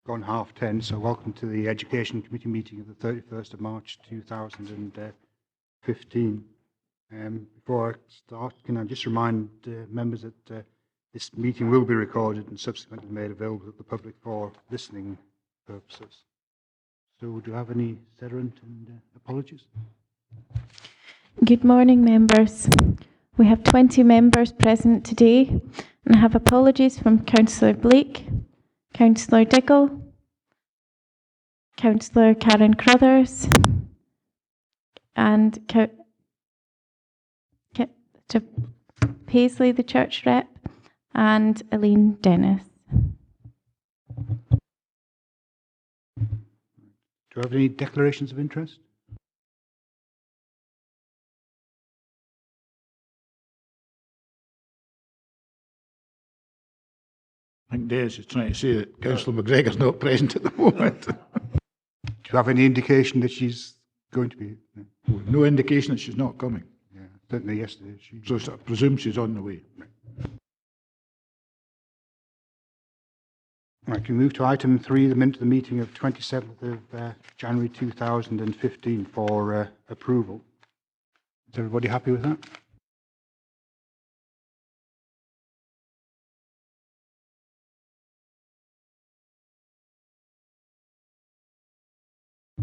gone 10:30, so welcome to the Education Committee meeting of the 31st of March 2015. Before I start, can I just remind members that this meeting will be recorded and subsequently made available to the public for listening purposes. So do you have any Sederunt and Apologies? Good morning, members. We have 20 members present today, and I have apologies from Councillor Blake, Councillor Diggle, Councillor Karen Crothers, and Paisley, the church rep, and Elaine Dennis. Do you have any declarations of interest? I think Des is trying to say that Councillor McGregor's not present at the moment. Do you have any indication that she's going to be? No indication that she's not coming. Yeah, certainly yesterday. So I presume she's on the way. Right, can we move to item 3, the minute of the meeting of 27th of January 2015 for approval. Is everybody happy with that?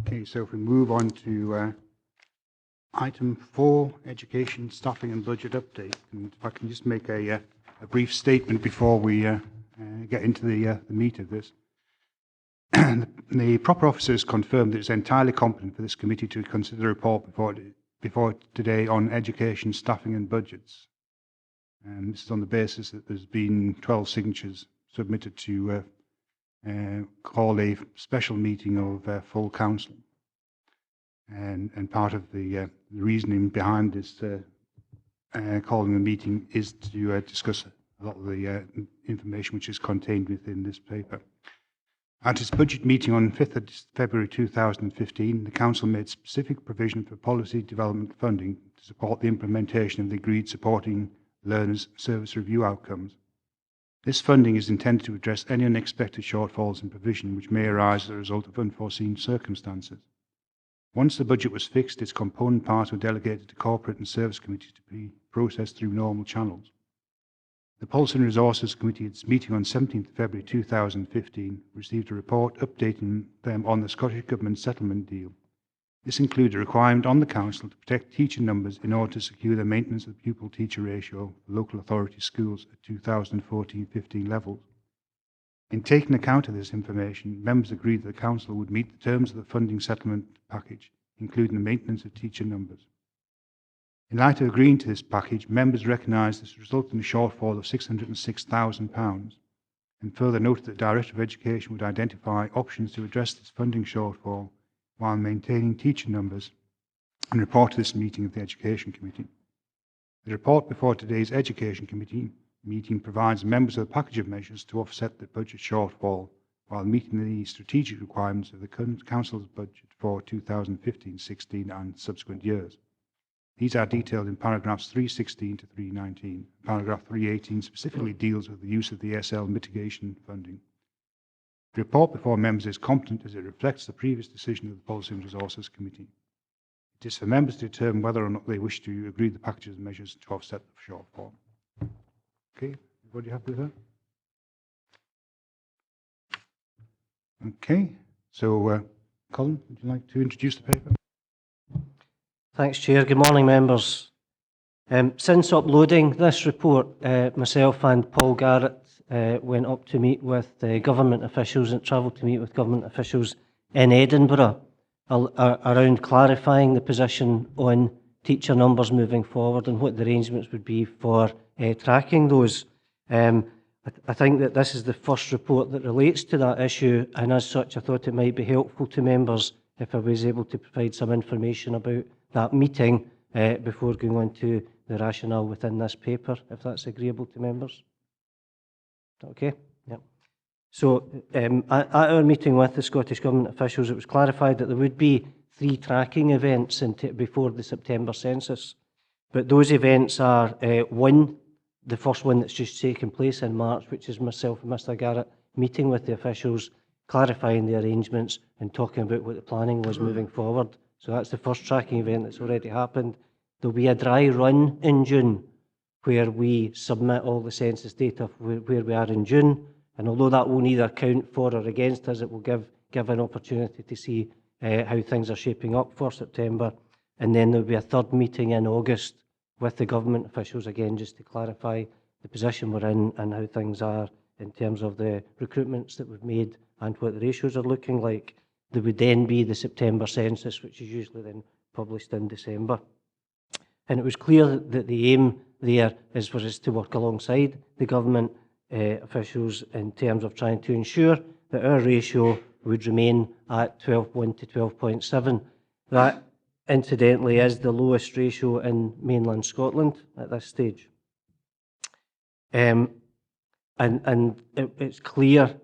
Okay, so if we move on to item 4, education, staffing and budget update. And if I can just make a brief statement before we get into the meat of this. The proper officers confirmed that it's entirely competent for this committee to consider the report before today on education, staffing and budgets. And this is on the basis that there's been 12 signatures submitted to call a special meeting of full council. And part of the reasoning behind this calling the meeting is to discuss a lot of the information which is contained within this paper. At its budget meeting on 5th of February 2015, the Council made specific provision for policy development funding to support the implementation of the agreed supporting learners' service review outcomes. This funding is intended to address any unexpected shortfalls in provision which may arise as a result of unforeseen circumstances. Once the budget was fixed, its component parts were delegated to corporate and service committees to be processed through normal channels. The Policy and Resources Committee, at its meeting on 17th February 2015, received a report updating them on the Scottish Government settlement deal. This included a requirement on the Council to protect teacher numbers in order to secure the maintenance of the pupil-teacher ratio for local authority schools at 2014-15 levels. In taking account of this information, members agreed that the Council would meet the terms of the funding settlement package, including the maintenance of teacher numbers. In light of agreeing to this package, members recognised this resulted in a shortfall of £606,000 and further noted that the Director of Education would identify options to address this funding shortfall while maintaining teacher numbers and report to this meeting of the Education Committee. The report before today's Education Committee meeting provides members of the package of measures to offset the budget shortfall while meeting the strategic requirements of the Council's budget for 2015-16 and subsequent years. These are detailed in paragraphs 316 to 319. Paragraph 318 specifically deals with the use of the SL mitigation funding. The report before members is competent as it reflects the previous decision of the Policy and Resources Committee. It is for members to determine whether or not they wish to agree the packages of measures to offset the shortfall. Okay, everybody happy with that? Okay, so Colin, would you like to introduce the paper? Thanks, Chair. Good morning, members. Since uploading this report, myself and Paul Garrett went up to meet with government officials and travelled to meet with government officials in Edinburgh around clarifying the position on teacher numbers moving forward and what the arrangements would be for tracking those. I think that this is the first report that relates to that issue, and as such I thought it might be helpful to members if I was able to provide some information about that meeting before going on to the rationale within this paper, if that's agreeable to members. Okay? Yep. So at our meeting with the Scottish Government officials, it was clarified that there would be 3 tracking events before the September census. But those events are one, the first one that's just taken place in March, which is myself and Mr Garrett meeting with the officials clarifying the arrangements and talking about what the planning was moving forward. So that's the first tracking event that's already happened. There'll be a dry run in June where we submit all the census data where we are in June. And although that will neither count for or against us, it will give an opportunity to see how things are shaping up for September. And then there'll be a third meeting in August with the government officials again, just to clarify the position we're in and how things are in terms of the recruitments that we've made and what the ratios are looking like. There would then be the September census, which is usually then published in December. And it was clear that the aim there is for us to work alongside the government officials in terms of trying to ensure that our ratio would remain at 12.1 to 12.7. That, incidentally, is the lowest ratio in mainland Scotland at this stage. And it's clear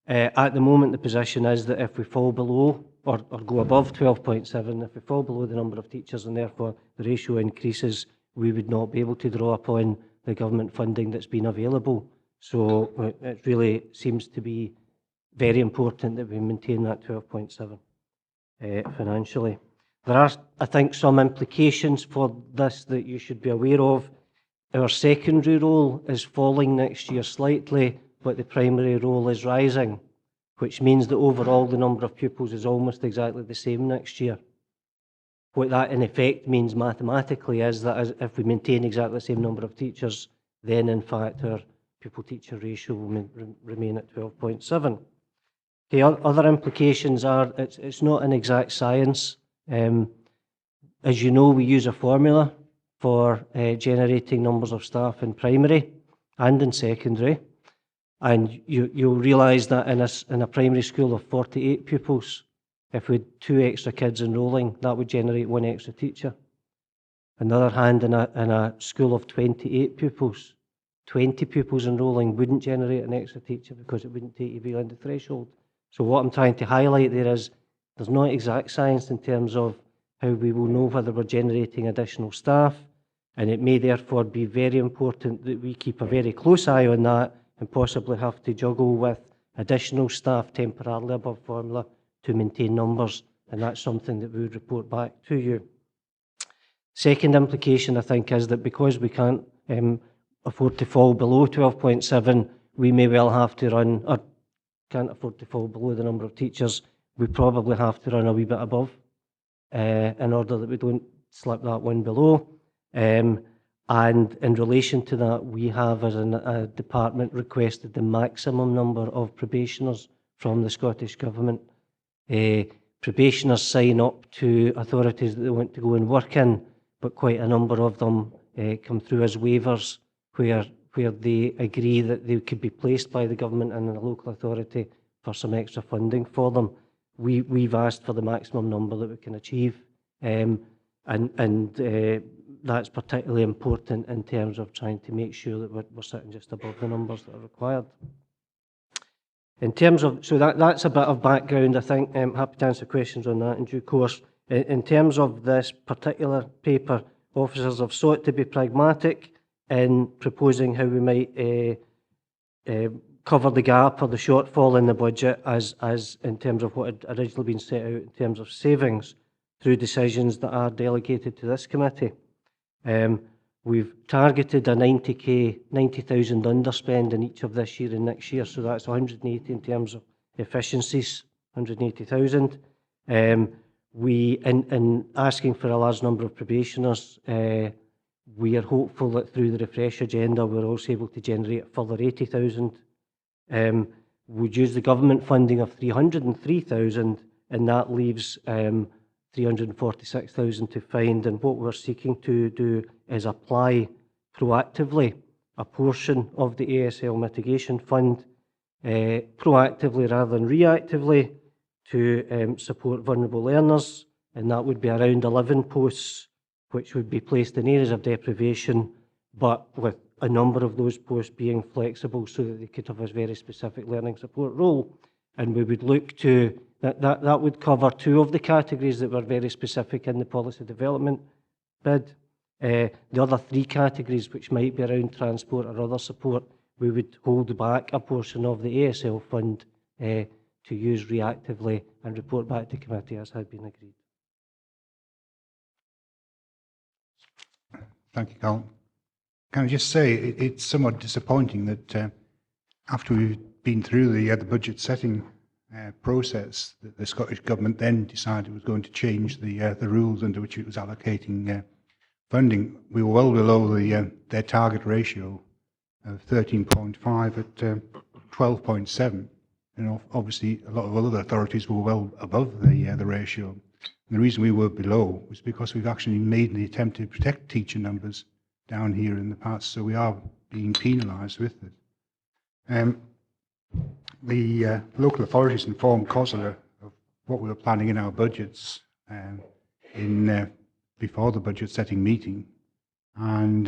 at the moment the position is that if we fall below or go above 12.7, if we fall below the number of teachers and therefore the ratio increases, we would not be able to draw upon the government funding that's been available. So it really seems to be very important that we maintain that 12.7 financially. There are, I think, some implications for this that you should be aware of. Our secondary role is falling next year slightly, but the primary role is rising, which means that overall the number of pupils is almost exactly the same next year. What that in effect means mathematically is that if we maintain exactly the same number of teachers, then in fact our pupil-teacher ratio will remain at 12.7. Okay, other implications are it's not an exact science. As you know, we use a formula for generating numbers of staff in primary and in secondary. And you'll realise that in a primary school of 48 pupils, if we had 2 extra kids enrolling, that would generate 1 extra teacher. On the other hand, in a school of 28 pupils, 20 pupils enrolling wouldn't generate an extra teacher because it wouldn't take you beyond the threshold. So what I'm trying to highlight there is there's not exact science in terms of how we will know whether we're generating additional staff, and it may therefore be very important that we keep a very close eye on that and possibly have to juggle with additional staff temporarily above formula to maintain numbers, and that's something that we would report back to you. Second implication, I think, is that because we can't afford to fall below 12.7, we may well have to run, or can't afford to fall below the number of teachers, we probably have to run a wee bit above in order that we don't slip that one below. And in relation to that, we have as a department requested the maximum number of probationers from the Scottish Government. Probationers sign up to authorities that they want to go and work in, but quite a number of them come through as waivers where they agree that they could be placed by the government and a local authority for some extra funding for them. We've asked for the maximum number that we can achieve, and that's particularly important in terms of trying to make sure that we're sitting just above the numbers that are required. In terms of, so that's a bit of background, I think. I'm happy to answer questions on that in due course. In terms of this particular paper, officers have sought to be pragmatic in proposing how we might cover the gap or the shortfall in the budget as in terms of what had originally been set out in terms of savings through decisions that are delegated to this committee. We've targeted a 90,000 underspend in each of this year and next year, so that's 180 in terms of efficiencies, 180,000. We, in asking for a large number of probationers, we are hopeful that through the refresh agenda we're also able to generate a further 80,000. We'd use the government funding of 303,000, and that leaves 346,000 to find, and what we're seeking to do is apply proactively a portion of the ASL mitigation fund, proactively rather than reactively, to support vulnerable learners, and that would be around 11 posts which would be placed in areas of deprivation, but with a number of those posts being flexible so that they could have a very specific learning support role. And we would look to, that would cover 2 of the categories that were very specific in the policy development bid. The other 3 categories, which might be around transport or other support, we would hold back a portion of the ASL fund to use reactively and report back to committee as had been agreed. Thank you, Carl. Can I just say it's somewhat disappointing that after we've been through the budget setting process, that the Scottish Government then decided it was going to change the rules under which it was allocating funding. We were well below their target ratio of 13.5 at 12.7. And obviously, a lot of other authorities were well above the ratio. And the reason we were below was because we've actually made the attempt to protect teacher numbers down here in the past, so we are being penalised with it. The local authorities informed COSLA of what we were planning in our budgets before the budget setting meeting, and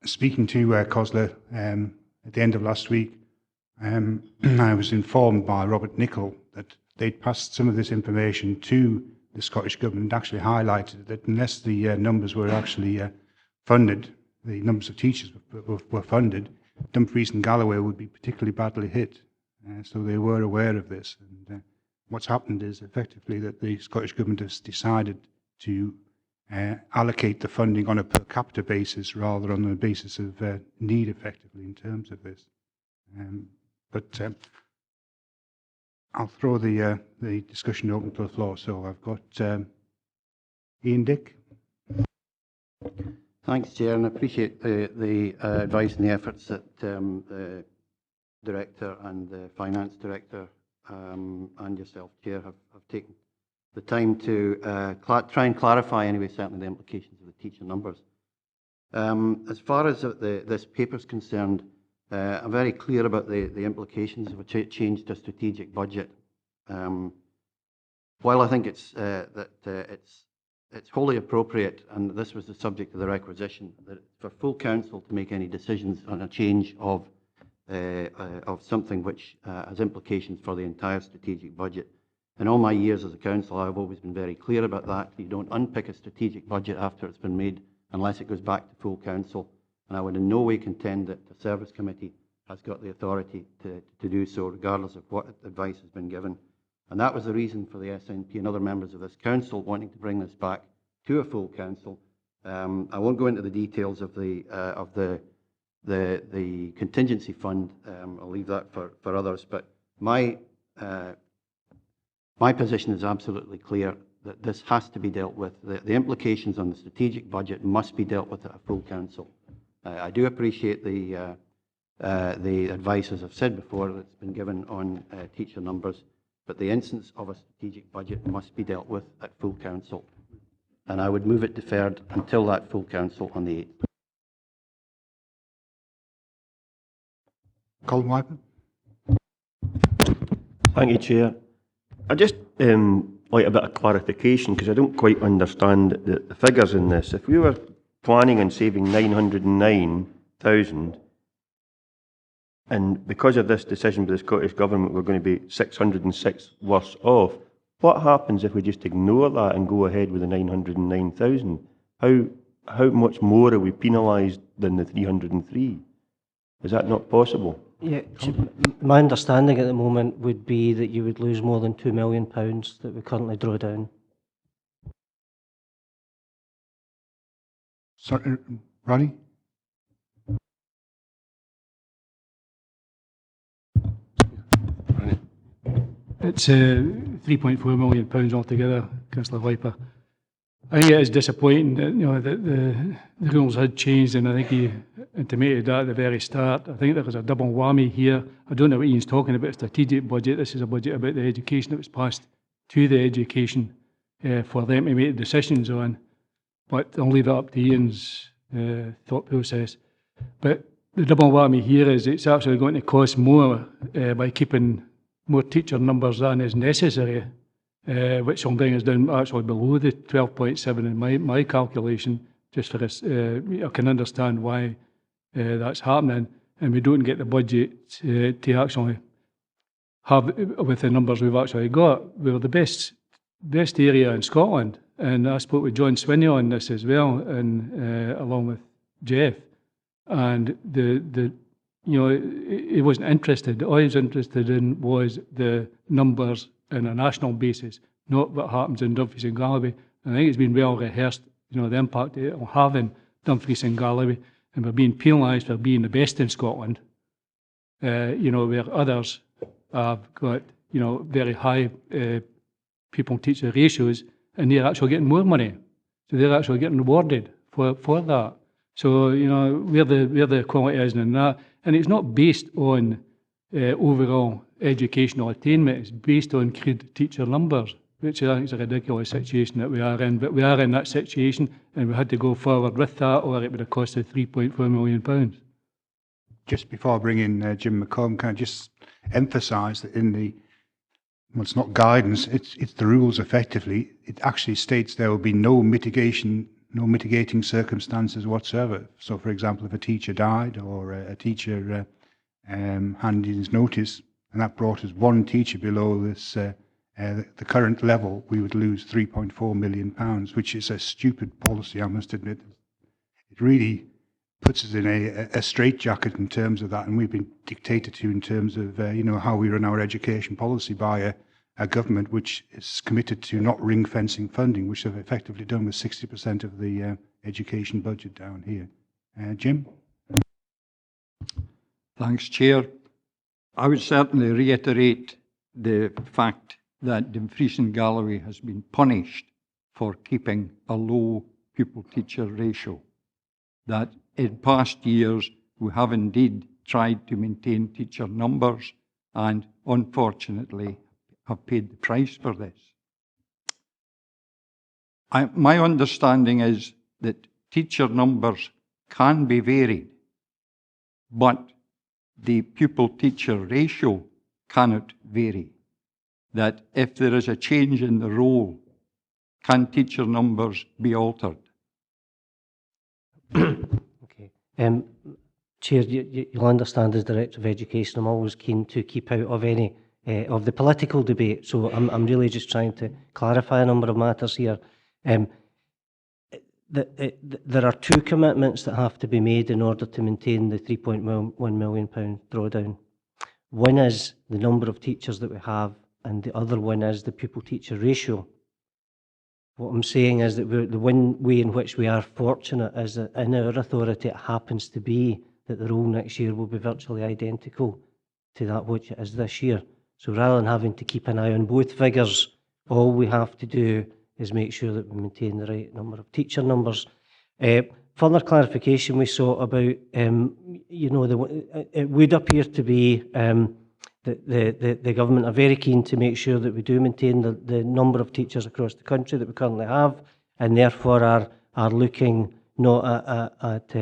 speaking to COSLA at the end of last week, I was informed by Robert Nichol that they'd passed some of this information to the Scottish Government and actually highlighted that unless the numbers were actually funded, the numbers of teachers were funded, Dumfries and Galloway would be particularly badly hit. So they were aware of this. And what's happened is effectively that the Scottish Government has decided to allocate the funding on a per capita basis rather than on the basis of need effectively in terms of this. But I'll throw the discussion open to the floor. So I've got Ian Dick. Thanks, Chair, and I appreciate the advice and the efforts that the Director and the Finance Director and yourself, Chair, have taken the time to try and clarify, anyway, certainly the implications of the teacher numbers. As far as this paper is concerned, I'm very clear about the implications of a change to strategic budget. While I think it's wholly appropriate, and this was the subject of the requisition, that for full council to make any decisions on a change of something which has implications for the entire strategic budget. In all my years as a councillor, I've always been very clear about that. You don't unpick a strategic budget after it's been made unless it goes back to full council. And I would in no way contend that the Service Committee has got the authority to do so, regardless of what advice has been given. And that was the reason for the SNP and other members of this council wanting to bring this back to a full council. I won't go into the details of the contingency fund. I'll leave that for others. But my position is absolutely clear that this has to be dealt with. The implications on the strategic budget must be dealt with at a full council. I do appreciate the advice, as I've said before, that's been given on teacher numbers, but the instance of a strategic budget must be dealt with at full council. And I would move it deferred until that full council on the 8th. Colin Wyman. Thank you, Chair. I just like a bit of clarification because I don't quite understand the figures in this. If we were planning on saving 909,000, and because of this decision by the Scottish Government we're going to be 606 worse off, what happens if we just ignore that and go ahead with the 909,000? How much more are we penalised than the 303? Is that not possible? Yeah, my understanding at the moment would be that you would lose more than £2 million that we currently draw down. Sorry, Ronnie? It's £3.4 million altogether, Councillor Viper. I think it is disappointing that that the rules had changed, and I think he intimated that at the very start. I think there was a double whammy here. I don't know what Ian's talking about, strategic budget. This is a budget about the education that was passed to the education for them to make decisions on. But I'll leave it up to Ian's thought process. But the double whammy here is it's actually going to cost more by keeping more teacher numbers than is necessary, which will bring us down actually below the 12.7 in my calculation, just for this. I can understand why that's happening, and we don't get the budget to actually have, with the numbers we've actually got. We're the best area in Scotland, and I spoke with John Swinney on this as well, and along with Jeff, and he wasn't interested. All he was interested in was the numbers on a national basis, not what happens in Dumfries and Galloway. And I think it's been well rehearsed, the impact it will have in Dumfries and Galloway, and we're being penalised for being the best in Scotland, where others have got, very high pupil-teacher ratios, and they're actually getting more money. So they're actually getting rewarded for that. So, where the quality is in that. And it's not based on overall educational attainment, it's based on crude teacher numbers, which I think is a ridiculous situation that we are in. But we are in that situation, and we had to go forward with that, or it would have costed £3.4 million. Just before I bring in Jim McComb, can I just emphasise that in the, well, it's not guidance, it's the rules effectively. It actually states there will be no mitigating circumstances whatsoever. So, for example, if a teacher died or a teacher handed his notice, and that brought us one teacher below this the current level, we would lose £3.4 million, which is a stupid policy, I must admit. It really puts us in a straitjacket in terms of that, and we've been dictated to in terms of how we run our education policy by a government which is committed to not ring-fencing funding, which they've effectively done with 60% of the education budget down here. Jim? Thanks, Chair. I would certainly reiterate the fact that Dumfries and Galloway has been punished for keeping a low pupil-teacher ratio. That in past years we have indeed tried to maintain teacher numbers and unfortunately have paid the price for this. My understanding is that teacher numbers can be varied, but the pupil-teacher ratio cannot vary. That if there is a change in the role, can teacher numbers be altered? Okay. Chair, you'll understand as Director of Education, I'm always keen to keep out of any of the political debate, so I'm really just trying to clarify a number of matters here. There are two commitments that have to be made in order to maintain the £3.1 million drawdown. One is the number of teachers that we have, and the other one is the pupil-teacher ratio. What I'm saying is that the one way in which we are fortunate is that in our authority it happens to be that the role next year will be virtually identical to that which it is this year. So rather than having to keep an eye on both figures, all we have to do is make sure that we maintain the right number of teacher numbers. Further clarification we saw about, it would appear to be the government are very keen to make sure that we do maintain the number of teachers across the country that we currently have, and therefore are looking not at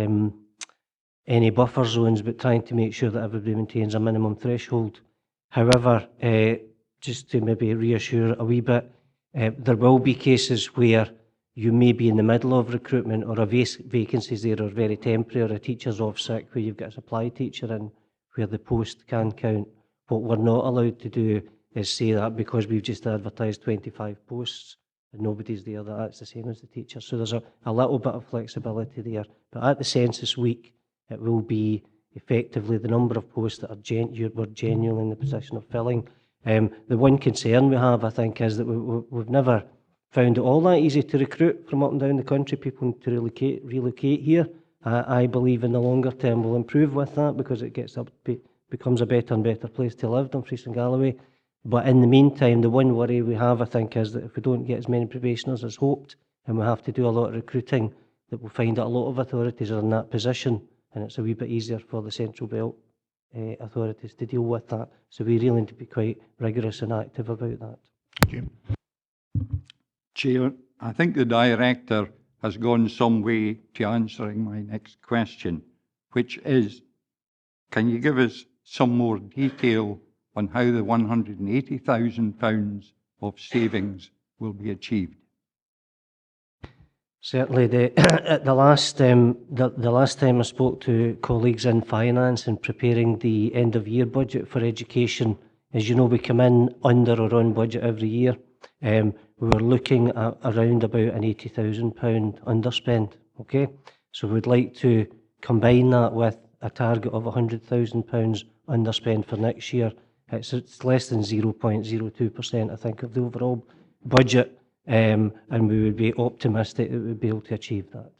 any buffer zones, but trying to make sure that everybody maintains a minimum threshold. However, just to maybe reassure a wee bit, there will be cases where you may be in the middle of recruitment, or a vacancies there are very temporary, or a teacher's off sick where you've got a supply teacher in where the post can count. What we're not allowed to do is say that because we've just advertised 25 posts and nobody's there, that's the same as the teacher. So there's a little bit of flexibility there. But at the census week, it will be effectively the number of posts that we're genuinely in the position of filling. The one concern we have, I think, is that we've never found it all that easy to recruit from up and down the country, people to relocate here. I believe in the longer term we'll improve with that because it becomes a better and better place to live, Dumfries and Galloway. But in the meantime, the one worry we have, I think, is that if we don't get as many probationers as hoped, and we have to do a lot of recruiting, that we'll find that a lot of authorities are in that position, and it's a wee bit easier for the Central Belt authorities to deal with that. So we really need to be quite rigorous and active about that. Jim? Chair, I think the Director has gone some way to answering my next question, which is, can you give us some more detail on how the £180,000 of savings will be achieved? Certainly, the last time I spoke to colleagues in finance in preparing the end of year budget for education, as you know, we come in under or on budget every year. We were looking at around about an £80,000 underspend. Okay, so we'd like to combine that with a target of £100,000 underspend for next year. It's less than 0.02%, I think, of the overall budget, and we would be optimistic that we'd be able to achieve that.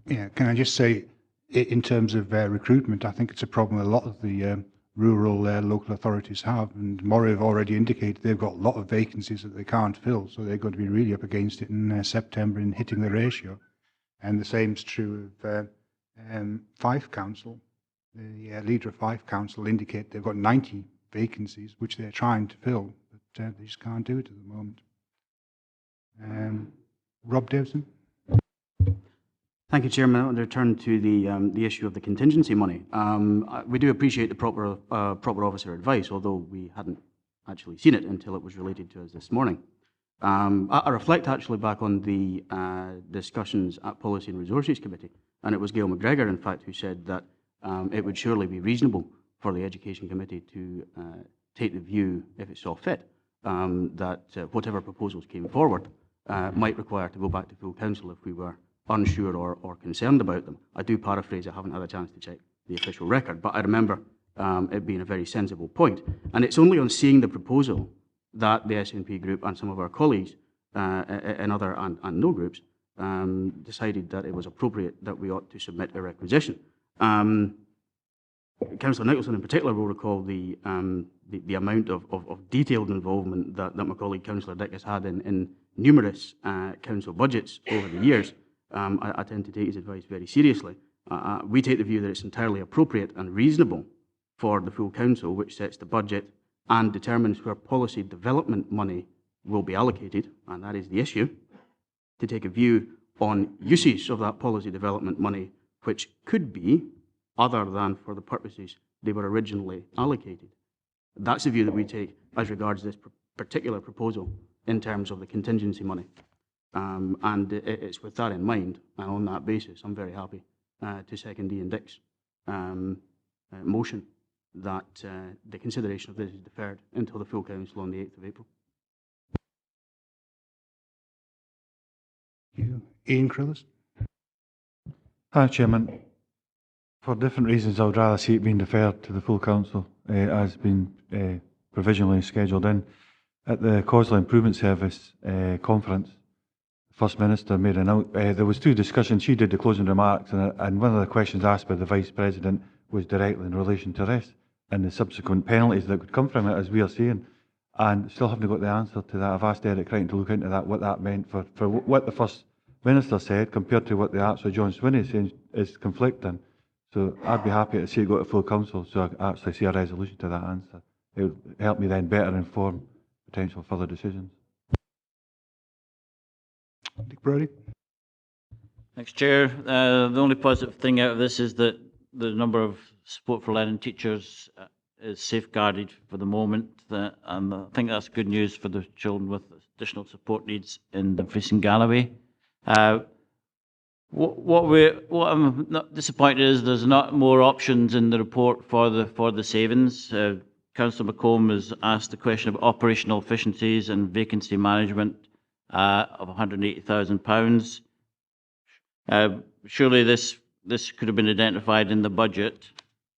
Yeah, can I just say, in terms of recruitment, I think it's a problem a lot of the rural local authorities have, and Moray have already indicated they've got a lot of vacancies that they can't fill, so they're going to be really up against it in September in hitting the ratio. And the same's true of Fife Council. The leader of Fife Council indicated they've got 90 vacancies, which they're trying to fill, but they just can't do it at the moment. Rob Davison. Thank you, Chairman. I want to return to the issue of the contingency money. We do appreciate the proper officer advice, although we hadn't actually seen it until it was related to us this morning. I reflect actually back on the discussions at Policy and Resources Committee, and it was Gail McGregor, in fact, who said that it would surely be reasonable for the Education Committee to take the view, if it saw fit, that whatever proposals came forward might require to go back to full council if we were unsure or concerned about them. I do paraphrase, I haven't had a chance to check the official record, but I remember it being a very sensible point. And it's only on seeing the proposal that the SNP group and some of our colleagues in other and no groups decided that it was appropriate that we ought to submit a requisition. Councillor Nicholson in particular will recall the amount of detailed involvement that my colleague Councillor Dick has had in numerous council budgets over the years. I tend to take his advice very seriously. We take the view that it's entirely appropriate and reasonable for the full council, which sets the budget and determines where policy development money will be allocated, and that is the issue, to take a view on uses of that policy development money which could be other than for the purposes they were originally allocated. That's the view that we take as regards this particular proposal in terms of the contingency money. And it's with that in mind, and on that basis, I'm very happy to second Ian Dick's motion that the consideration of this is deferred until the full council on the 8th of April. Ian Crillis. Hi, Chairman. For different reasons, I would rather see it being deferred to the full council as been provisionally scheduled in. At the Causal Improvement Service conference, the First Minister made an out. There was two discussions. She did the closing remarks, and one of the questions asked by the Vice President was directly in relation to this and the subsequent penalties that would come from it, as we are seeing. And still haven't got the answer to that. I've asked Eric Crichton to look into that, what that meant for what the First Minister said compared to what the actual John Swinney is saying is conflicting. So I'd be happy to see it go to full council, so I actually see a resolution to that answer. It would help me then better inform potential further decisions. Dick Brodie. Thanks, Chair. The only positive thing out of this is that the number of support for learning teachers is safeguarded for the moment, and I think that's good news for the children with additional support needs in Dumfries and Galloway. What I'm not disappointed is there's not more options in the report for the savings. Councillor McComb has asked the question of operational efficiencies and vacancy management of £180,000. Surely this could have been identified in the budget,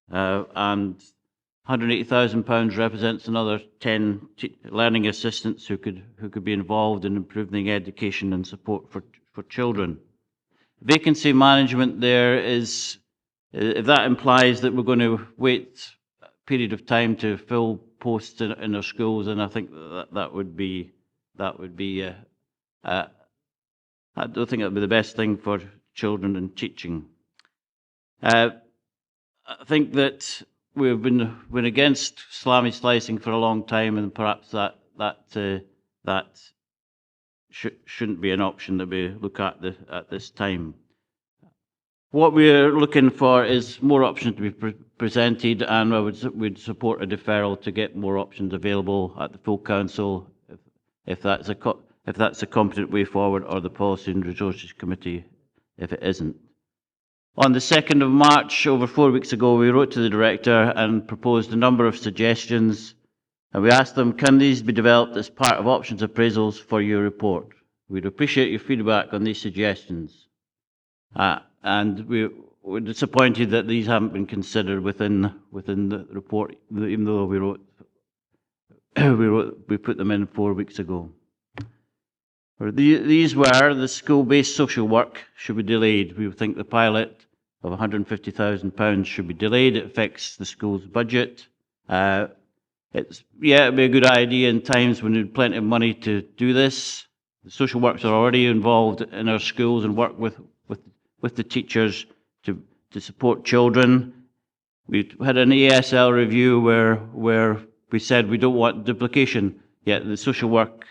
and £180,000 represents another 10 learning assistants who could be involved in improving education and support for children. Vacancy management there is, if that implies that we're going to wait a period of time to fill posts in our schools, and I think that would be I don't think that would be the best thing for children and teaching. I think that we've been against salami slicing for a long time, and perhaps that shouldn't be an option that we look at this time. What we're looking for is more options to be presented, and we'd support a deferral to get more options available at the full council, if that's a competent way forward, or the Policy and Resources Committee if it isn't. On the 2nd of March, over 4 weeks ago, we wrote to the Director and proposed a number of suggestions, and we asked them, can these be developed as part of options appraisals for your report? We'd appreciate your feedback on these suggestions. And and we're disappointed that these haven't been considered within the report, even though we put them in 4 weeks ago. These were the school-based social work should be delayed. We think the pilot of £150,000 should be delayed. It affects the school's budget. It'd be a good idea in times when there's plenty of money to do this. The social workers are already involved in our schools and work with the teachers to support children. We had an ASL review where we said we don't want duplication, yet the social workers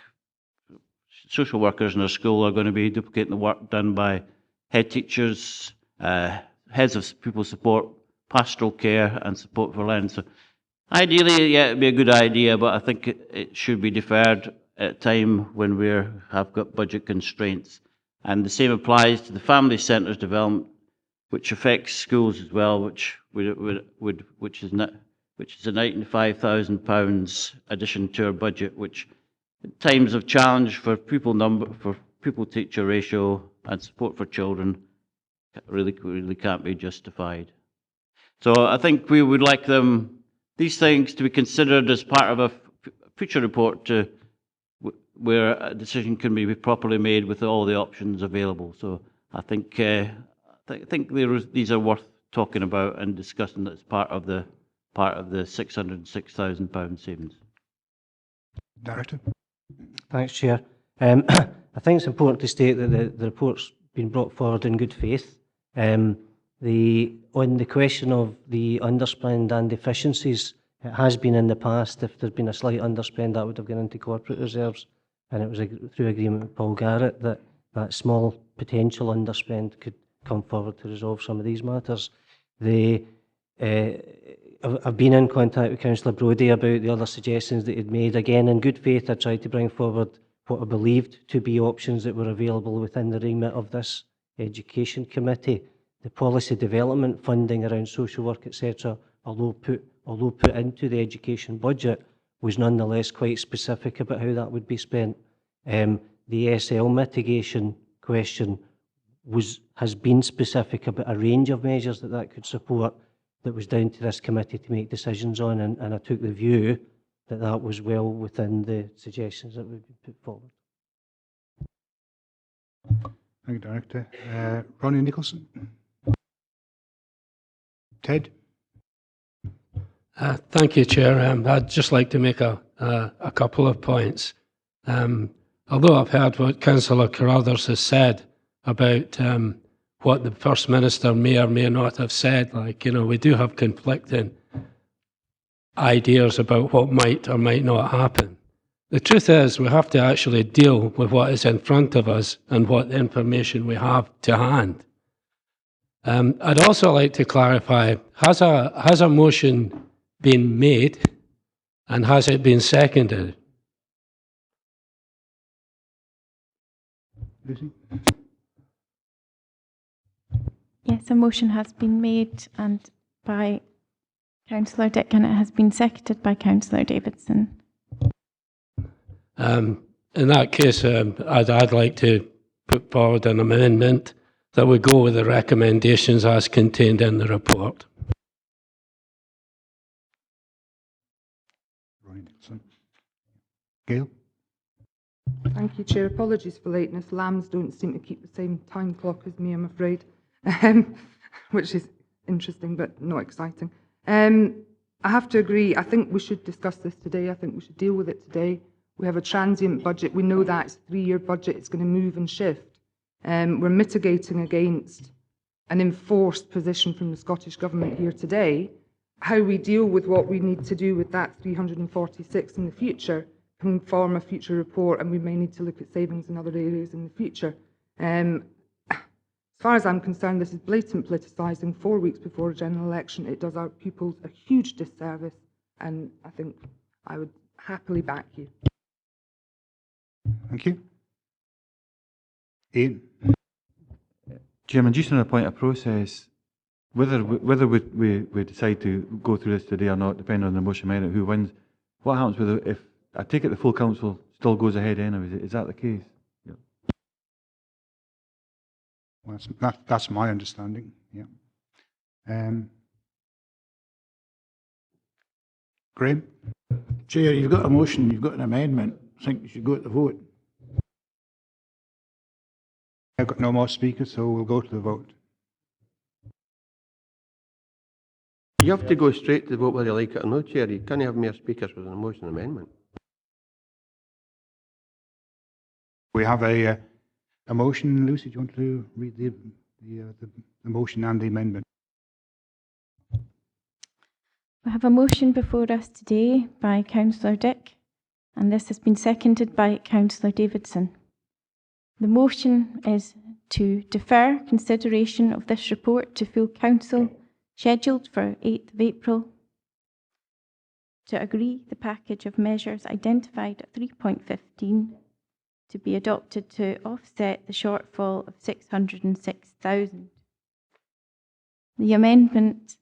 in our school are going to be duplicating the work done by head teachers, heads of pupil support, pastoral care and support for learning. So ideally, it'd be a good idea, but I think it should be deferred at a time when we have got budget constraints. And the same applies to the family centres development, which affects schools as well, which is a £95,000 addition to our budget, which in times of challenge for pupil teacher ratio and support for children really can't be justified. So I think we would like these things to be considered as part of a future report where a decision can be properly made with all the options available. So I think these are worth talking about and discussing as part of the £606,000 savings. Director. Thanks, Chair. I think it's important to state that the report's been brought forward in good faith. On the question of the underspend and deficiencies, it has been in the past, if there's been a slight underspend, that would have gone into corporate reserves, and it was through agreement with Paul Garrett that small potential underspend could come forward to resolve some of these matters. I've been in contact with Councillor Brodie about the other suggestions that he'd made. Again, in good faith, I tried to bring forward what I believed to be options that were available within the remit of this Education Committee. The policy development funding around social work, etc., although put into the education budget, was nonetheless quite specific about how that would be spent. The SL mitigation question has been specific about a range of measures that could support, that was down to this committee to make decisions on, and I took the view that was well within the suggestions that would be put forward. Thank you, Director. Ronnie Nicholson. Ted. Thank you, Chair. I'd just like to make a couple of points. Although I've heard what Councillor Carruthers has said about what the First Minister may or may not have said, we do have conflicting ideas about what might or might not happen. The truth is, we have to actually deal with what is in front of us and what information we have to hand. I'd also like to clarify, has a motion been made and has it been seconded? Lucy? Yes, a motion has been made and by Councillor Dick, and it has been seconded by Councillor Davidson. In that case, I'd like to put forward an amendment that would go with the recommendations as contained in the report. Gail? Thank you, Chair. Apologies for lateness. Lambs don't seem to keep the same time clock as me, I'm afraid, which is interesting but not exciting. I have to agree. I think we should discuss this today. I think we should deal with it today. We have a transient budget. We know that it's a 3-year budget. It's going to move and shift. We're mitigating against an enforced position from the Scottish Government here today. How we deal with what we need to do with that 346 in the future can form a future report, and we may need to look at savings in other areas in the future. As far as I'm concerned, this is blatant politicising 4 weeks before a general election. It does our pupils a huge disservice, and I think I would happily back you. Thank you. Ian? Chairman, just on a point of process, whether we decide to go through this today or not, depending on the motion made and who wins, what happens with if I take it the full council still goes ahead anyway? Is that the case? Yeah. Well, that's my understanding, yeah. Graham? Chair, you've got a motion, you've got an amendment. I think you should go to the vote. I've got no more speakers, so we'll go to the vote. You have to go straight to the vote whether you like it or not, Chair. You can't have more speakers with a motion amendment. We have a motion. Lucy, do you want to read the motion and the amendment? We have a motion before us today by Councillor Dick, and this has been seconded by Councillor Davidson. The motion is to defer consideration of this report to full council, scheduled for 8th of April, to agree the package of measures identified at 3.15 to be adopted to offset the shortfall of 606,000. The amendment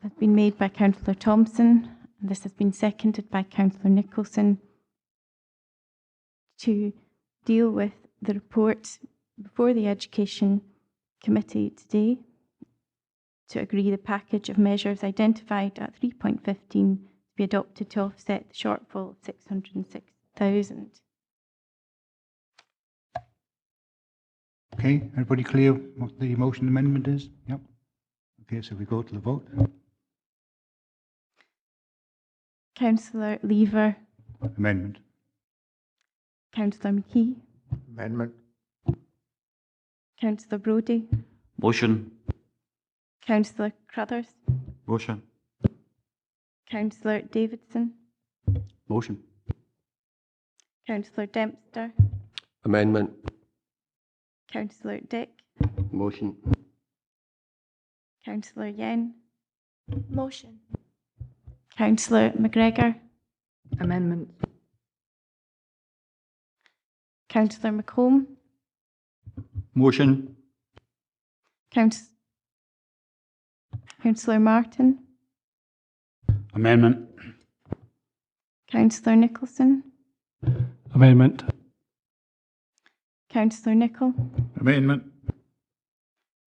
has been made by Councillor Thompson, and this has been seconded by Councillor Nicholson, to deal with the report before the Education Committee today, to agree the package of measures identified at 3.15 to be adopted to offset the shortfall of 606,000. Okay, everybody clear what the motion amendment is? Yep. Okay, so we go to the vote. Councillor Lever. Amendment. Councillor McKee. Amendment. Councillor Brodie. Motion. Councillor Crothers. Motion. Councillor Davidson. Motion. Councillor Dempster. Amendment. Councillor Dick. Motion. Councillor Yen. Motion. Councillor McGregor. Amendment. Councillor McComb. Motion. Councillor Martin. Amendment. Councillor Nicholson. Amendment. Councillor Nichol. Amendment.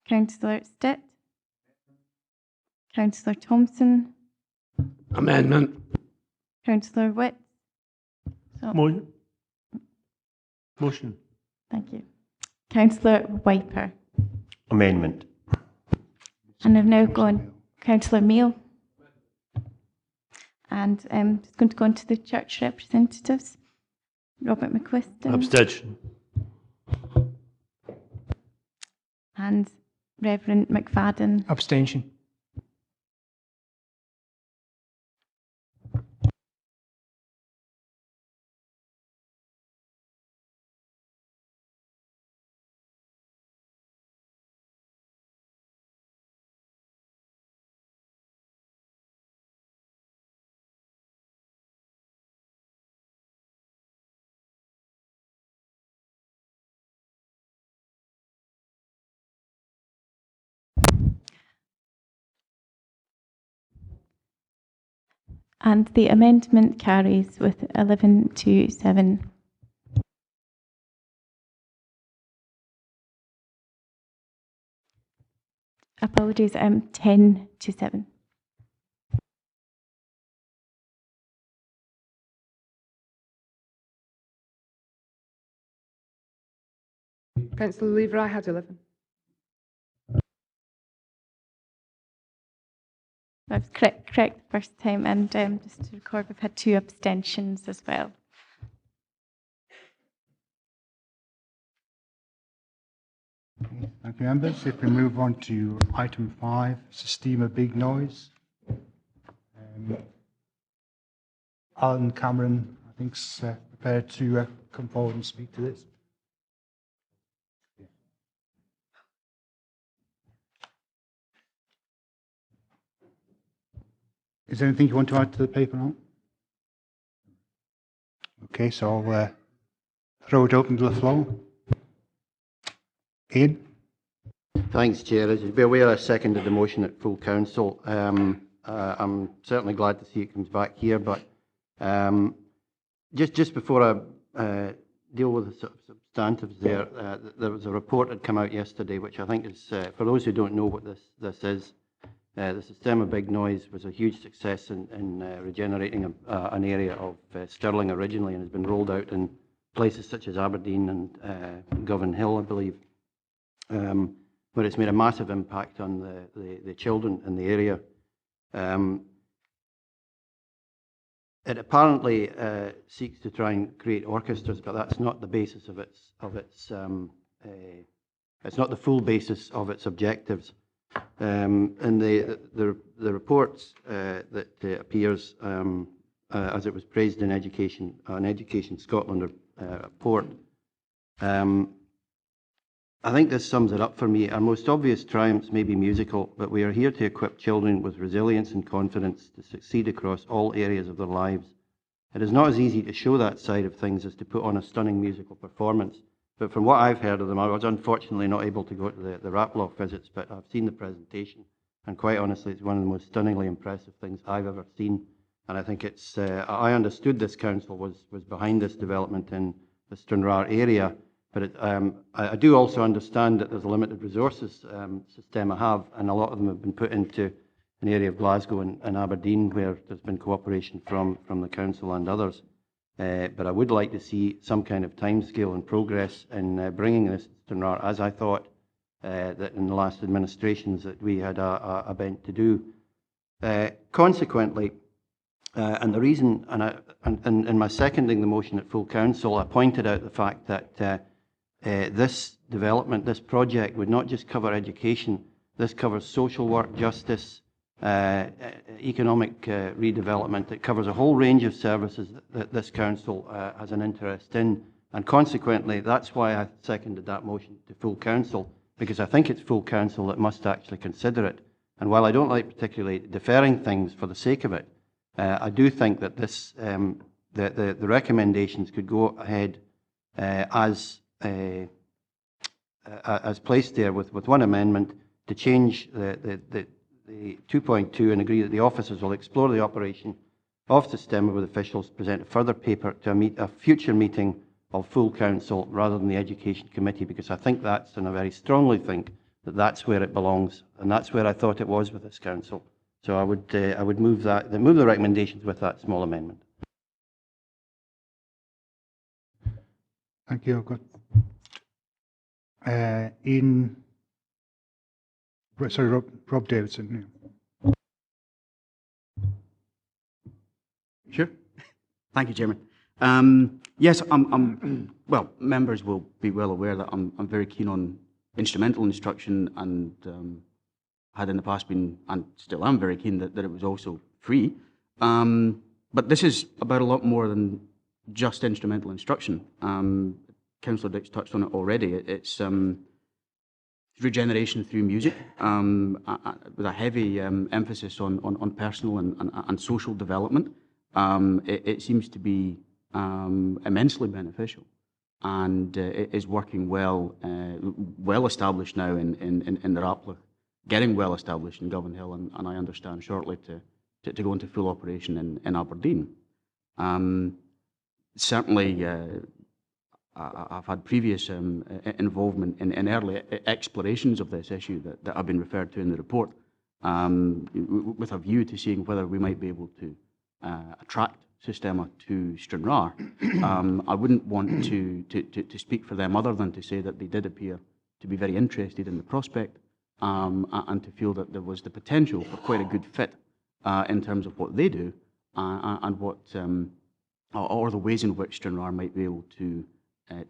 Councillor Stitt. Councillor Thompson. Amendment. Councillor Witt. Motion. Thank you. Councillor Wiper. Amendment. And I've now gone Councillor Mail. And just going to go on to the church representatives. Robert McQuiston. Abstention. And Reverend McFadden. Abstention. And the amendment carries with 11 to 7. Apologies, 10 to 7. Councillor Lever, I had 11. I was correct the first time, and just to record, we've had 2 abstentions as well. Okay, thank you, members. If we move on to item 5, Sistema Big Noise. Alan Cameron, I think, is prepared to come forward and speak to this. Is there anything you want to add to the paper now? Okay, so I'll throw it open to the floor. Ian? Thanks, Chair. As you'll be aware, I seconded the motion at full council. I'm certainly glad to see it comes back here, but just before I deal with the substantives there. There was a report that came out yesterday, which I think is, for those who don't know what this is, the Sistema Big Noise was a huge success in regenerating an area of Stirling originally, and has been rolled out in places such as Aberdeen and Govan Hill, I believe, where it's made a massive impact on the children in the area. It apparently seeks to try and create orchestras, but that's not the basis of its. It's not the full basis of its objectives. And the reports that appears as it was praised in Education Scotland report. I think this sums it up for me. Our most obvious triumphs may be musical, but we are here to equip children with resilience and confidence to succeed across all areas of their lives. It is not as easy to show that side of things as to put on a stunning musical performance, but from what I've heard of them, I was unfortunately not able to go to the Raploch visits, but I've seen the presentation, and quite honestly, it's one of the most stunningly impressive things I've ever seen. And I think it's, I understood this council was behind this development in the Stranraer area, but I do also understand that there's limited resources Sistema have, and a lot of them have been put into an area of Glasgow and Aberdeen, where there's been cooperation from the council and others. But I would like to see some kind of timescale and progress in bringing this to Stranraer, as I thought that in the last administrations that we had a bent to do. Consequently, and the reason, and in my seconding the motion at full council, I pointed out the fact that this development, this project, would not just cover education. This covers social work, justice, economic redevelopment. It covers a whole range of services that this council has an interest in, and consequently, that's why I seconded that motion to full council, because I think it's full council that must actually consider it. And while I don't like particularly deferring things for the sake of it, I do think that this the recommendations could go ahead as placed there with one amendment to change the 2.2 and agree that the officers will explore the operation of Sistema with officials, present a further paper to a future meeting of full council rather than the Education Committee, because I think that's, and I very strongly think that that's where it belongs, and that's where I thought it was with this council. So I would move the recommendations with that small amendment. Thank you. I've got Ian. Sorry, Rob Davidson. Sure. Thank you, Chairman. Yes, well, members will be well aware that I'm very keen on instrumental instruction, and had in the past been, and still am very keen that it was also free. But this is about a lot more than just instrumental instruction. Councillor Dick's touched on it already. It's regeneration through music, with a heavy emphasis on personal and social development. It seems to be immensely beneficial, and it is working well established now in the Raploch, getting well established in Govan Hill, and I understand shortly to go into full operation in Aberdeen. Certainly, I've had previous involvement in early explorations of this issue that have been referred to in the report, with a view to seeing whether we might be able to attract Sistema to Stranraer. I wouldn't want to speak for them other than to say that they did appear to be very interested in the prospect, and to feel that there was the potential for quite a good fit in terms of what they do, and what or the ways in which Stranraer might be able to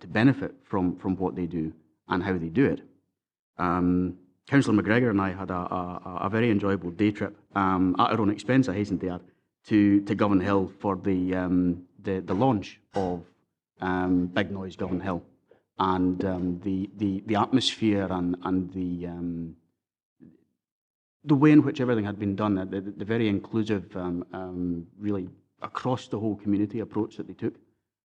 benefit from what they do and how they do it. Councillor McGregor and I had a very enjoyable day trip, at our own expense, I hasten to add, to Govan Hill for the launch of Big Noise Govan Hill, and the atmosphere and the way in which everything had been done, the very inclusive, really across the whole community approach that they took,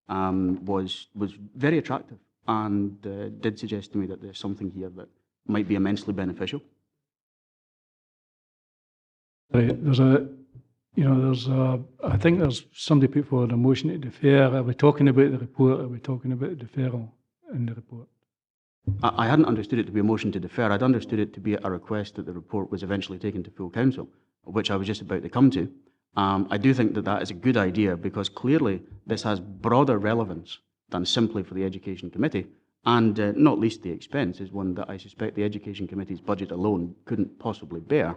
was very attractive, and did suggest to me that there's something here that might be immensely beneficial. Right, I think there's somebody put forward a motion to defer. Are we talking about the report? Are we talking about the deferral? in the report. I hadn't understood it to be a motion to defer. I'd understood it to be a request that the report was eventually taken to full council, which I was just about to come to. I do think that that is a good idea because clearly this has broader relevance than simply for the Education Committee, and not least the expense is one that I suspect the Education Committee's budget alone couldn't possibly bear.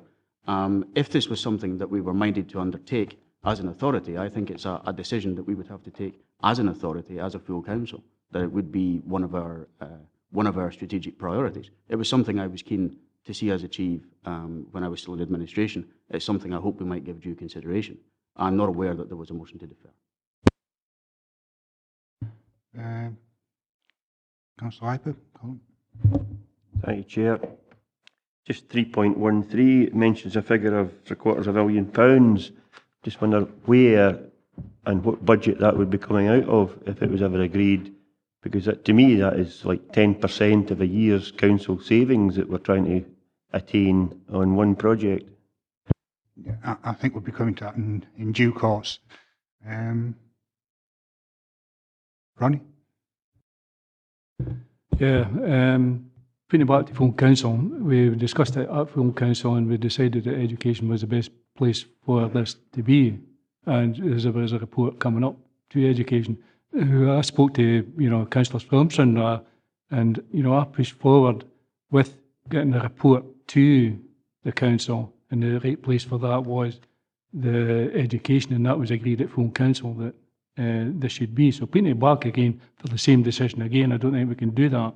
If this was something that we were minded to undertake as an authority, I think it's a decision that we would have to take as an authority, as a full council, that it would be one of our strategic priorities. It was something I was keen to see us achieve when I was still in administration. It's something I hope we might give due consideration. I'm not aware that there was a motion to defer. Councillor Iper, Colin. Thank you, Chair. Just 3.13 mentions a figure of £750 million. Just wonder where and what budget that would be coming out of if it was ever agreed, because that, to me that is like 10% of a year's council savings that we're trying to attain on one project. Yeah, I think we'll be coming to that in due course. Ronnie? Yeah, putting it back to full council, we discussed it at full council and we decided that education was the best place for this to be. And there was a report coming up to education. I spoke to, councillors Thompson, and, I pushed forward with getting the report to the council, and the right place for that was the education, and that was agreed at full council that this should be. So putting it back again for the same decision again, I don't think we can do that.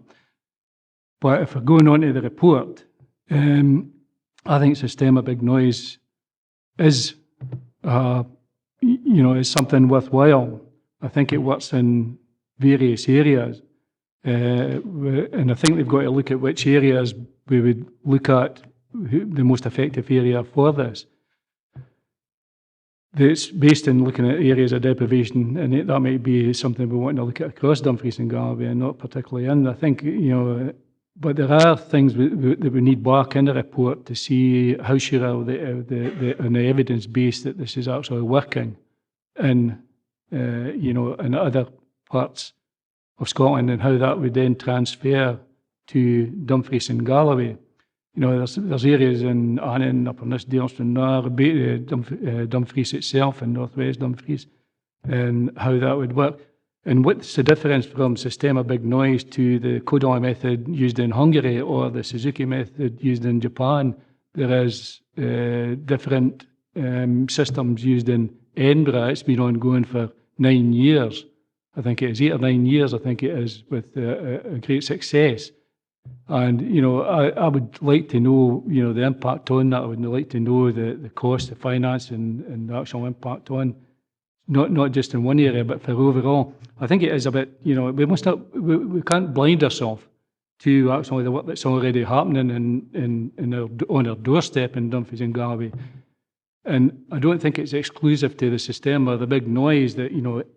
But if we're going on to the report, I think Sistema Big Noise is, is something worthwhile. I think it works in various areas, and I think they've got to look at which areas we would look at the most effective area for this. It's based in looking at areas of deprivation, and that might be something we want to look at across Dumfries and Galloway and not particularly in. I think, but there are things that we need back in the report to see how sure are the evidence base that this is actually working in, in other parts of Scotland, and how that would then transfer to Dumfries and Galloway. There's areas in Annan, Upper Nisdale, Dumfries itself, and Northwest Dumfries, and how that would work. And what's the difference from Sistema Big Noise to the Kodai method used in Hungary or the Suzuki method used in Japan? There is different systems used in Edinburgh. It's been ongoing for 9 years. I think it is 8 or 9 years, I think it is, with a great success. And, I would like to know, the impact on that. I would like to know the cost, the finance, and the actual impact on, not just in one area, but for overall. I think it is a bit, we can't blind ourselves to actually the work that's already happening on our doorstep in Dumfries and Galloway. And I don't think it's exclusive to the system or the Big Noise that,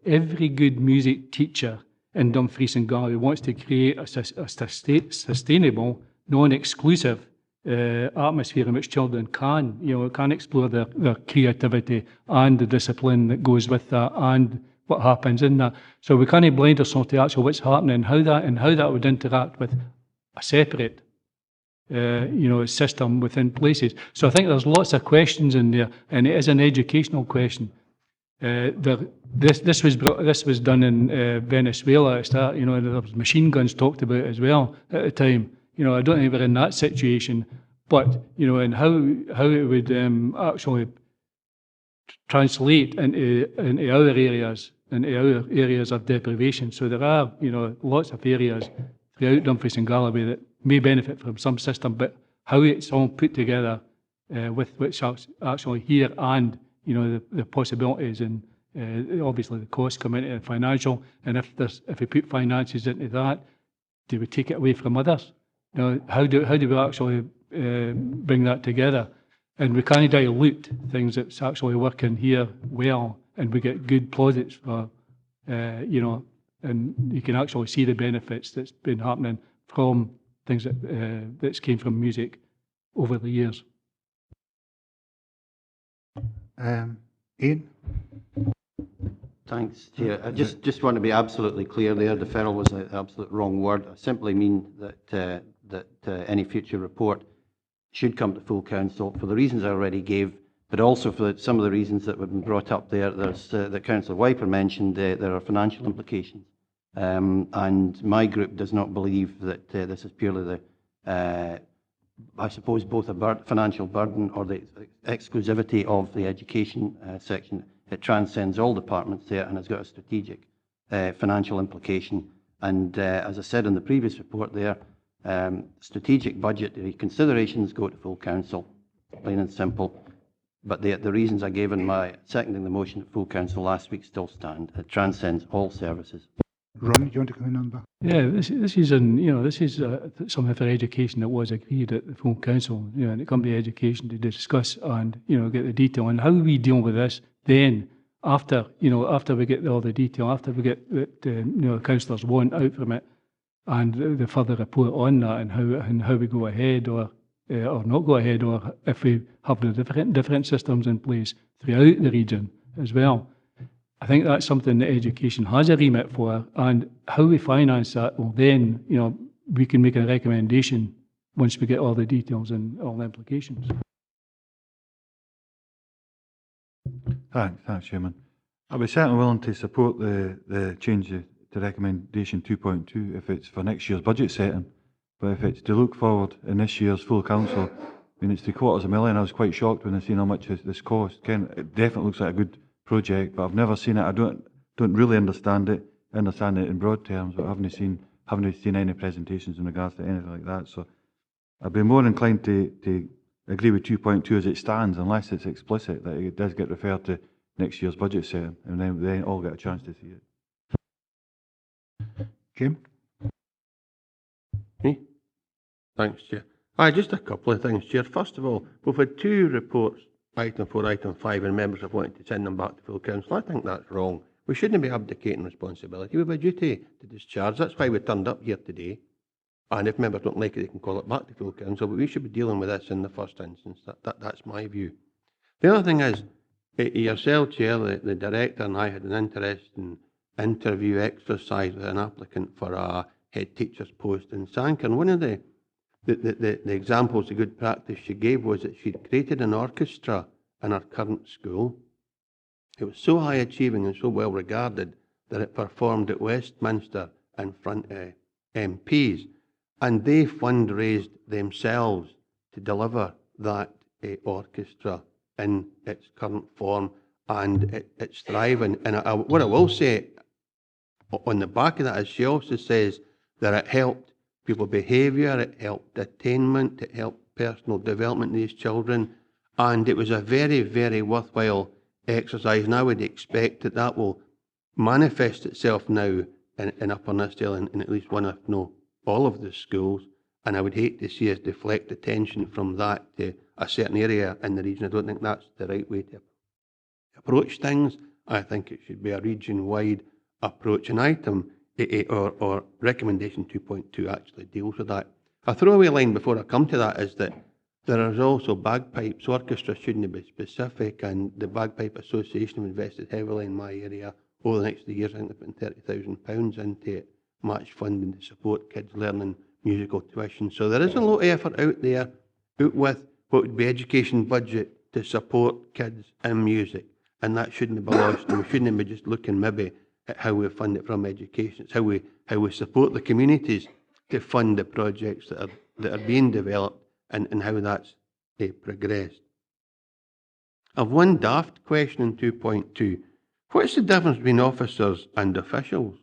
every good music teacher in Dumfries and Galloway wants to create a sustainable, non-exclusive atmosphere in which children can explore their creativity and the discipline that goes with that and what happens in that. So we can't blind ourselves to actually what's happening and how that would interact with a separate system within places. So I think there's lots of questions in there, and it is an educational question. This was done in Venezuela. It's that, there was machine guns talked about as well at the time. I don't think we're in that situation, but and how it would actually translate into our areas of deprivation. So there are lots of areas throughout Dumfries and Galloway that may benefit from some system, but how it's all put together with what's actually here and the possibilities and obviously the costs come into the financial, and if we put finances into that, do we take it away from others? How do we actually bring that together? And we can't dilute things that's actually working here well, and we get good plaudits for, and you can actually see the benefits that's been happening from things that's came from music over the years. Ian? Thanks, Chair. I just want to be absolutely clear there. Deferral was the absolute wrong word. I simply mean that any future report should come to full council for the reasons I already gave, but also for some of the reasons that have been brought up there. There's that Councillor Wiper mentioned. There are financial implications, and my group does not believe that this is purely the, I suppose, both a financial burden or the exclusivity of the education section. It transcends all departments there and has got a strategic financial implication. And as I said in the previous report there, strategic budget considerations go to full council, plain and simple. But the reasons I gave in my seconding the motion at full council last week still stand. It transcends all services. Ron, do you want to come in on that? Yeah, this is something for education that was agreed at the full council, and it comes to education to discuss and, get the detail on how we deal with this then after we get all the detail, after we get the councillors want out from it and the further report on that and how we go ahead or not go ahead, or if we have the different systems in place throughout the region as well. I think that's something that education has a remit for, and how we finance that will then, we can make a recommendation once we get all the details and all the implications. Thanks, Chairman. I'll be certainly willing to support the change to recommendation 2.2 if it's for next year's budget setting. But if it's to look forward in this year's full council, I mean, it's $750,000. I was quite shocked when I seen how much this cost. Ken, it definitely looks like a good project, but I've never seen it. I don't really understand it. I understand it in broad terms, but I haven't seen any presentations in regards to anything like that. So I'd be more inclined to agree with 2.2 as it stands, unless it's explicit that it does get referred to next year's budget setting, and then they all get a chance to see it. Jim? Me? Thanks, Chair. Just a couple of things, Chair. First of all, we've had two reports, item 4, item 5, and members have wanted to send them back to full council. I think that's wrong. We shouldn't be abdicating responsibility. We have a duty to discharge. That's why we turned up here today. And if members don't like it, they can call it back to full council, but we should be dealing with this in the first instance. That's my view. The other thing is, yourself, Chair, the director, and I had an interesting interview exercise with an applicant for a head teacher's post in Sanker. And one of the examples of good practice she gave was that she'd created an orchestra in her current school. It was so high achieving and so well regarded that it performed at Westminster in front of MPs. And they fundraised themselves to deliver that orchestra in its current form, and it's thriving. And what I will say on the back of that is she also says that it helped pupil behaviour, it helped attainment, it helped personal development in these children, and it was a very, very worthwhile exercise, and I would expect that will manifest itself now in Upper Nithsdale in at least one, if no all of the schools, and I would hate to see us deflect attention from that to a certain area in the region. I don't think that's the right way to approach things. I think it should be a region-wide approach. An item or recommendation 2.2 actually deals with that. A throwaway line before I come to that is that there is also bagpipes. Orchestra shouldn't be specific, and the Bagpipe Association have invested heavily in my area over the next 3 years. I think they've put £30,000 into it, match funding to support kids learning musical tuition. So there is a lot of effort out there, out with what would be education budget to support kids in music, and that shouldn't be lost. And we shouldn't be just looking maybe at how we fund it from education. It's how we support the communities to fund the projects that are being developed and how that's progressed. I've one daft question in 2.2. What's the difference between officers and officials?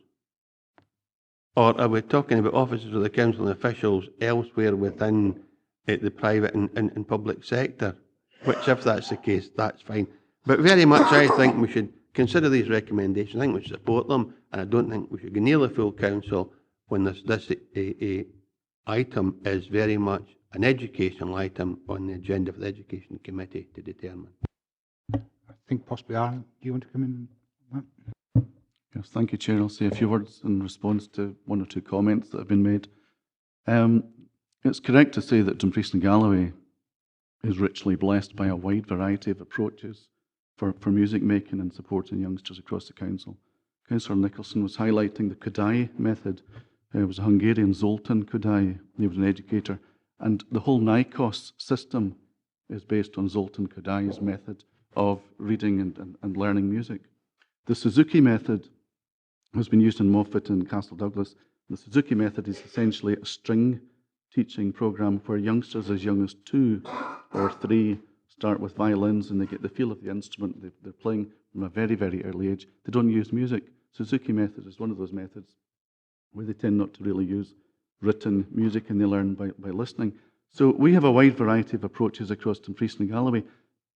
Or are we talking about officers of the council and officials elsewhere within the private and public sector? Which, if that's the case, that's fine. But very much I think we should consider these recommendations. I think we should support them, and I don't think we should go near the full council when this item is very much an educational item on the agenda for the Education Committee to determine. I think possibly Aaron, do you want to come in on that? Yes, thank you, Chair. I'll say a few words in response to one or two comments that have been made. It's correct to say that Dumfries and Galloway is richly blessed by a wide variety of approaches for music making and supporting youngsters across the council. Councillor Nicholson was highlighting the Kodai method. It was a Hungarian Zoltán Kodai. He was an educator. And the whole NICOS system is based on Zoltán Kodai's method of reading and learning music. The Suzuki method has been used in Moffat and Castle Douglas. The Suzuki method is essentially a string teaching program where youngsters as young as 2 or 3 start with violins and they get the feel of the instrument. They're playing from a very, very early age. They don't use music. Suzuki method is one of those methods where they tend not to really use written music and they learn by listening. So we have a wide variety of approaches across Dumfries and Galloway.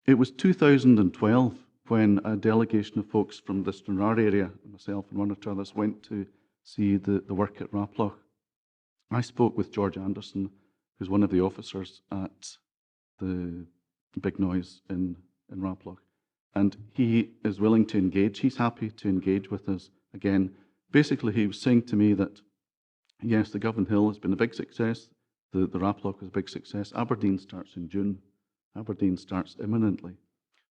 It was 2012 when a delegation of folks from the Stranraer area, myself and one or two others, went to see the work at Raploch. I spoke with George Anderson, who's one of the officers at the Big Noise in Raploch, and he is willing to engage. He's happy to engage with us again. Basically, he was saying to me that, yes, the Govan Hill has been a big success. The Raploch was a big success. Aberdeen starts in June. Aberdeen starts imminently.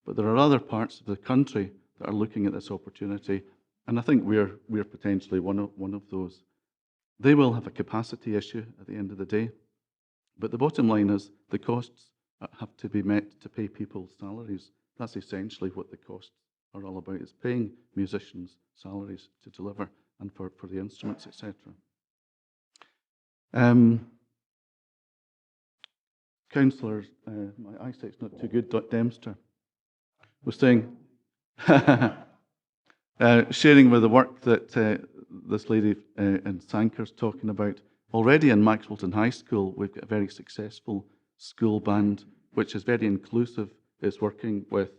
But there are other parts of the country that are looking at this opportunity, and I think we're potentially one of those. They will have a capacity issue at the end of the day, but the bottom line is the costs have to be met to pay people's salaries. That's essentially what the costs are all about, is paying musicians salaries to deliver and for the instruments, etc. Councillor, my eyesight's not too good, Dempster, was saying, sharing with the work that this lady in Sanker's talking about. Already in Maxwellton High School, we've got a very successful school band, which is very inclusive. It's working with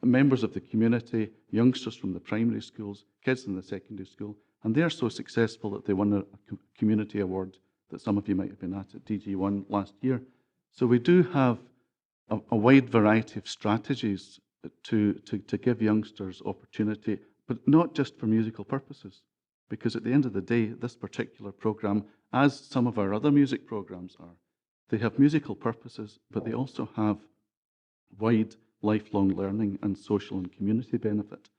members of the community, youngsters from the primary schools, kids in the secondary school, and they're so successful that they won a community award that some of you might have been at DG1 last year. So we do have a wide variety of strategies to give youngsters opportunity, but not just for musical purposes, because at the end of the day, this particular programme, as some of our other music programmes are, they have musical purposes, but they also have wide lifelong learning and social and community benefit.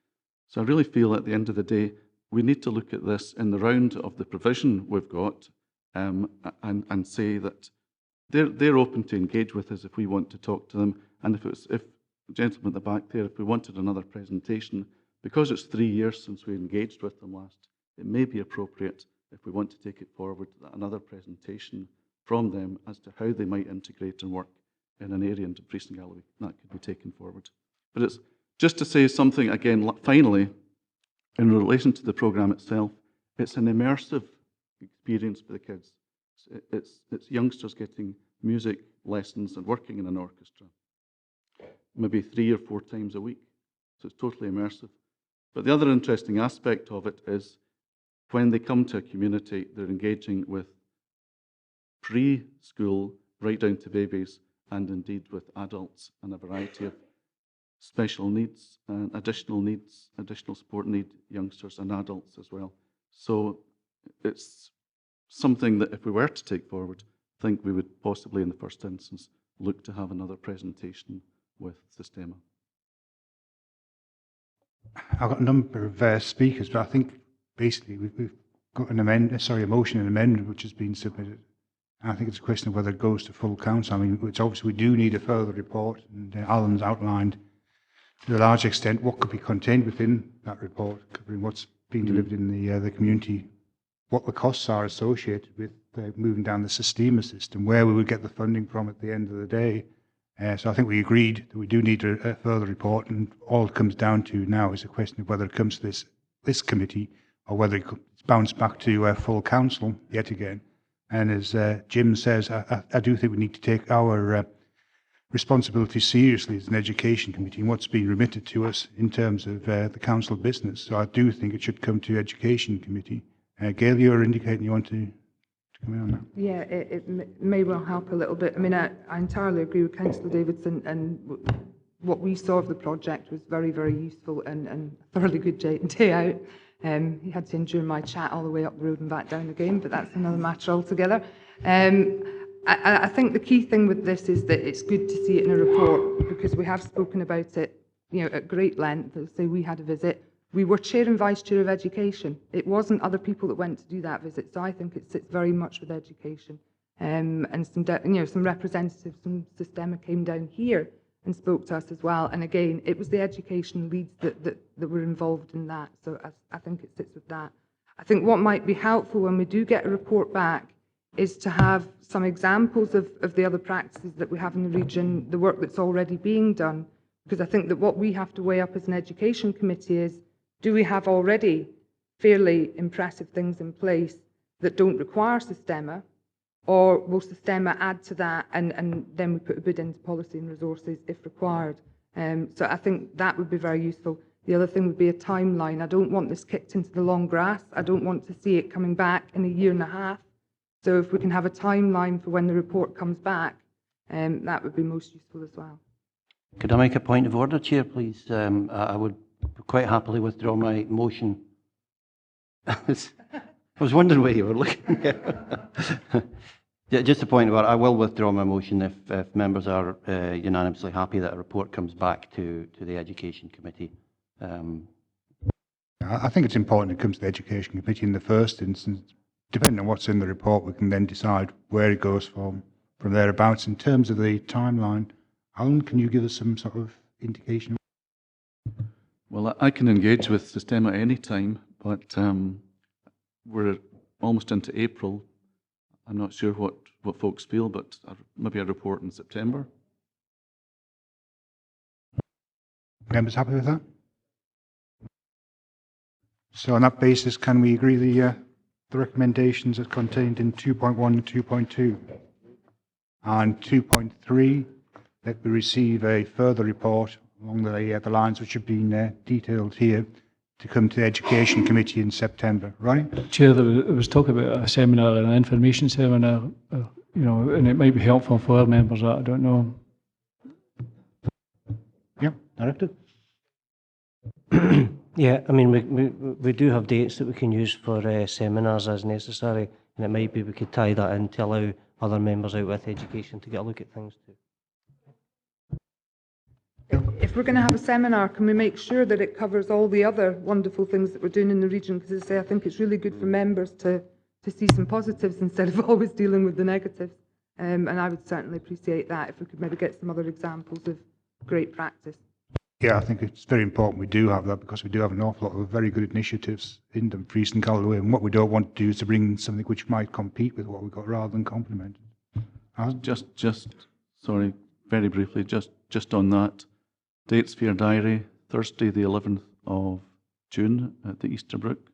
So I really feel at the end of the day, we need to look at this in the round of the provision we've got and say that they're open to engage with us if we want to talk to them. And if the gentleman at the back there, if we wanted another presentation, because it's 3 years since we engaged with them last, it may be appropriate, if we want to take it forward, another presentation from them as to how they might integrate and work in an area in Dumfries and Galloway. That could be taken forward. But it's just to say something again, finally, in relation to the programme itself, it's an immersive experience for the kids. It's youngsters getting music lessons and working in an orchestra, maybe 3 or 4 times a week. So it's totally immersive. But the other interesting aspect of it is when they come to a community, they're engaging with preschool right down to babies, and indeed with adults and a variety of special needs and additional support need youngsters and adults as well. So it's something that if we were to take forward, I think we would possibly in the first instance look to have another presentation with Sistema. I've got a number of speakers, but I think basically we've got an a motion and amendment which has been submitted. And I think it's a question of whether it goes to full council. I mean, it's obviously we do need a further report, and Alan's outlined to a large extent what could be contained within that report, covering what's being delivered in the community, what the costs are associated with moving down the Sistema system, where we would get the funding from at the end of the day. So I think we agreed that we do need a further report, and all it comes down to now is a question of whether it comes to this committee or whether it's bounced back to full council yet again. And as Jim says, I do think we need to take our responsibility seriously as an education committee and what's been remitted to us in terms of the council business. So I do think it should come to education committee. Gail, you're indicating you want to come in on that. Yeah, it may well help a little bit. I mean, I entirely agree with Councillor Davidson, and what we saw of the project was very, very useful and a thoroughly good day out. He had to endure my chat all the way up the road and back down again, but that's another matter altogether. I think the key thing with this is that it's good to see it in a report, because we have spoken about it at great length. Say we had a visit. We were chair and vice chair of education. It wasn't other people that went to do that visit. So I think it sits very much with education. And some representatives from Sistema came down here and spoke to us as well. And again, it was the education leads that were involved in that. So I think it sits with that. I think what might be helpful when we do get a report back is to have some examples of the other practices that we have in the region, the work that's already being done. Because I think that what we have to weigh up as an education committee is, do we have already fairly impressive things in place that don't require Sistema? Or will Sistema add to that and then we put a bid into policy and resources if required? So I think that would be very useful. The other thing would be a timeline. I don't want this kicked into the long grass. I don't want to see it coming back in a year and a half. So if we can have a timeline for when the report comes back, that would be most useful as well. Could I make a point of order, Chair, please? I would quite happily withdraw my motion. I was wondering where you were looking. Just a point of order, I will withdraw my motion if members are unanimously happy that a report comes back to the Education Committee. I think it's important it comes to the Education Committee in the first instance. Depending on what's in the report, we can then decide where it goes from thereabouts. In terms of the timeline, Alan, can you give us some sort of indication? Well, I can engage with Sistema any time, but we're almost into April. I'm not sure what folks feel, but maybe a report in September. Members happy with that? So on that basis, can we agree the recommendations as contained in 2.1 and 2.2? And 2.3, that we receive a further report along the lines which have been detailed here to come to the Education Committee in September. Right? Chair, there was talk about a seminar, an information seminar, and it might be helpful for our members. I don't know. Yeah, Director. Yeah, I mean, we do have dates that we can use for seminars as necessary, and it might be we could tie that in to allow other members out with education to get a look at things too. If we're going to have a seminar, can we make sure that it covers all the other wonderful things that we're doing in the region? Because as I say, I think it's really good for members to see some positives instead of always dealing with the negatives. And I would certainly appreciate that if we could maybe get some other examples of great practice. Yeah, I think it's very important we do have that, because we do have an awful lot of very good initiatives in Dumfries and Galloway, and what we don't want to do is to bring something which might compete with what we've got rather than complement it. Sorry, very briefly, just on that. Dates for your diary, Thursday the 11th of June at the Easterbrook,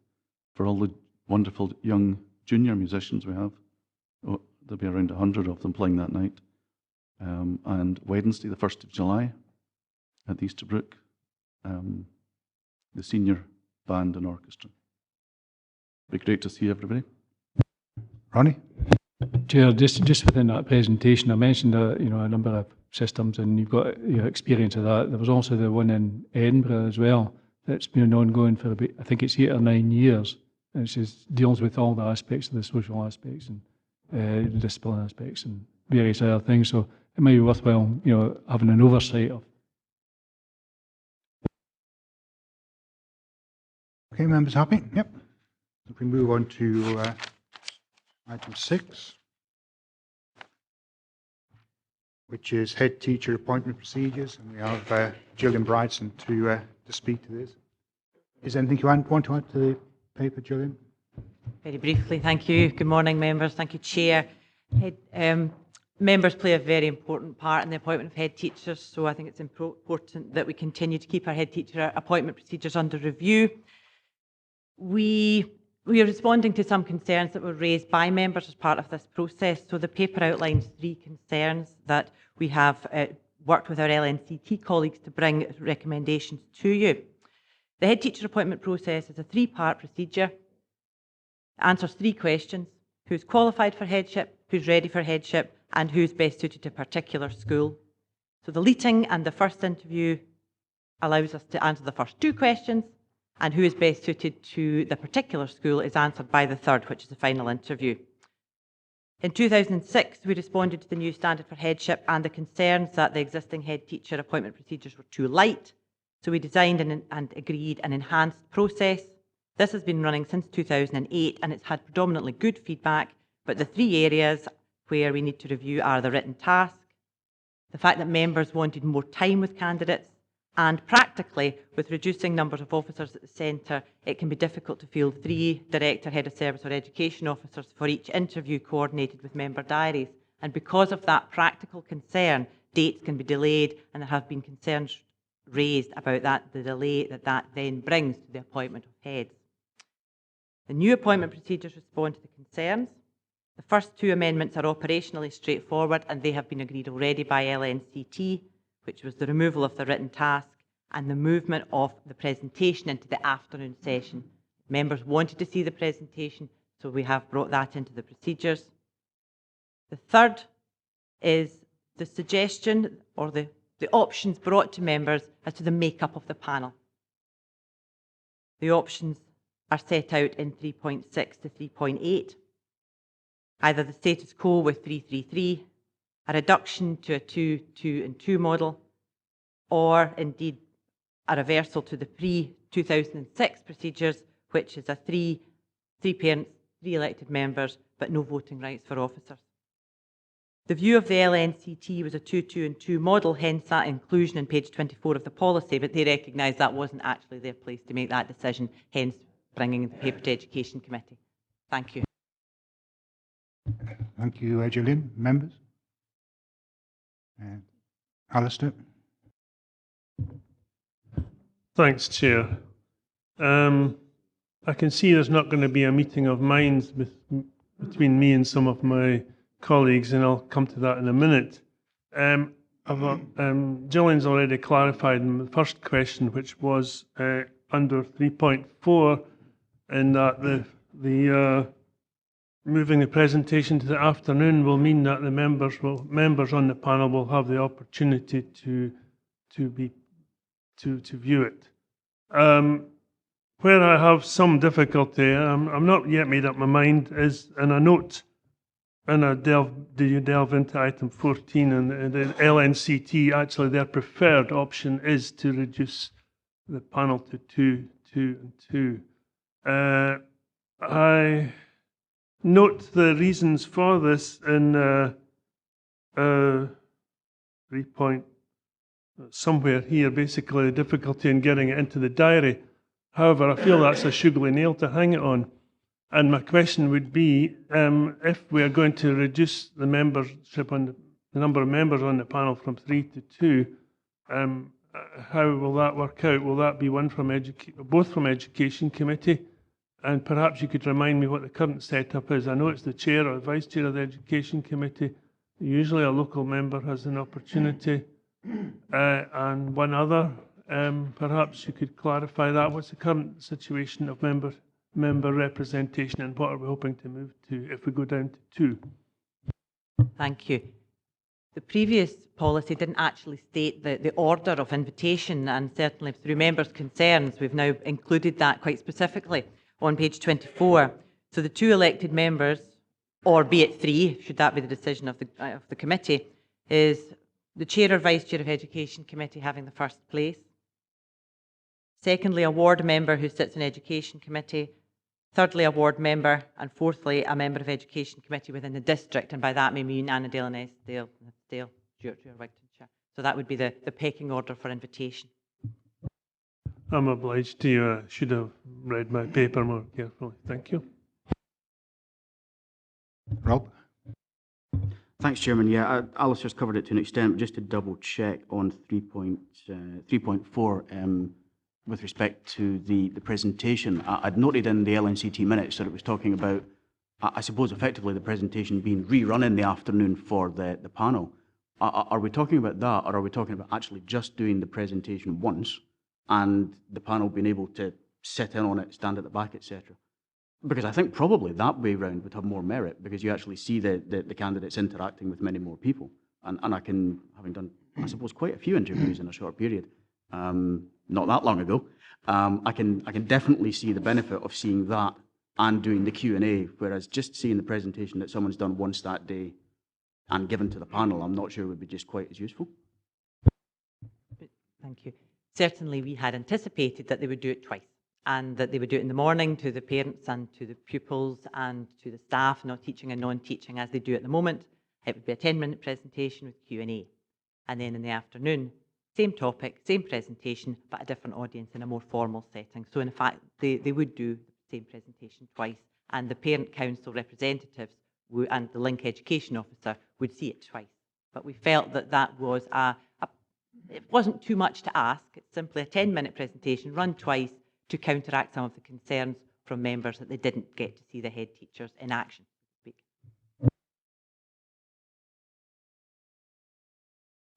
for all the wonderful young junior musicians we have. Oh, there'll be around 100 of them playing that night. And Wednesday the 1st of July at the Easterbrook, the senior band and orchestra. Be great to see everybody. Ronnie? Chair, just within that presentation, I mentioned a number of systems, and you've got your experience of that. There was also the one in Edinburgh as well that's been ongoing for about, I think it's 8 or 9 years. And it just deals with all the aspects of the social aspects and the discipline aspects and various other things. So it might be worthwhile, having an oversight of. Okay, members happy? Yep. If we move on to item 6, which is head teacher appointment procedures, and we have Gillian Brightson to speak to this. Is there anything you want to add to the paper, Gillian? Very briefly, thank you. Good morning, members. Thank you, Chair. Members play a very important part in the appointment of head teachers, so I think it's important that we continue to keep our head teacher appointment procedures under review. We are responding to some concerns that were raised by members as part of this process. So the paper outlines 3 concerns that we have worked with our LNCT colleagues to bring recommendations to you. The head teacher appointment process is a 3-part procedure. It answers 3 questions: who's qualified for headship, who's ready for headship, and who's best suited to a particular school. So the leading and the first interview allows us to answer the first 2 questions, and who is best suited to the particular school is answered by the third, which is the final interview. In 2006, we responded to the new standard for headship and the concerns that the existing head teacher appointment procedures were too light, So we designed and agreed an enhanced process. This has been running since 2008 and it's had predominantly good feedback, but the three areas where we need to review are the written task, the fact that members wanted more time with candidates, and practically, with reducing numbers of officers at the centre, it can be difficult to field 3 director, head of service or education officers for each interview coordinated with member diaries. And because of that practical concern, dates can be delayed, and there have been concerns raised about that, the delay that then brings to the appointment of heads. The new appointment procedures respond to the concerns. The first 2 amendments are operationally straightforward, and they have been agreed already by LNCT, which was the removal of the written task and the movement of the presentation into the afternoon session. Members wanted to see the presentation, so we have brought that into the procedures. The third is the suggestion or the options brought to members as to the makeup of the panel. The options are set out in 3.6 to 3.8. Either the status quo with 333, a reduction to a 2-2-2 model, or indeed a reversal to the pre-2006 procedures, which is a 3 parents, 3 elected members, but no voting rights for officers. The view of the LNCT was a 2-2-2 model, hence that inclusion in page 24 of the policy, but they recognised that wasn't actually their place to make that decision, hence bringing in the paper to Education Committee. Thank you. Thank you, Gillian. Members? Alistair? Thanks, Chair. I can see there's not going to be a meeting of minds between me and some of my colleagues, and I'll come to that in a minute. Gillian's already clarified in the first question, which was under 3.4, in that the moving the presentation to the afternoon will mean that the members on the panel will have the opportunity to view it. Where I have some difficulty, I'm not yet made up my mind, is in a note, and do you delve into item 14, and the LNCT, actually their preferred option is to reduce the panel to 2, 2 and 2. I note the reasons for this in 3 point somewhere here, basically the difficulty in getting it into the diary. However, I feel that's a sugary nail to hang it on. And my question would be, if we are going to reduce the membership on the number of members on the panel from 3 to 2, how will that work out? Will that be one from both from Education Committee? And perhaps you could remind me what the current setup is. I know it's the chair or vice chair of the Education Committee. Usually a local member has an opportunity, and one other. Perhaps you could clarify that. What's the current situation of member representation, and what are we hoping to move to if we go down to 2? Thank you. The previous policy didn't actually state the order of invitation, and certainly through members' concerns, we've now included that quite specifically on page 24. So the 2 elected members, or be it 3, should that be the decision of the committee, is the chair or vice chair of Education Committee having the first place. Secondly, a ward member who sits in Education Committee. Thirdly, a ward member. And fourthly, a member of Education Committee within the district. And by that, I mean Annandale and Eskdale, Stuartshire, Wigtonshire. So that would be the pecking order for invitation. I'm obliged to you. I should have read my paper more carefully. Thank you. Rob? Thanks, Chairman. Yeah, Alistair's covered it to an extent, but just to double check on 3.4 with respect to the presentation. I'd noted in the LNCT minutes that it was talking about, I suppose, effectively the presentation being rerun in the afternoon for the panel. Are we talking about that, or are we talking about actually just doing the presentation once and the panel being able to sit in on it, stand at the back, etc.? Because I think probably that way round would have more merit, because you actually see the candidates interacting with many more people. And I can, having done, I suppose, quite a few interviews in a short period, not that long ago, I can definitely see the benefit of seeing that and doing the Q&A, whereas just seeing the presentation that someone's done once that day and given to the panel, I'm not sure would be just quite as useful. Thank you. Certainly we had anticipated that they would do it twice, and that they would do it in the morning to the parents and to the pupils and to the staff, not teaching and non-teaching as they do at the moment. It would be a 10-minute presentation with Q&A. And then in the afternoon, same topic, same presentation, but a different audience in a more formal setting. So in fact, they would do the same presentation twice, and the parent council representatives and the link education officer would see it twice. But we felt that that was it wasn't too much to ask. It's simply a 10-minute presentation run twice to counteract some of the concerns from members that they didn't get to see the head teachers in action.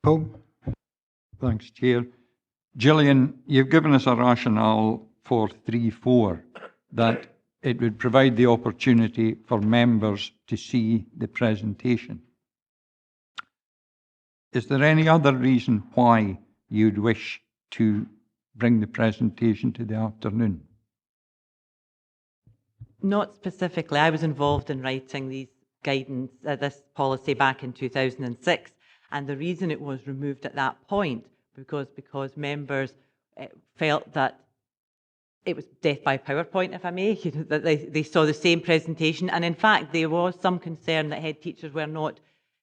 Paul? Thanks, Chair. Gillian, you've given us a rationale for 3.4 that it would provide the opportunity for members to see the presentation. Is there any other reason why you'd wish to bring the presentation to the afternoon? Not specifically. I was involved in writing these guidance, this policy back in 2006, and the reason it was removed at that point because members felt that it was death by PowerPoint, if I may, that they saw the same presentation, and in fact there was some concern that head teachers were not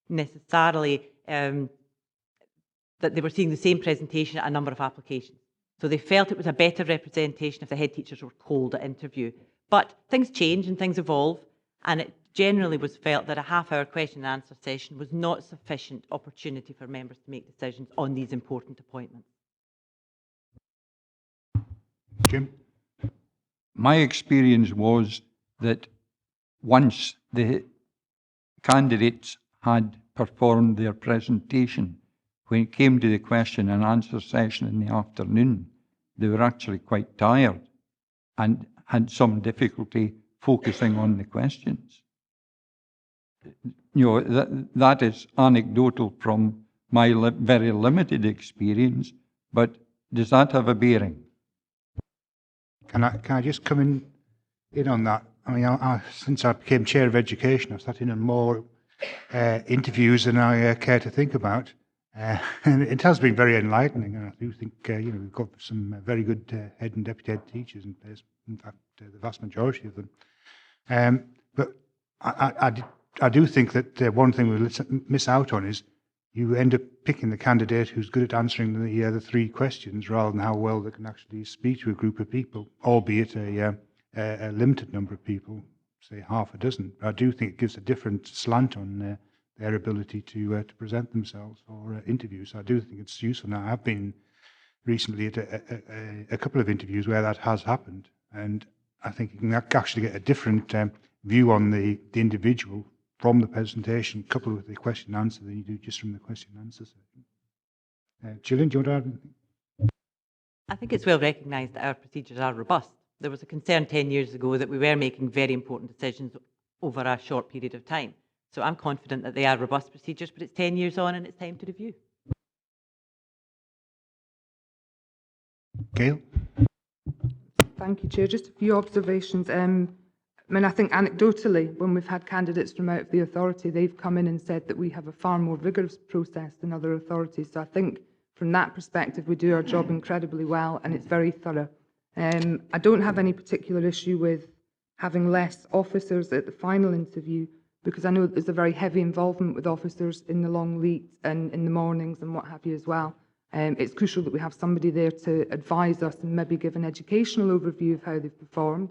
necessarily that they were seeing the same presentation at a number of applications. So they felt it was a better representation if the head teachers were called at interview. But things change and things evolve, and it generally was felt that a half-hour question and answer session was not sufficient opportunity for members to make decisions on these important appointments. Jim? My experience was that once the candidates had performed their presentation, when it came to the question and answer session in the afternoon, they were actually quite tired and had some difficulty focusing on the questions. You know, that is anecdotal from my very limited experience, but does that have a bearing? Can I just come in on that? I mean, since I became chair of education, I've sat in on more interviews than I care to think about. And it has been very enlightening, and I do think we've got some very good head and deputy head teachers in place. In fact, the vast majority of them. But I do think that one thing we miss out on is you end up picking the candidate who's good at answering the three questions rather than how well they can actually speak to a group of people, albeit a limited number of people, say half a dozen. I do think it gives a different slant on their ability to present themselves for interviews. I do think it's useful. Now, I've been recently at a couple of interviews where that has happened, and I think you can actually get a different view on the individual from the presentation, coupled with the question and answer, than you do just from the question and answer section. Gillian, do you want to add anything? I think it's well recognised that our procedures are robust. There was a concern 10 years ago that we were making very important decisions over a short period of time. So I'm confident that they are robust procedures, but it's 10 years on and it's time to review. Gail? Thank you, Chair. Just a few observations. I think anecdotally, when we've had candidates from out of the authority, they've come in and said that we have a far more rigorous process than other authorities. So I think from that perspective, we do our job incredibly well, and it's very thorough. I don't have any particular issue with having less officers at the final interview, because I know there's a very heavy involvement with officers in the long leads and in the mornings and what have you as well. It's crucial that we have somebody there to advise us and maybe give an educational overview of how they've performed.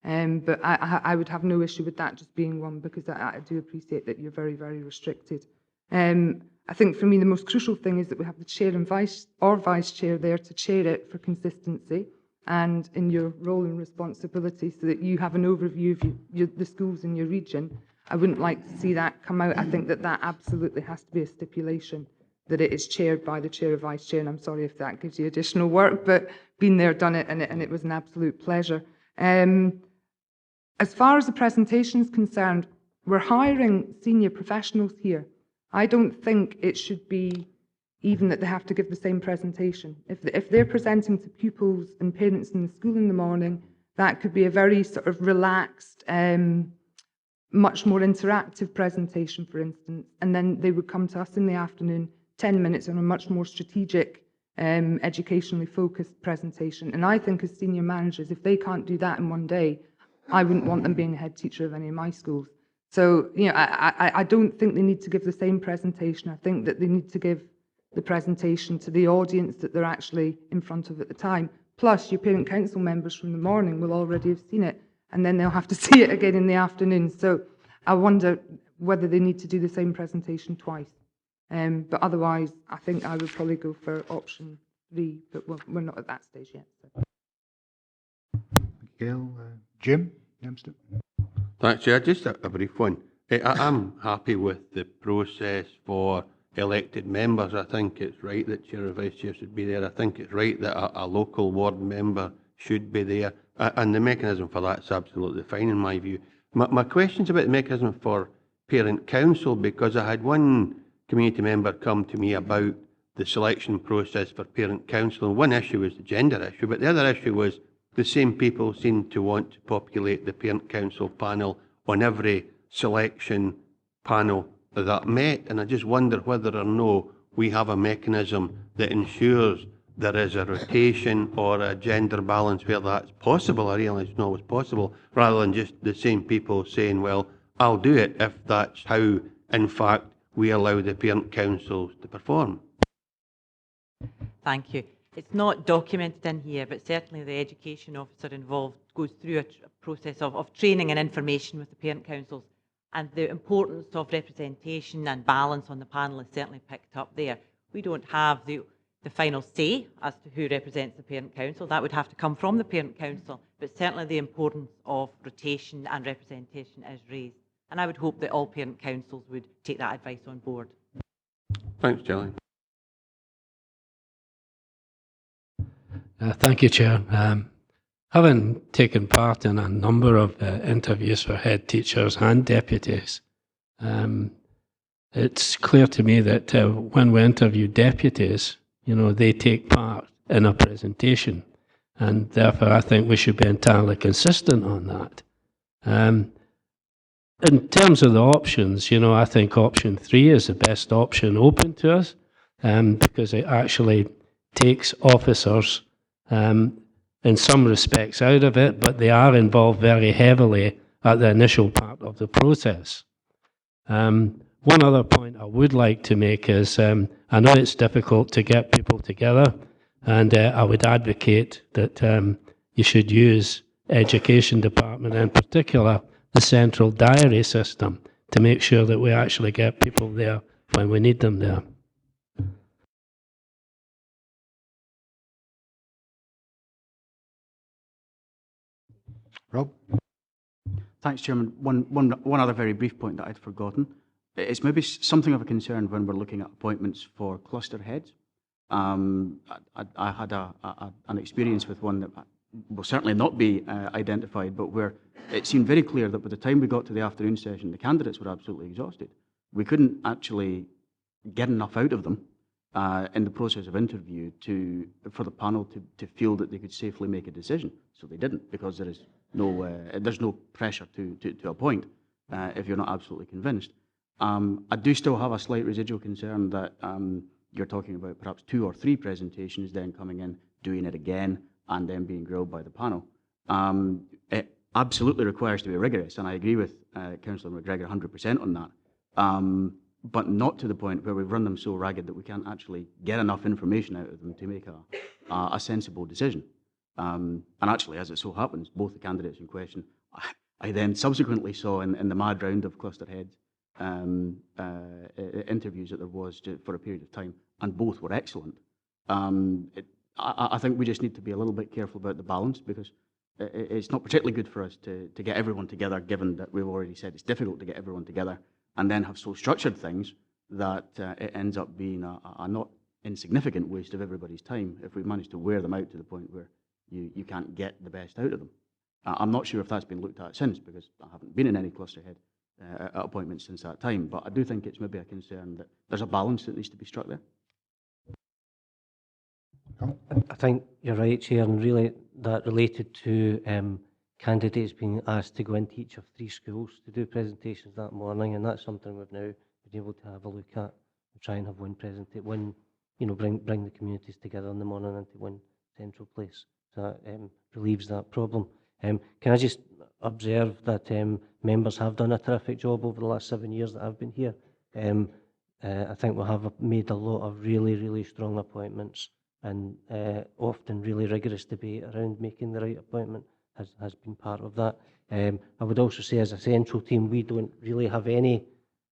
But I would have no issue with that just being one, because I do appreciate that you're very, very restricted. I think for me the most crucial thing is that we have the chair and vice chair there to chair it for consistency and in your role and responsibility, so that you have an overview of the schools in your region. I wouldn't like to see that come out. I think that absolutely has to be a stipulation, that it is chaired by the chair or vice chair, and I'm sorry if that gives you additional work, but been there, done it, and it was an absolute pleasure. As far as the presentation is concerned, we're hiring senior professionals here. I don't think it should be even that they have to give the same presentation. If they're presenting to pupils and parents in the school in the morning, that could be a very sort of relaxed, much more interactive presentation, for instance, and then they would come to us in the afternoon, 10 minutes on a much more strategic educationally focused presentation. And I think as senior managers, if they can't do that in one day, I wouldn't want them being a head teacher of any of my schools. So, you know, I don't think they need to give the same presentation. I think that they need to give the presentation to the audience that they're actually in front of at the time. Plus, your parent council members from the morning will already have seen it, and then they'll have to see it again in the afternoon. So I wonder whether they need to do the same presentation twice. But otherwise, I think I would probably go for option 3, but we're not at that stage yet. So. Gail, Jim, Dempster. Thanks, Chair. Just a brief one. I'm happy with the process for elected members. I think it's right that Chair or Vice Chair should be there. I think it's right that a local ward member should be there. And the mechanism for that is absolutely fine in my view. My question's about the mechanism for parent council, because I had one community member come to me about the selection process for parent council. And one issue was the gender issue, but the other issue was the same people seem to want to populate the parent council panel on every selection panel that met. And I just wonder whether or no we have a mechanism that ensures there is a rotation or a gender balance where that's possible. I realise it's not always possible, rather than just the same people saying, well, I'll do it if that's how, in fact, we allow the parent councils to perform. Thank you. It's not documented in here, but certainly the education officer involved goes through a process of training and information with the parent councils, and the importance of representation and balance on the panel is certainly picked up there. We don't have the final say as to who represents the parent council. That would have to come from the parent council, but certainly the importance of rotation and representation is raised. And I would hope that all parent councils would take that advice on board. Thanks, Jelly. Thank you, Chair. Having taken part in a number of interviews for head teachers and deputies, it's clear to me that when we interview deputies, you know, they take part in a presentation, and therefore I think we should be entirely consistent on that. In terms of the options, you know, I think option 3 is the best option open to us, because it actually takes officers in some respects out of it, but they are involved very heavily at the initial part of the process. One other point I would like to make is, I know it's difficult to get people together, and I would advocate that you should use Education Department, in particular the central diary system, to make sure that we actually get people there when we need them there. Rob? Thanks, Chairman. One other very brief point that I'd forgotten. It's maybe something of a concern when we're looking at appointments for cluster heads. I had an experience with one that will certainly not be identified, but where it seemed very clear that by the time we got to the afternoon session, the candidates were absolutely exhausted. We couldn't actually get enough out of them in the process of interview for the panel to feel that they could safely make a decision. So they didn't, because there's no pressure to appoint if you're not absolutely convinced. I do still have a slight residual concern that you're talking about perhaps 2 or 3 presentations, then coming in, doing it again, and then being grilled by the panel. It absolutely requires to be rigorous, and I agree with Councillor McGregor 100% on that, but not to the point where we've run them so ragged that we can't actually get enough information out of them to make a sensible decision. And actually, as it so happens, both the candidates in question, I then subsequently saw in the mad round of cluster heads interviews that there was for a period of time, and both were excellent. I think we just need to be a little bit careful about the balance, because it's not particularly good for us to get everyone together, given that we've already said it's difficult to get everyone together, and then have so structured things that it ends up being a not insignificant waste of everybody's time if we manage to wear them out to the point where you can't get the best out of them. I'm not sure if that's been looked at since, because I haven't been in any cluster head appointments since that time, but I do think it's maybe a concern that there's a balance that needs to be struck there. I think you're right, Chair, and really that related to candidates being asked to go into each of 3 schools to do presentations that morning, and that's something we've now been able to have a look at and try and have one bring the communities together in the morning into one central place. So that relieves that problem. Can I just observe that members have done a terrific job over the last 7 years that I've been here. I think we have made a lot of really, really strong appointments, and often really rigorous debate around making the right appointment has been part of that. I would also say as a central team, we don't really have any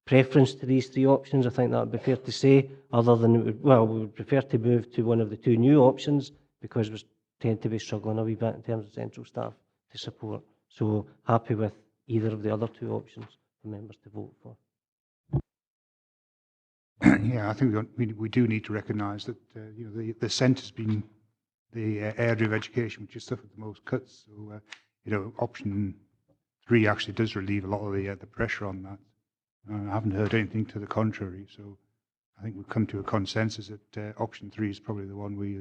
preference to these three options. I think that would be fair to say, other than, we would prefer to move to one of the two new options because we tend to be struggling a wee bit in terms of central staff to support. So happy with either of the other two options for members to vote for. Yeah, I think we do need to recognise that the centre's been the area of education which has suffered the most cuts. So option 3 actually does relieve a lot of the pressure on that. I haven't heard anything to the contrary, so I think we've come to a consensus that option 3 is probably the one we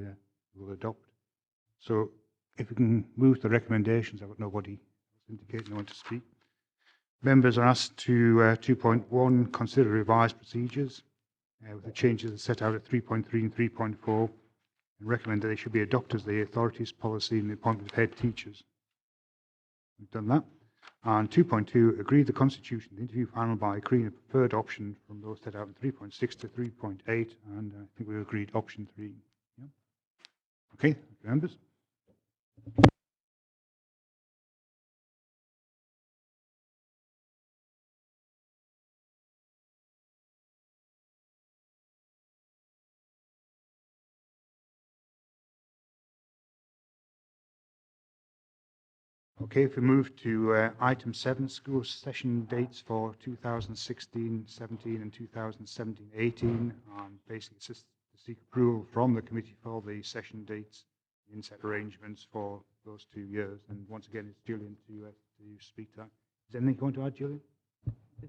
will adopt. So if we can move the recommendations, I've got nobody indicating they want to speak. Members are asked to 2.1, consider revised procedures with the changes set out at 3.3 and 3.4, and recommend that they should be adopted as the authorities policy in the appointment of head teachers. We've done that. And 2.2, agree the constitution of the interview panel by agreeing a preferred option from those set out in 3.6 to 3.8, and I think we agreed option 3. Yeah. Okay, thank you, members. Okay, if we move to item 7, school session dates for 2016-17 and 2017-18, and basically it's just to seek approval from the committee for the session dates, the inset arrangements for those 2 years. And once again, it's Julian to speak to that. Is there anything you want to add, Julian?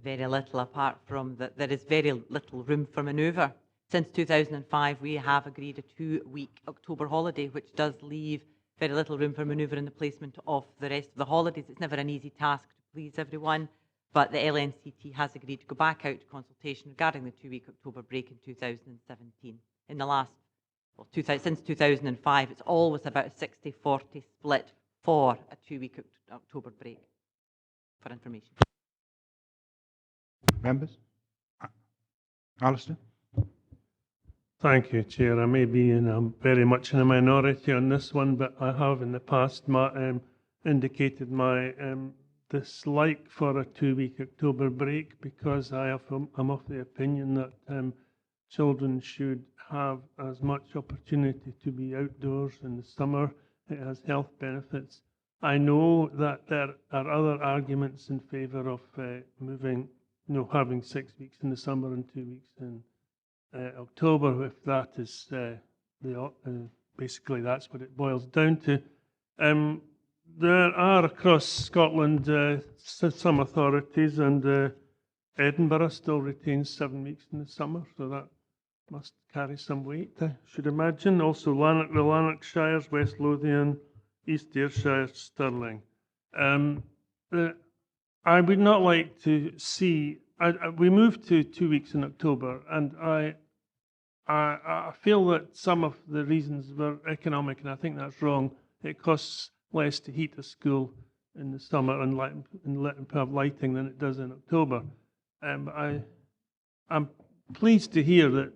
Very little, apart from that there is very little room for manoeuvre. Since 2005, we have agreed a 2-week October holiday, which does leave very little room for manoeuvre in the placement of the rest of the holidays. It's never an easy task to please everyone, but the LNCT has agreed to go back out to consultation regarding the 2-week October break in 2017. In the last, since 2005, it's always about a 60-40 split for a 2-week October break, for information. Members? Alistair? Thank you, Chair. I may be very much in a minority on this one, but I have in the past indicated my dislike for a 2-week October break because I'm of the opinion that children should have as much opportunity to be outdoors in the summer. It has health benefits. I know that there are other arguments in favour of having 6 weeks in the summer and 2 weeks in October, if that is basically that's what it boils down to. There are across Scotland some authorities, and Edinburgh still retains 7 weeks in the summer, so that must carry some weight, I should imagine. Also, the Lanarkshires, West Lothian, East Ayrshire, Stirling. I would not like to see. We moved to 2 weeks in October, and I feel that some of the reasons were economic, and I think that's wrong. It costs less to heat a school in the summer and have lighting than it does in October. I'm pleased to hear that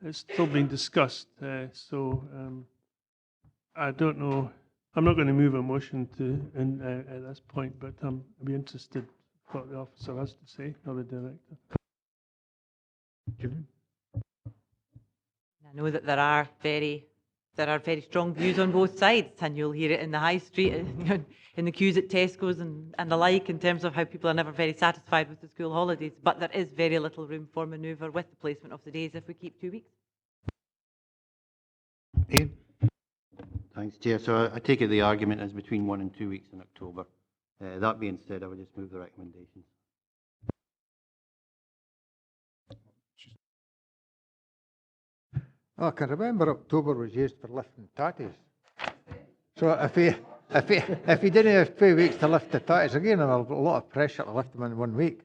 it's still being discussed. I don't know. I'm not going to move a motion at this point, but I'll be interested what the officer has to say, or the director. I know that there are very strong views on both sides, and you'll hear it in the high street, in the queues at Tesco's and the like, in terms of how people are never very satisfied with the school holidays. But there is very little room for manoeuvre with the placement of the days if we keep 2 weeks. Ian? Thanks, Chair. So I take it the argument is between 1 and 2 weeks in October. That being said, I would just move the recommendation. I can remember October was used for lifting tatties. So if he didn't have 2 weeks to lift the tatties, again, a lot of pressure to lift them in 1 week.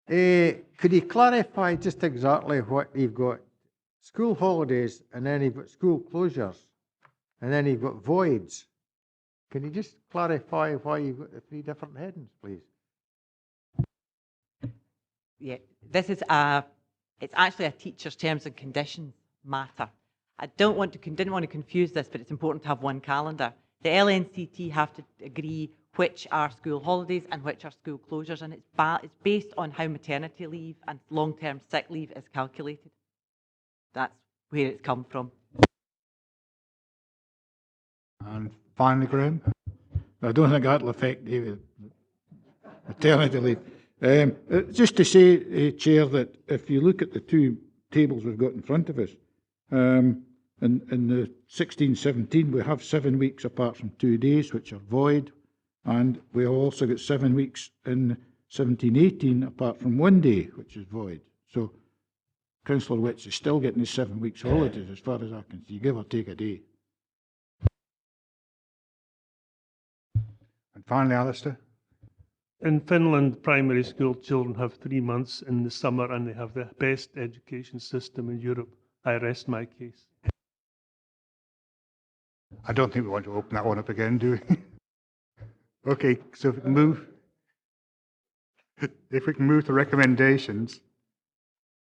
Could he clarify just exactly what you've got school holidays, and then you've got school closures, and then you've got voids. Can you just clarify why you've got the three different headings, please? Yeah, this is it's actually a teacher's terms and conditions matter. I didn't want to confuse this, but it's important to have one calendar. The LNCT have to agree which are school holidays and which are school closures, and it's based on how maternity leave and long-term sick leave is calculated. That's where it's come from. And finally, Graham. I don't think that'll affect the maternity leave. Just to say, Chair, that if you look at the two tables we've got in front of us, in the 16-17 we have 7 weeks apart from 2 days, which are void, and we have also got 7 weeks in 17-18 apart from 1 day, which is void. So Councillor Witts is still getting his 7 weeks holidays, as far as I can see, give or take a day. And finally, Alistair. In Finland, primary school children have 3 months in the summer and they have the best education system in Europe. I rest my case. I don't think we want to open that one up again, do we? Okay, so if we can move to recommendations,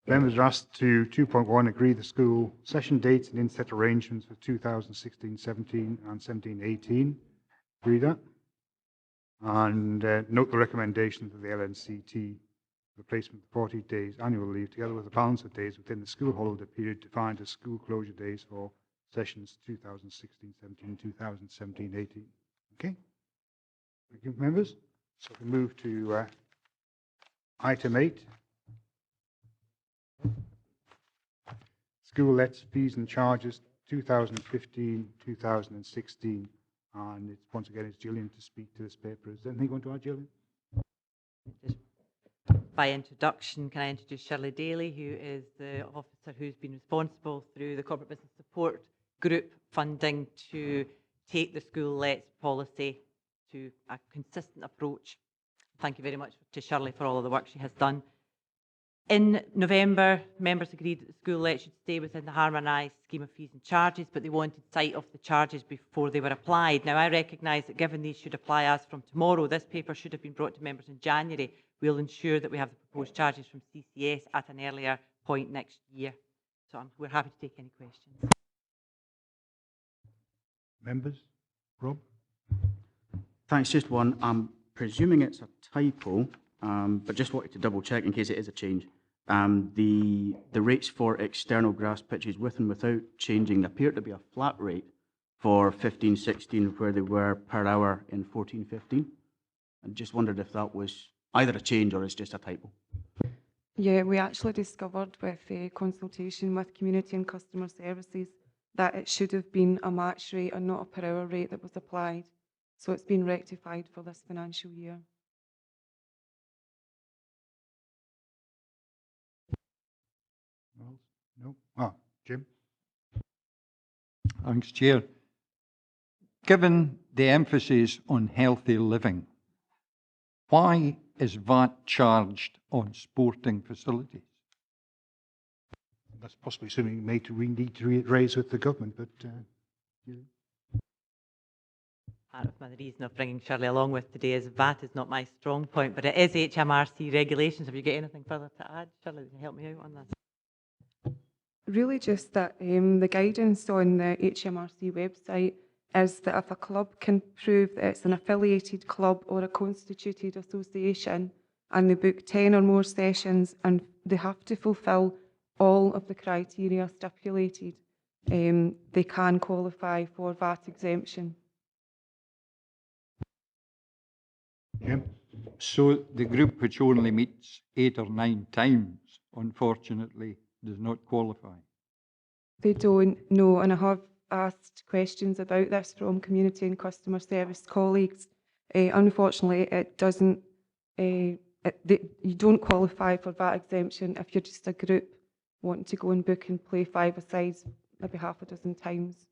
members are asked to 2.1 agree the school session dates and inset arrangements for 2016-17 and 17-18. Agree that? And note the recommendations of the LNCT, replacement of 40 days annual leave together with the balance of days within the school holiday period defined as school closure days for sessions 2016-17, 2017-18. Okay? Thank you, members. So we move to item 8. School lets fees and charges 2015-2016. And it's, once again, it's Gillian to speak to this paper. Is there anything you want to add, Gillian? Just by introduction, can I introduce Shirley Daly, who is the officer who's been responsible through the Corporate Business Support Group funding to take the school lets policy to a consistent approach. Thank you very much to Shirley for all of the work she has done. In November, members agreed that the school let should stay within the harmonised scheme of fees and charges, but they wanted sight of the charges before they were applied. Now, I recognise that given these should apply as from tomorrow, this paper should have been brought to members in January. We'll ensure that we have the proposed charges from CCS at an earlier point next year. So we're happy to take any questions. Members? Rob? Thanks. Just one. I'm presuming it's a typo, but just wanted to double check in case it is a change. The rates for external grass pitches with and without changing appear to be a flat rate for 15-16 where they were per hour in 14-15. I just wondered if that was either a change or it's just a typo. Yeah, we actually discovered with a consultation with Community and Customer Services that it should have been a match rate and not a per hour rate that was applied. So it's been rectified for this financial year. No? Ah, Jim? Thanks, Chair. Given the emphasis on healthy living, why is VAT charged on sporting facilities? That's possibly something we need to raise with the government, but Part of my reason of bringing Shirley along with today is VAT is not my strong point, but it is HMRC regulations. Have you got anything further to add? Shirley, can you help me out on that? Really just that the guidance on the HMRC website is that if a club can prove that it's an affiliated club or a constituted association and they book 10 or more sessions and they have to fulfil all of the criteria stipulated, they can qualify for VAT exemption. Yeah. So the group which only meets 8 or 9 times, unfortunately, does not qualify. They don't know, and I have asked questions about this from Community and Customer Service colleagues. Unfortunately, it doesn't. You don't qualify for VAT exemption if you're just a group wanting to go and book and play 5-a-sides maybe half a dozen times.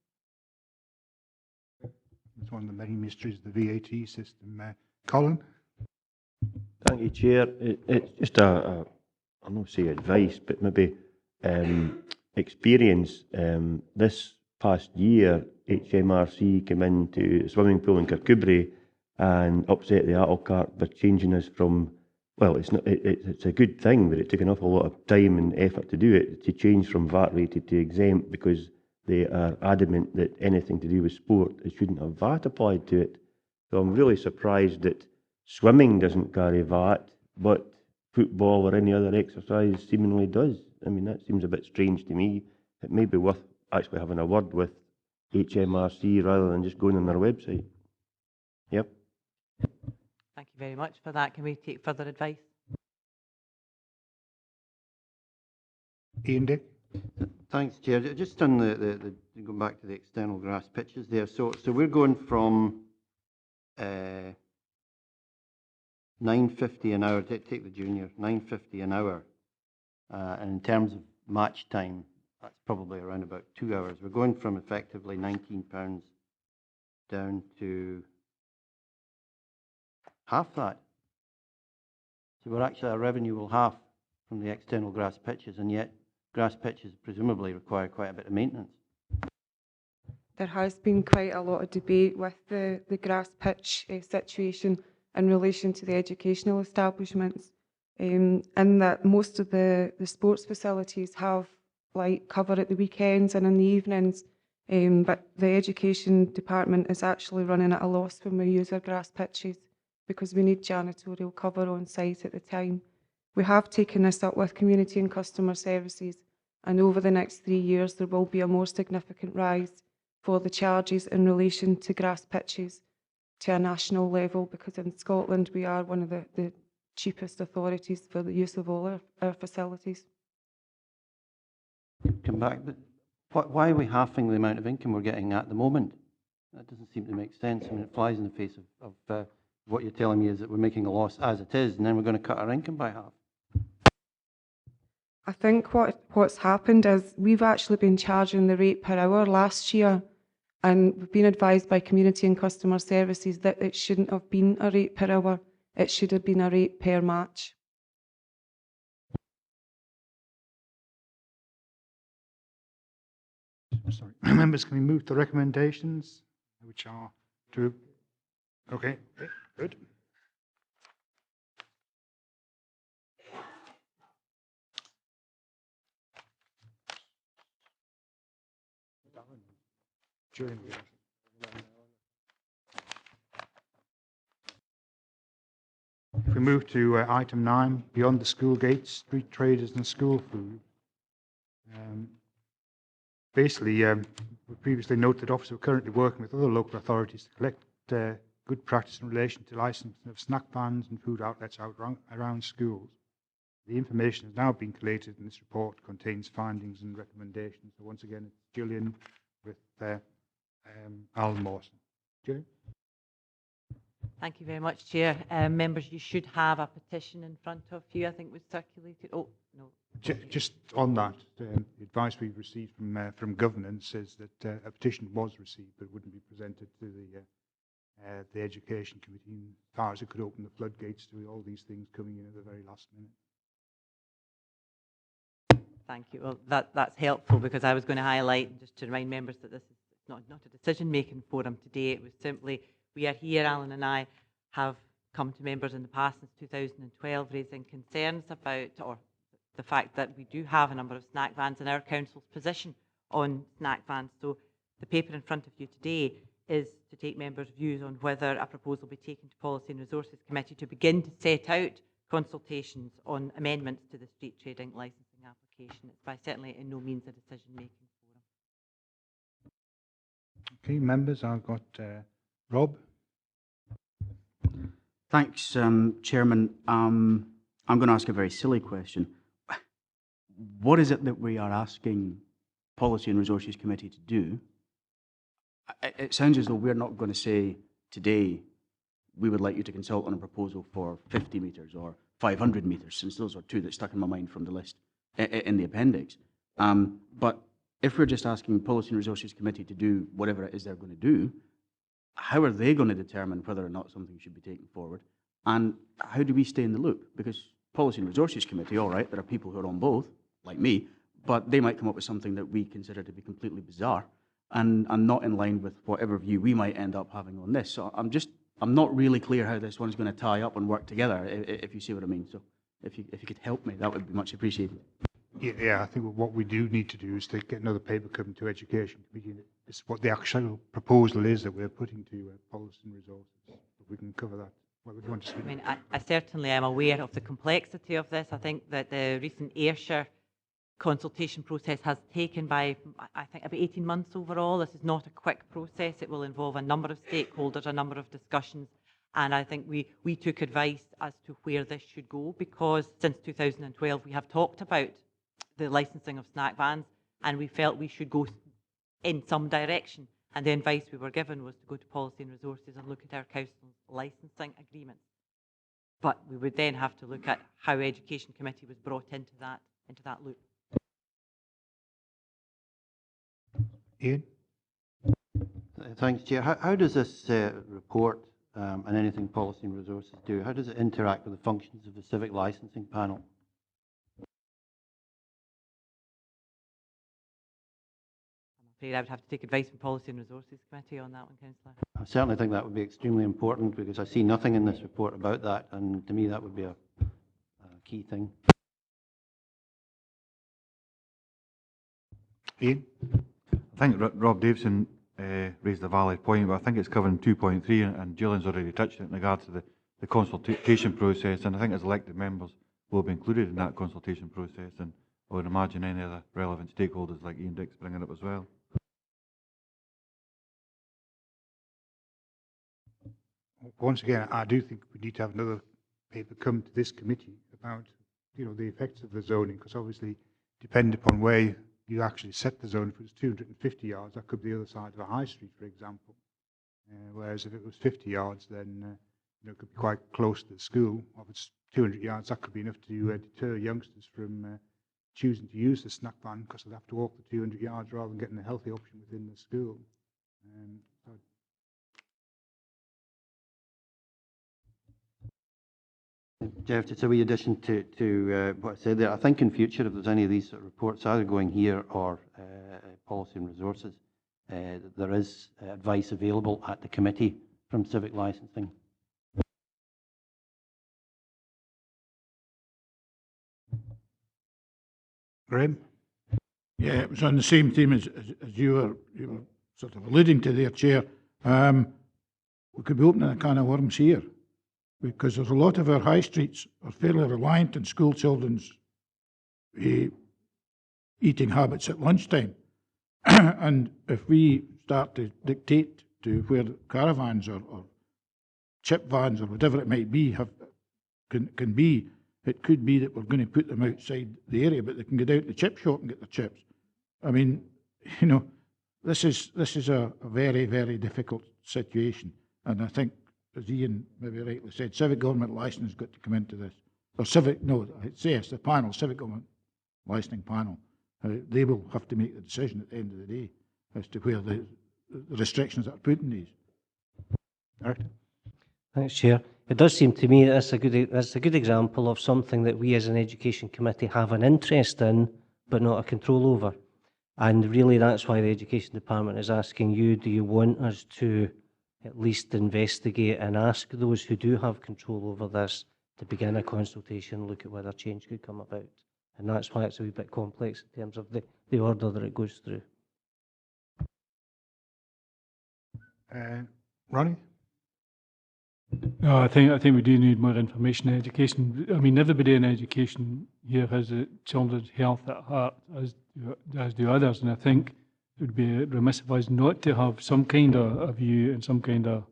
it's one of the many mysteries of the VAT system. Colin? Thank you, Chair. It's just I'll not say advice, but maybe experience, this past year, HMRC came into a swimming pool in Kirkcudbright and upset the apple cart by changing us from, well, it's not, it's a good thing, but it took an awful lot of time and effort to do it, to change from VAT rated to exempt, because they are adamant that anything to do with sport, it shouldn't have VAT applied to it. So I'm really surprised that swimming doesn't carry VAT, but football or any other exercise seemingly does. I mean, that seems a bit strange to me. It may be worth actually having a word with HMRC rather than just going on their website. Yep. Thank you very much for that. Can we take further advice? Ian Dick. Thanks, Chair. Just on going back to the external grass pitches there. So we're going from £9.50 an hour. Take the junior, £9.50 an hour. And in terms of match time, that's probably around about 2 hours. We're going from effectively £19 down to half that. So we're actually, our revenue will half from the external grass pitches, and yet grass pitches presumably require quite a bit of maintenance. There has been quite a lot of debate with the grass pitch situation in relation to the educational establishments, and that most of the sports facilities have like cover at the weekends and in the evenings, but the education department is actually running at a loss when we use our grass pitches because we need janitorial cover on site at the time. We have taken this up with community and customer services, and over the next 3 years there will be a more significant rise for the charges in relation to grass pitches to a national level, because in Scotland we are one of the cheapest authorities for the use of all our facilities. Come back, but why are we halving the amount of income we're getting at the moment? That doesn't seem to make sense. I mean, it flies in the face of what you're telling me is that we're making a loss as it is, and then we're going to cut our income by half. I think what's happened is we've actually been charging the rate per hour last year, and we've been advised by community and customer services that it shouldn't have been a rate per hour, it should have been a rate per match. Sorry. Members, can we move to recommendations, which are to... Okay, good. If we move to item 9, beyond the school gates, street traders and school food. Basically, we previously noted that officers are currently working with other local authorities to collect good practice in relation to licensing of snack vans and food outlets around schools. The information has now been collated, and this report contains findings and recommendations. So once again, it's Gillian with Alan Mawson. Gillian? Thank you very much, Chair. Members, you should have a petition in front of you, I think was circulated. Oh, no. Just on that, the advice we've received from governance is that a petition was received but wouldn't be presented to the Education Committee, as far as it could open the floodgates to all these things coming in at the very last minute. Thank you. Well, that's helpful, because I was going to highlight, just to remind members, that this is not a decision-making forum today. It was simply, we are here, Alan and I have come to members in the past since 2012 raising concerns about, or the fact that we do have a number of snack vans, and our council's position on snack vans. So the paper in front of you today is to take members' views on whether a proposal be taken to Policy and Resources Committee to begin to set out consultations on amendments to the street trading licensing application. It's by certainly in no means a decision-making forum. Okay, members, I've got Rob. Thanks, Chairman. I'm going to ask a very silly question. What is it that we are asking Policy and Resources Committee to do? It sounds as though we're not going to say today we would like you to consult on a proposal for 50 metres or 500 metres, since those are two that stuck in my mind from the list in the appendix. But if we're just asking Policy and Resources Committee to do whatever it is they're going to do, how are they going to determine whether or not something should be taken forward? And how do we stay in the loop? Because Policy and Resources Committee, all right, there are people who are on both, like me, but they might come up with something that we consider to be completely bizarre and not in line with whatever view we might end up having on this. So I'm not really clear how this one's going to tie up and work together, if you see what I mean. So if you could help me, that would be much appreciated. Yeah, I think what we do need to do is to get another paper coming to Education Committee. It's what the actual proposal is that we're putting to Policy and Resources. If we can cover that. What would you want to speak? I mean, I certainly am aware of the complexity of this. I think that the recent Ayrshire consultation process has taken by, I think, about 18 months overall. This is not a quick process. It will involve a number of stakeholders, a number of discussions, and I think we took advice as to where this should go, because since 2012 we have talked about the licensing of snack vans, and we felt we should go in some direction. And the advice we were given was to go to Policy and Resources and look at our council's licensing agreements. But we would then have to look at how Education Committee was brought into that loop. Ian? Thanks, Chair. How does this report and anything Policy and Resources do, how does it interact with the functions of the Civic Licensing Panel? I would have to take advice from Policy and Resources Committee on that one, Councillor. I certainly think that would be extremely important, because I see nothing in this report about that, and to me that would be a key thing. Ian? I think Rob Davison raised a valid point, but I think it's covered in 2.3, and Gillian's already touched it in regards to the consultation process, and I think as elected members will be included in that consultation process, and I would imagine any other relevant stakeholders like Ian Dick's bringing it up as well. Once again, I do think we need to have another paper come to this committee about, the effects of the zoning, because obviously, depending upon where you actually set the zone, if it was 250 yards, that could be the other side of a high street, for example. Whereas if it was 50 yards, then it could be quite close to the school. If it's 200 yards, that could be enough to deter youngsters from choosing to use the snack van, because they'll have to walk the 200 yards rather than getting a healthy option within the school. Jeff, just a wee addition to what I said there. I think in future, if there's any of these sort of reports either going here or Policy and Resources, there is advice available at the committee from Civic Licensing. Graham? Yeah, it was on the same theme as you were sort of alluding to there, Chair. We could be opening a can of worms here, because there's a lot of our high streets are fairly reliant on school children's eating habits at lunchtime. And if we start to dictate to where caravans or chip vans or whatever it might be can be, it could be that we're going to put them outside the area, but they can get out to the chip shop and get their chips. I mean, this is a very, very difficult situation, and I think, as Ian maybe rightly said, civic government licensing has got to come into this. Or the panel, civic government licensing panel. They will have to make the decision at the end of the day as to where the restrictions are put in these. Right. Thanks, Chair. It does seem to me that's a good example of something that we as an Education Committee have an interest in, but not a control over. And really that's why the Education Department is asking you, do you want us to at least investigate and ask those who do have control over this to begin a consultation, look at whether change could come about. And that's why it's a wee bit complex in terms of the order that it goes through. Ronnie? No, I think we do need more information in education. I mean, everybody in education here has children's health at heart, as do others, and I think it would be remiss of us not to have some kind of a view and some kind of,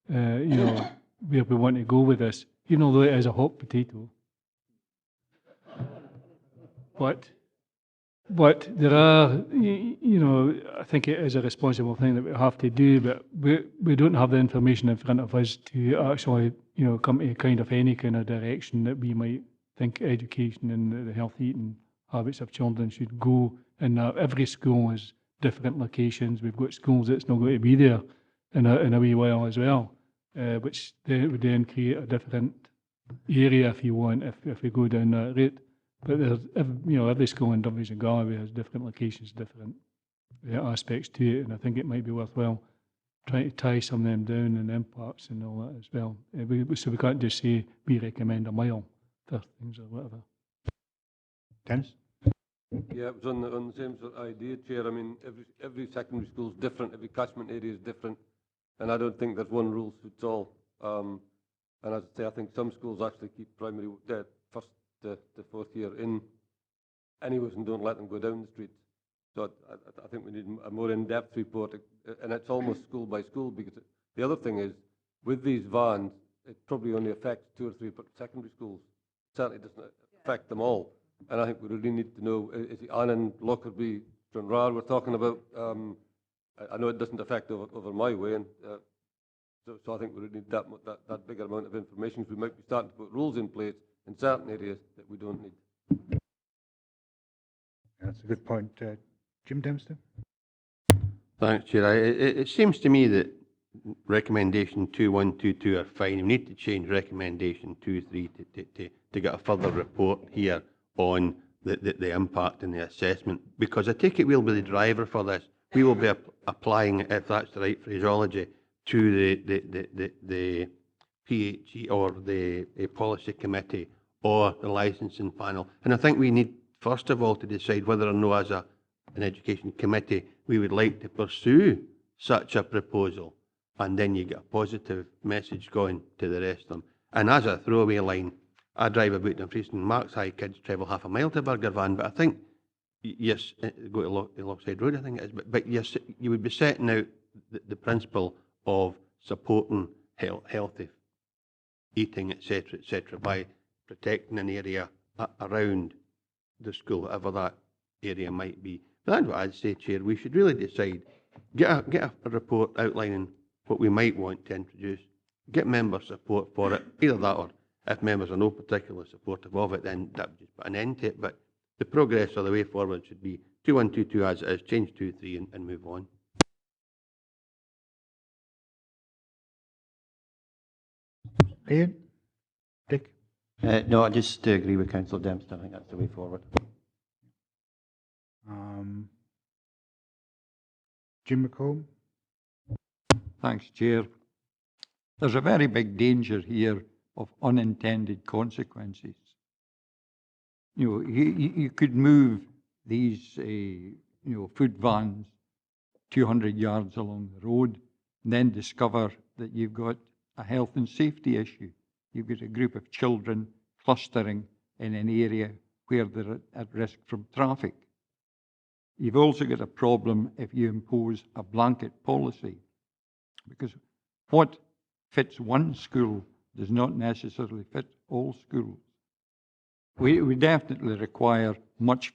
where we want to go with this, even although it is a hot potato. But there are, I think it is a responsible thing that we have to do, but we don't have the information in front of us to actually, come to any kind of direction that we might think education and the healthy eating habits of children should go. And every school has different locations. We've got schools that's not going to be there in a wee while as well, which would then create a different area, if you want, if we go down that route. But there's, you know, every school in Dumfries and Galloway has different locations, different aspects to it, and I think it might be worthwhile trying to tie some of them down and impacts and all that as well. So we can't just say we recommend a mile for things or whatever. Dennis? Yeah, it was on the same sort of idea, Chair. I mean, every secondary school is different, every catchment area is different, and I don't think there's one rule fits all. And as I say, I think some schools actually keep primary first to fourth year in anyways and don't let them go down the streets. So I think we need a more in-depth report, and it's almost school by school, because the other thing is, with these vans, it probably only affects 2 or 3 secondary schools. It certainly doesn't affect them all. And I think we really need to know, is it Annan, Lockerbie, Stranraer we're talking about? I know it doesn't affect over my way, and so I think we really need that bigger amount of information. We might be starting to put rules in place in certain areas that we don't need. That's a good point. Jim Dempster? Thanks, Chair. It seems to me that recommendation 2, 1, 2, 2 are fine. We need to change recommendation 2, 3 to get a further report here on the impact and the assessment, because I take it we'll be the driver for this. We will be applying, if that's the right phraseology, to the PHE or the policy committee or the licensing panel. And I think we need, first of all, to decide whether or not, as an education committee, we would like to pursue such a proposal, and then you get a positive message going to the rest of them. And as a throwaway line, I drive about Dumfries and Marks High, kids travel half a mile to Burger Van, but I think, yes, go to Lochside Road, I think it is, but yes, you would be setting out the principle of supporting healthy eating, etc., by protecting an area around the school, whatever that area might be. But that's what I'd say, Chair. We should really decide, get a report outlining what we might want to introduce, get member support for it, either that, or if members are not particularly supportive of it, then that would just put an end to it. But the progress or the way forward should be 2, 1, 2, 2 as it is, change 2, 3 and move on. Ian? Dick? No, I just agree with Councillor Dempster. I think that's the way forward. Jim McComb? Thanks, Chair. There's a very big danger here of unintended consequences. You know, you could move these, food vans 200 yards along the road, and then discover that you've got a health and safety issue. You've got a group of children clustering in an area where they're at risk from traffic. You've also got a problem if you impose a blanket policy, because what fits one school does not necessarily fit all schools. We definitely require much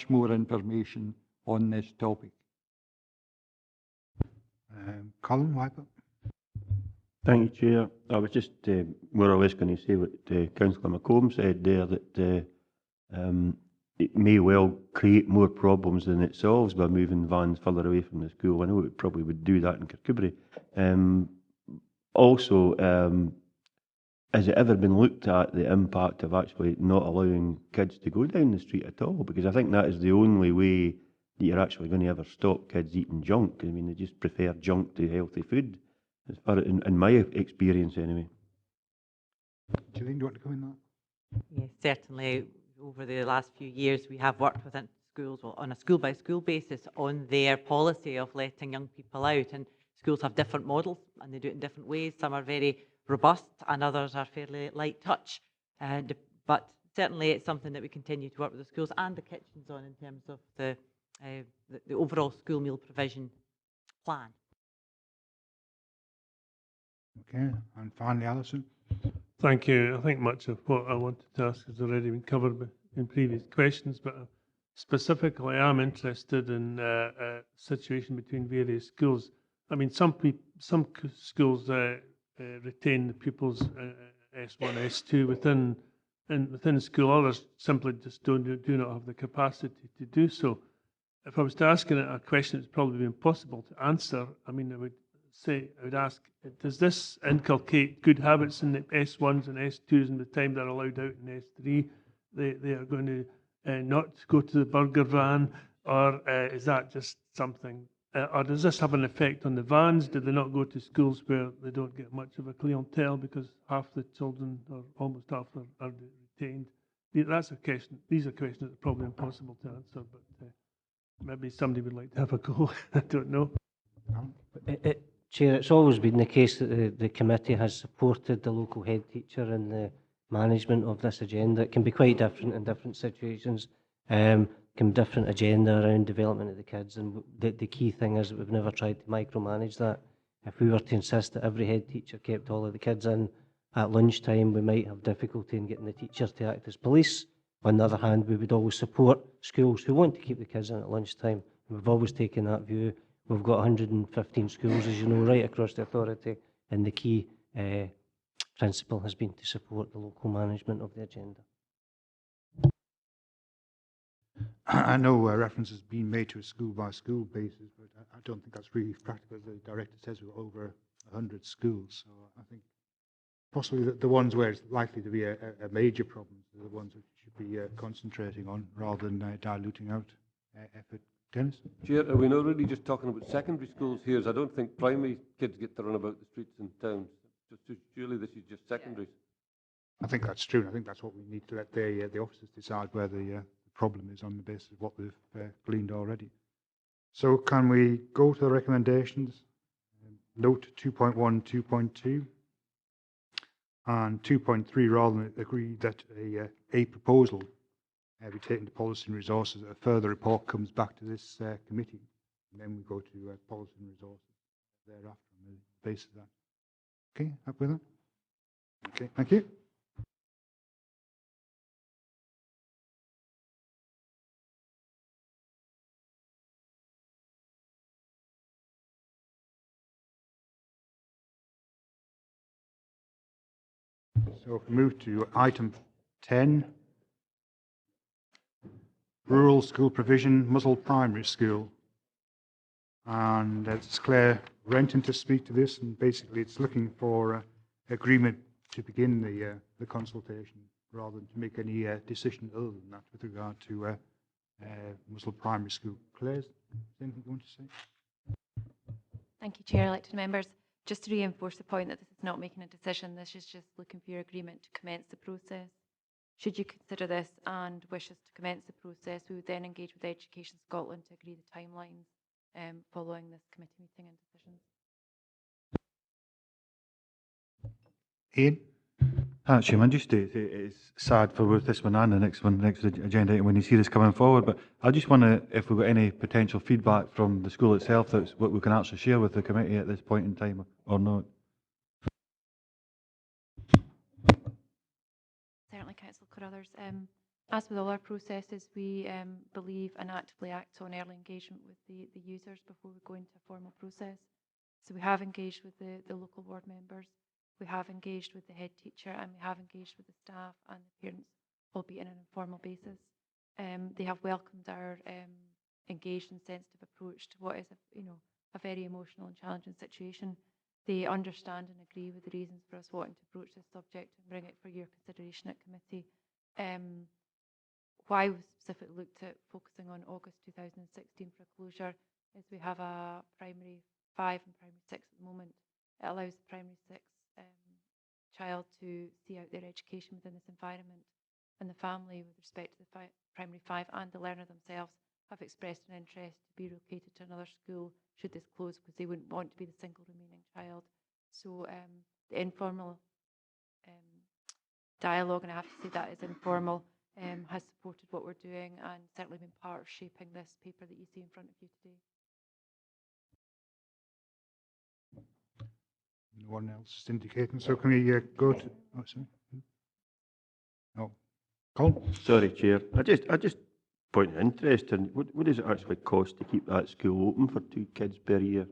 more information on this topic. Colin Wiper? Thank you, Chair. I was just more or less going to say what Councillor McComb said there, that it may well create more problems than it solves by moving vans further away from the school. I know it probably would do that in Kirkcudbright. Also, has it ever been looked at, the impact of actually not allowing kids to go down the street at all? Because I think that is the only way that you're actually going to ever stop kids eating junk. I mean, they just prefer junk to healthy food, as far as in my experience anyway. Gillian, do you want to come in on that? Yes, certainly. Over the last few years, we have worked within schools on a school-by-school basis on their policy of letting young people out. And schools have different models, and they do it in different ways. Some are very robust, and others are fairly light touch. But certainly, it's something that we continue to work with the schools and the kitchens on in terms of the overall school meal provision plan. Okay, and finally, Alison? Thank you. I think much of what I wanted to ask has already been covered in previous questions, but specifically I'm interested in a situation between various schools. I mean, some schools retain the pupils S1, S2 within school. Others simply just do not have the capacity to do so. If I was to ask a question that's probably impossible to answer, I mean, I would ask, does this inculcate good habits in the S1s and S2s in the time they're allowed out in S3? they are going to not go to the burger van, or is that just something, or does this have an effect on the vans? Do they not go to schools where they don't get much of a clientele because half the children, or almost half, are retained? That's a question. These are questions that are probably impossible to answer, but maybe somebody would like to have a go. I don't know. Chair, it's always been the case that the committee has supported the local head teacher in the management of this agenda. It can be quite different in different situations. Can be different agenda around development of the kids, and the key thing is that we've never tried to micromanage that. If we were to insist that every head teacher kept all of the kids in at lunchtime, we might have difficulty in getting the teachers to act as police. On the other hand, we would always support schools who want to keep the kids in at lunchtime. And we've always taken that view. We've got 115 schools, as you know, right across the authority, and the key principle has been to support the local management of the agenda. I know reference has been made to a school-by-school basis, but I don't think that's really practical. As the director says, we're over 100 schools, so I think possibly the ones where it's likely to be a major problem are the ones which we should be concentrating on rather than diluting out effort. Dennis? Chair, are we not really just talking about secondary schools here? I don't think primary kids get to run about the streets in towns. Surely this is just secondaries. I think that's true, and I think that's what we need to let the officers decide where the problem is on the basis of what they've gleaned already. So can we go to the recommendations? Note 2.1, 2.2, and 2.3, rather than agree that a proposal be taken to policy and resources, a further report comes back to this committee, and then we go to policy and resources thereafter on the basis of that. Okay, happy with that? Okay, thank you. So if we move to item 10, rural school provision, Mouswald Primary School. And it's Claire Renton to speak to this, and basically it's looking for agreement to begin the consultation rather than to make any decision other than that with regard to Mouswald Primary School. Claire, is there anything you want to say? Thank you, Chair, elected members. Just to reinforce the point that this is not making a decision, this is just looking for your agreement to commence the process. Should you consider this and wish us to commence the process, we would then engage with Education Scotland to agree the timelines following this committee meeting and decisions. Ian? Chairman, just it's sad for both this one and the next agenda item when you see this coming forward, but I just wonder if we've got any potential feedback from the school itself that's what we can actually share with the committee at this point in time or not. Certainly, Councillor Carruthers. As with all our processes, we believe and actively act on early engagement with the users before we go into a formal process. So we have engaged with the local ward members, we have engaged with the head teacher, and we have engaged with the staff and the parents, albeit in an informal basis. They have welcomed our engaged and sensitive approach to what is a very emotional and challenging situation. They understand and agree with the reasons for us wanting to approach this subject and bring it for your consideration at committee. Why we specifically looked at focusing on August 2016 for closure is we have a primary 5 and primary 6 at the moment. It allows the primary 6 child to see out their education within this environment, and the family, with respect to the primary 5 and the learner themselves, have expressed an interest to be relocated to another school should this close, because they wouldn't want to be the single remaining child. So the informal dialogue, and I have to say that is informal, has supported what we're doing and certainly been part of shaping this paper that you see in front of you today. No one else is indicating, so can we go to... Oh, sorry. Oh, Colin? Sorry, Chair. I just point of interest in what does it actually cost to keep that school open for 2 kids per year?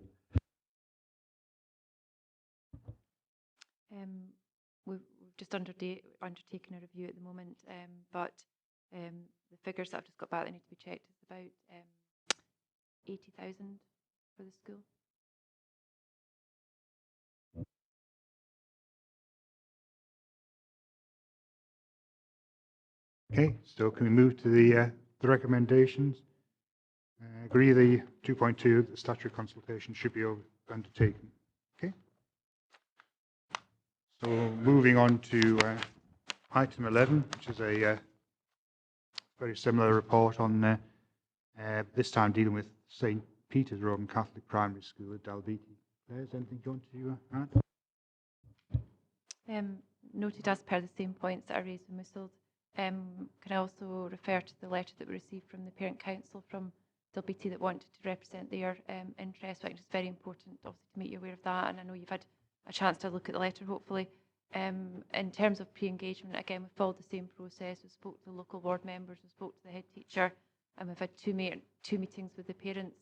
We've just undertaken a review at the moment, but the figures that I've just got back that need to be checked is about 80,000 for the school. Okay, so can we move to the recommendations? Agree the 2.2, the statutory consultation should be undertaken. Okay. So moving on to item 11, which is a very similar report on this time dealing with St. Peter's Roman Catholic Primary School at Dalbeattie. Is anything you want to add? Noted as per the same points that are raised with Mouswald. Can I also refer to the letter that we received from the Parent Council from Dalbeattie that wanted to represent their interest? I think it's very important, obviously, to make you aware of that, and I know you've had a chance to look at the letter, hopefully. In terms of pre-engagement, again, we followed the same process. We spoke to the local ward members, we spoke to the head teacher, and we've had two meetings with the parents.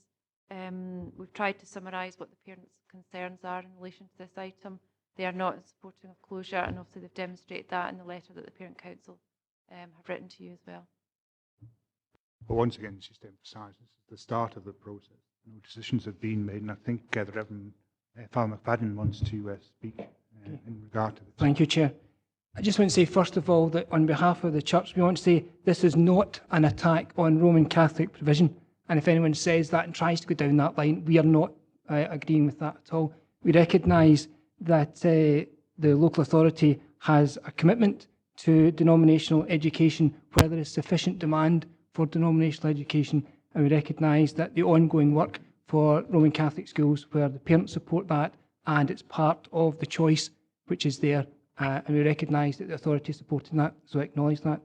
We've tried to summarise what the parents' concerns are in relation to this item. They are not in supporting of closure, and obviously they've demonstrated that in the letter that the Parent Council have written to you as well. But once again, just to emphasise, this is the start of the process. No decisions have been made, and I think the Reverend Father McFadden wants to speak in regard to this. Thank you, Chair. I just want to say, first of all, that on behalf of the Church, we want to say this is not an attack on Roman Catholic provision. And if anyone says that and tries to go down that line, we are not agreeing with that at all. We recognise that the local authority has a commitment to denominational education where there is sufficient demand for denominational education, and we recognise that the ongoing work for Roman Catholic schools where the parents support that and it's part of the choice which is there, and we recognise that the authority is supporting that, so I acknowledge that.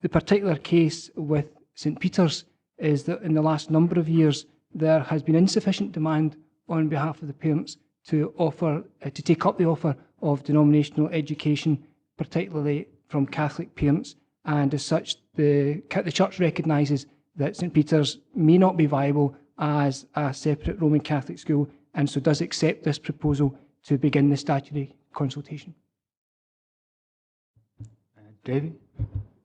The particular case with St Peter's is that in the last number of years there has been insufficient demand on behalf of the parents to offer, to take up the offer of denominational education, particularly from Catholic parents, and as such the Church recognises that St Peter's may not be viable as a separate Roman Catholic school, and so does accept this proposal to begin the statutory consultation. David?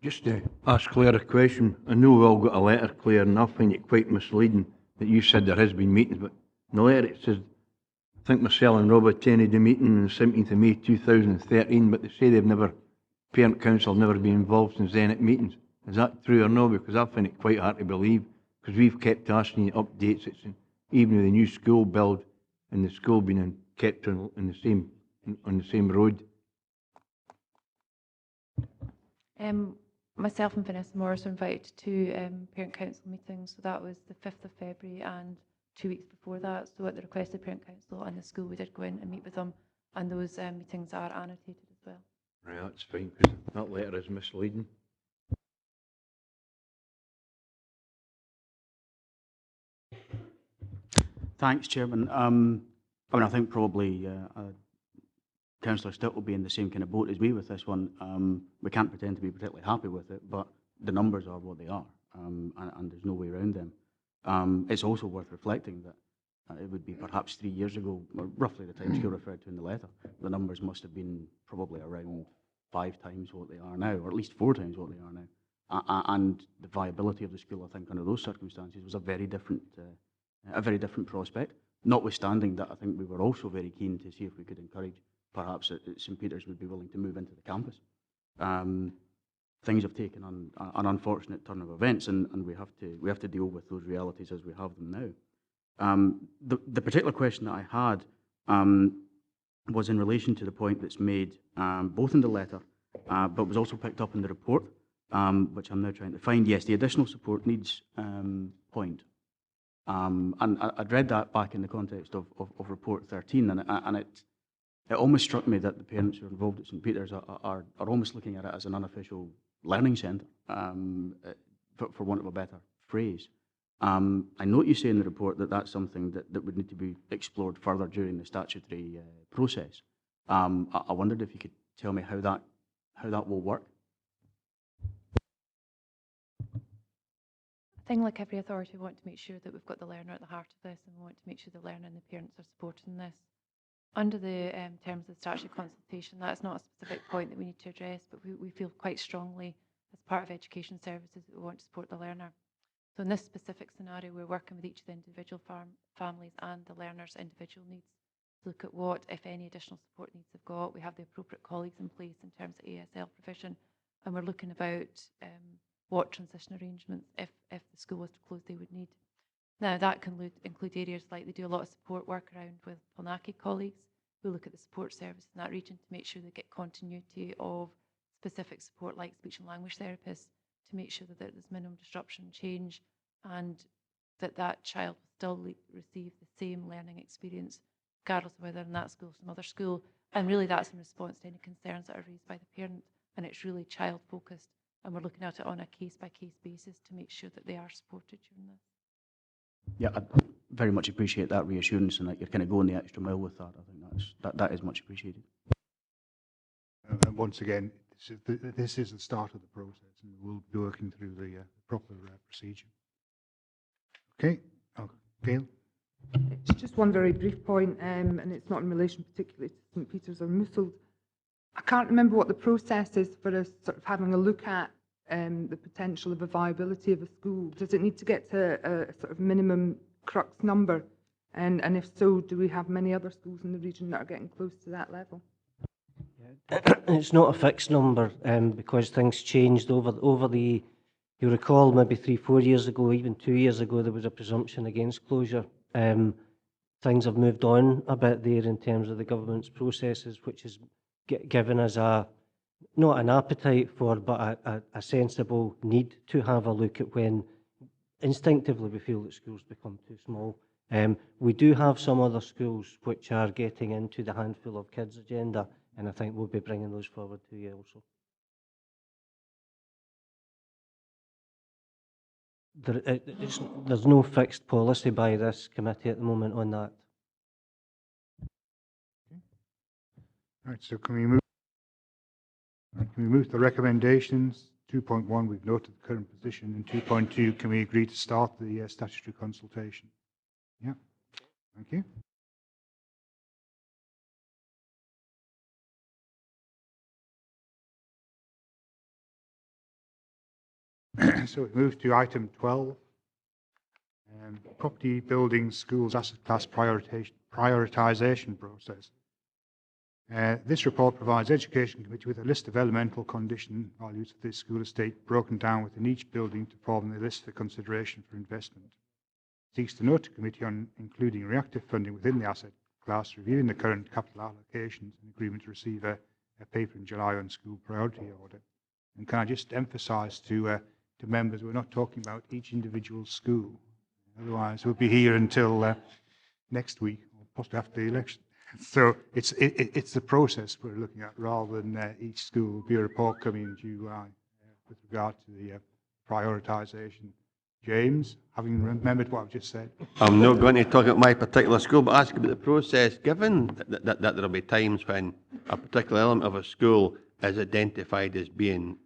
Just to ask Claire a question. I know we all got a letter, Claire, and I find it quite misleading that you said there has been meetings, but in the letter it says, I think Marcel and Robert attended the meeting on the 17th of May 2013, but they say they've never, Parent Council have never been involved since then at meetings. Is that true or no? Because I find it quite hard to believe, because we've kept asking you updates, even with the new school build and the school being kept on the same road. Myself and Vanessa Morris were invited to two Parent Council meetings, so that was the 5th of February and 2 weeks before that. So at the request of the Parent Council and the school, we did go in and meet with them, and those meetings are annotated as well. Right, that's fine, because that letter is misleading. Thanks, Chairman. I mean, I think probably Councillor Stitt will be in the same kind of boat as me with this one. We can't pretend to be particularly happy with it, but the numbers are what they are, and there's no way around them. It's also worth reflecting that it would be perhaps 3 years ago, or roughly the time scale referred to in the letter, the numbers must have been probably around 5 times what they are now, or at least 4 times what they are now. And the viability of the school, I think, under those circumstances was a very different prospect, notwithstanding that I think we were also very keen to see if we could encourage perhaps that St Peter's would be willing to move into the campus. Things have taken an unfortunate turn of events, and we have to deal with those realities as we have them now. The particular question that I had was in relation to the point that's made both in the letter, but was also picked up in the report, which I'm now trying to find. Yes, the additional support needs point. And I'd read that back in the context of Report 13, and it almost struck me that the parents who are involved at St Peter's are almost looking at it as an unofficial learning centre, for want of a better phrase. I note you say in the report that that's something that would need to be explored further during the statutory process. I wondered if you could tell me how that will work. I think, like every authority, we want to make sure that we've got the learner at the heart of this, and we want to make sure the learner and the parents are supporting this. Under the terms of the statutory consultation, that is not a specific point that we need to address, but we feel quite strongly, as part of education services, that we want to support the learner. So in this specific scenario, we're working with each of the individual families and the learner's individual needs to look at what, if any, additional support needs they've got. We have the appropriate colleagues in place in terms of ASL provision, and we're looking about what transition arrangements, if the school was to close, they would need. Now, that can include areas like they do a lot of support work around with Polnaki colleagues who look at the support service in that region to make sure they get continuity of specific support like speech and language therapists to make sure that there's minimum disruption, change, and that child will still receive the same learning experience regardless of whether in that school or some other school. And really that's in response to any concerns that are raised by the parent, and it's really child focused, and we're looking at it on a case-by-case basis to make sure that they are supported during this. Yeah, I very much appreciate that reassurance and that you're kind of going the extra mile with that. I think that is much appreciated. And once again, this is the start of the process, and we'll be working through the proper procedure. Okay, Gail? It's just one very brief point, and it's not in relation particularly to St Peter's or Mouswald. I can't remember what the process is for us sort of having a look at the potential of a viability of a school. Does it need to get to a sort of minimum crux number? And if so, do we have many other schools in the region that are getting close to that level? It's not a fixed number because things changed over the. You recall maybe 3-4 years ago, even 2 years ago, there was a presumption against closure. Things have moved on a bit there in terms of the government's processes, which has given us not an appetite for, but a sensible need to have a look at when instinctively we feel that schools become too small. We do have some other schools which are getting into the handful of kids agenda, and I think we'll be bringing those forward to you also. There's no fixed policy by this committee at the moment on that. Right, so can we move to the recommendations? 2.1, we've noted the current position, and 2.2, can we agree to start the statutory consultation? Yeah, thank you. So we move to item 12, property, buildings, schools, asset class prioritisation process. This report provides Education Committee with a list of elemental condition values of this school estate broken down within each building to form the list for consideration for investment. It seeks to note the Committee on including reactive funding within the asset class, reviewing the current capital allocations and agreement to receive a paper in July on school priority order. And can I just emphasise to members, we're not talking about each individual school. Otherwise, we'll be here until next week, or possibly after the election. So it's the process we're looking at rather than each school. Will be a report coming in July with regard to the prioritisation. James, having remembered what I've just said. I'm not going to talk about my particular school, but ask about the process, given that there will be times when a particular element of a school is identified as being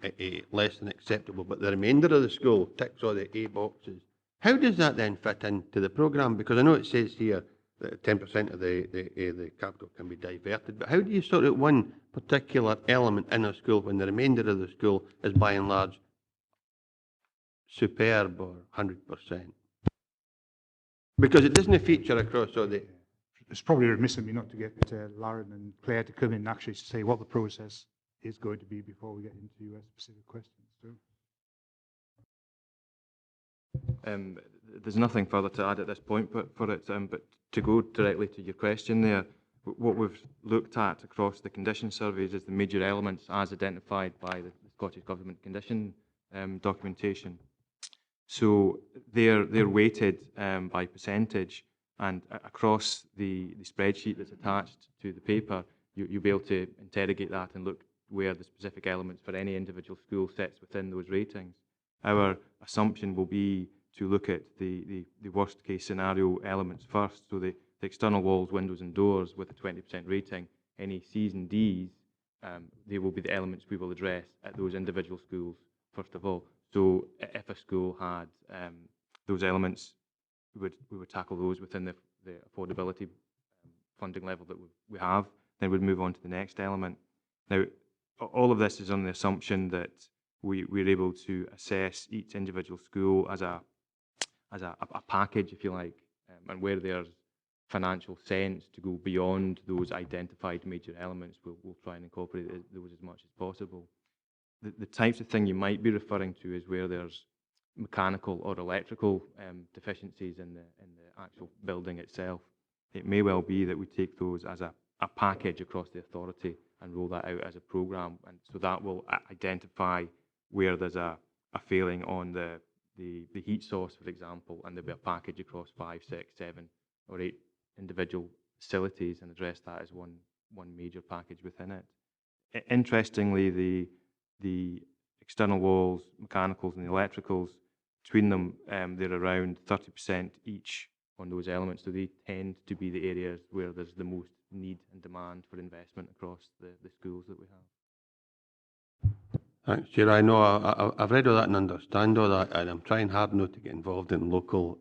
less than acceptable, but the remainder of the school ticks all the A boxes. How does that then fit into the programme? Because I know it says here that 10% of the capital can be diverted, but how do you sort out one particular element in a school when the remainder of the school is by and large superb or 100%? Because it doesn't feature across all the... It's probably remiss of me not to get Lauren and Claire to come in and actually say what the process is going to be before we get into specific questions. So. There's nothing further to add at this point, but to go directly to your question there, what we've looked at across the condition surveys is the major elements as identified by the Scottish Government condition documentation. So they're weighted by percentage, and across the spreadsheet that's attached to the paper, you'll be able to interrogate that and look where the specific elements for any individual school sits within those ratings. Our assumption will be to look at the worst case scenario elements first, so the external walls, windows and doors with a 20% rating. Any C's and D's, they will be the elements we will address at those individual schools first of all. So if a school had those elements, we would tackle those within the affordability funding level that we have. Then we'd move on to the next element. Now, all of this is on the assumption that we're able to assess each individual school as a package, if you like, and where there's financial sense to go beyond those identified major elements, we'll try and incorporate those as much as possible. the types of thing you might be referring to is where there's mechanical or electrical deficiencies in the actual building itself. It may well be that we take those as a package across the authority and roll that out as a programme, and so that will identify where there's a failing on the heat source, for example, and there'll be a package across 5, 6, 7 or 8 individual facilities and address that as one major package within it. Interestingly, the external walls, mechanicals and the electricals, between them, they're around 30% each on those elements, so they tend to be the areas where there's the most need and demand for investment across the schools that we have. Thanks, Chair. I know I've read all that and understand all that, and I'm trying hard not to get involved in local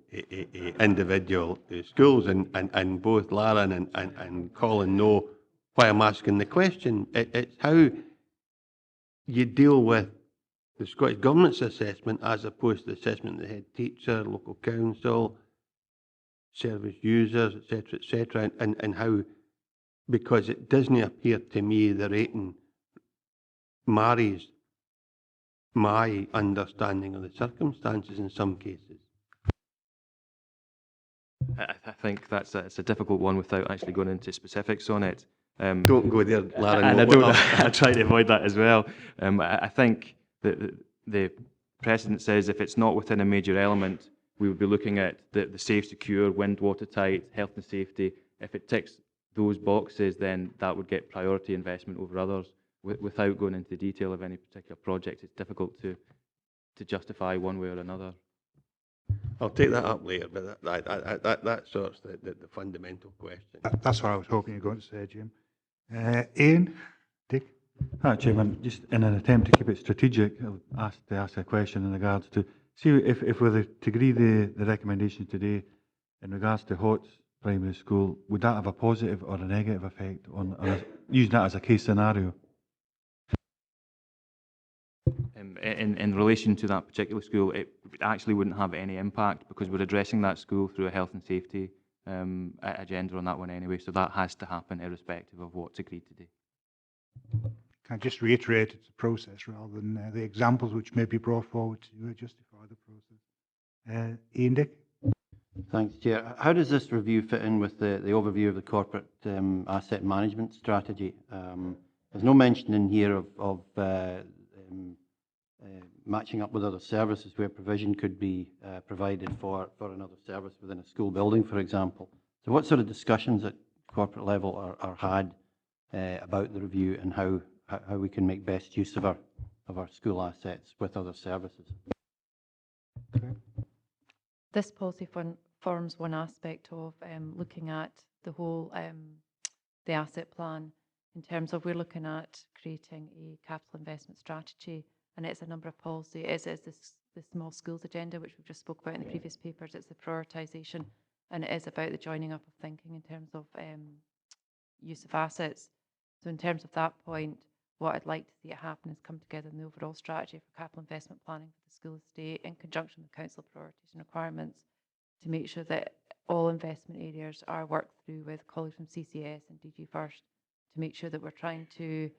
individual schools, and both Lauren and Colin know why I'm asking the question. It's how you deal with the Scottish Government's assessment as opposed to the assessment of the head teacher, local council, service users, etc., and how, because it doesn't appear to me the rating marries my understanding of the circumstances in some cases. I think that's it's a difficult one without actually going into specifics on it. Don't go there, Lauren. And I try to avoid that as well. I think that the precedent says if it's not within a major element, we would be looking at the safe, secure, wind, watertight, health and safety. If it ticks those boxes, then that would get priority investment over others. Without going into detail of any particular project, it's difficult to justify one way or another. I'll take that up later, but that sorts the fundamental question. That's what I was hoping you were going to say, Jim. Ian? Dick? Hi, Chairman. Just in an attempt to keep it strategic, I'll ask a question in regards to, see if we're to agree the recommendation today in regards to Hots Primary School, would that have a positive or a negative effect on using that as a case scenario? In relation to that particular school, it actually wouldn't have any impact because we're addressing that school through a health and safety agenda on that one anyway, so that has to happen irrespective of what's agreed today. Can I just reiterate it's a process rather than the examples which may be brought forward to justify the process. Ian Dick? Thanks, Chair. How does this review fit in with the overview of the corporate asset management strategy? There's no mention in here of matching up with other services where provision could be provided for another service within a school building, for example. So what sort of discussions at corporate level are had about the review and how we can make best use of our school assets with other services? Okay. This policy forms one aspect of looking at the whole the asset plan in terms of we're looking at creating a capital investment strategy, and it's a number of policy. It is the small schools agenda, which we've just spoke about in the previous papers. It's the prioritisation, and it is about the joining up of thinking in terms of use of assets. So in terms of that point, what I'd like to see it happen is come together in the overall strategy for capital investment planning for the school estate in conjunction with council priorities and requirements to make sure that all investment areas are worked through with colleagues from CCS and DG First to make sure that we're trying to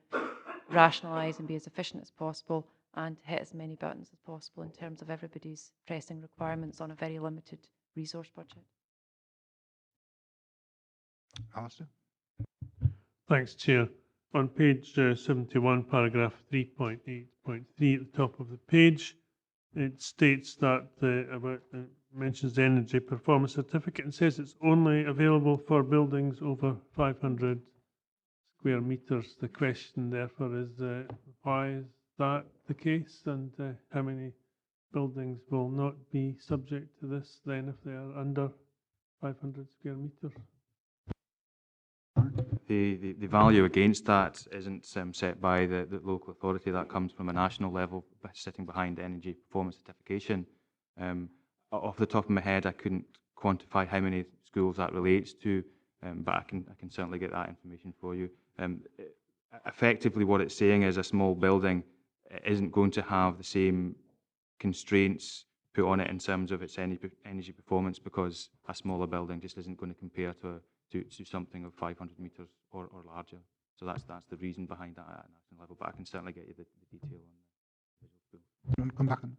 rationalise and be as efficient as possible and hit as many buttons as possible in terms of everybody's pressing requirements on a very limited resource budget. Alistair? Thanks, Chair. On page 71, paragraph 3.8.3 at the top of the page, it states that mentions the energy performance certificate and says it's only available for buildings over 500 square metres. The question therefore is why is that the case, and how many buildings will not be subject to this then if they are under 500 square metres? The value against that isn't set by the local authority. That comes from a national level, sitting behind energy performance certification. Off the top of my head, I couldn't quantify how many schools that relates to, but I can certainly get that information for you. Effectively, what it's saying is a small building isn't going to have the same constraints put on it in terms of its energy performance because a smaller building just isn't going to compare to something of 500 metres or larger. So that's the reason behind that at a national level, but I can certainly get you the detail on that. Come back on.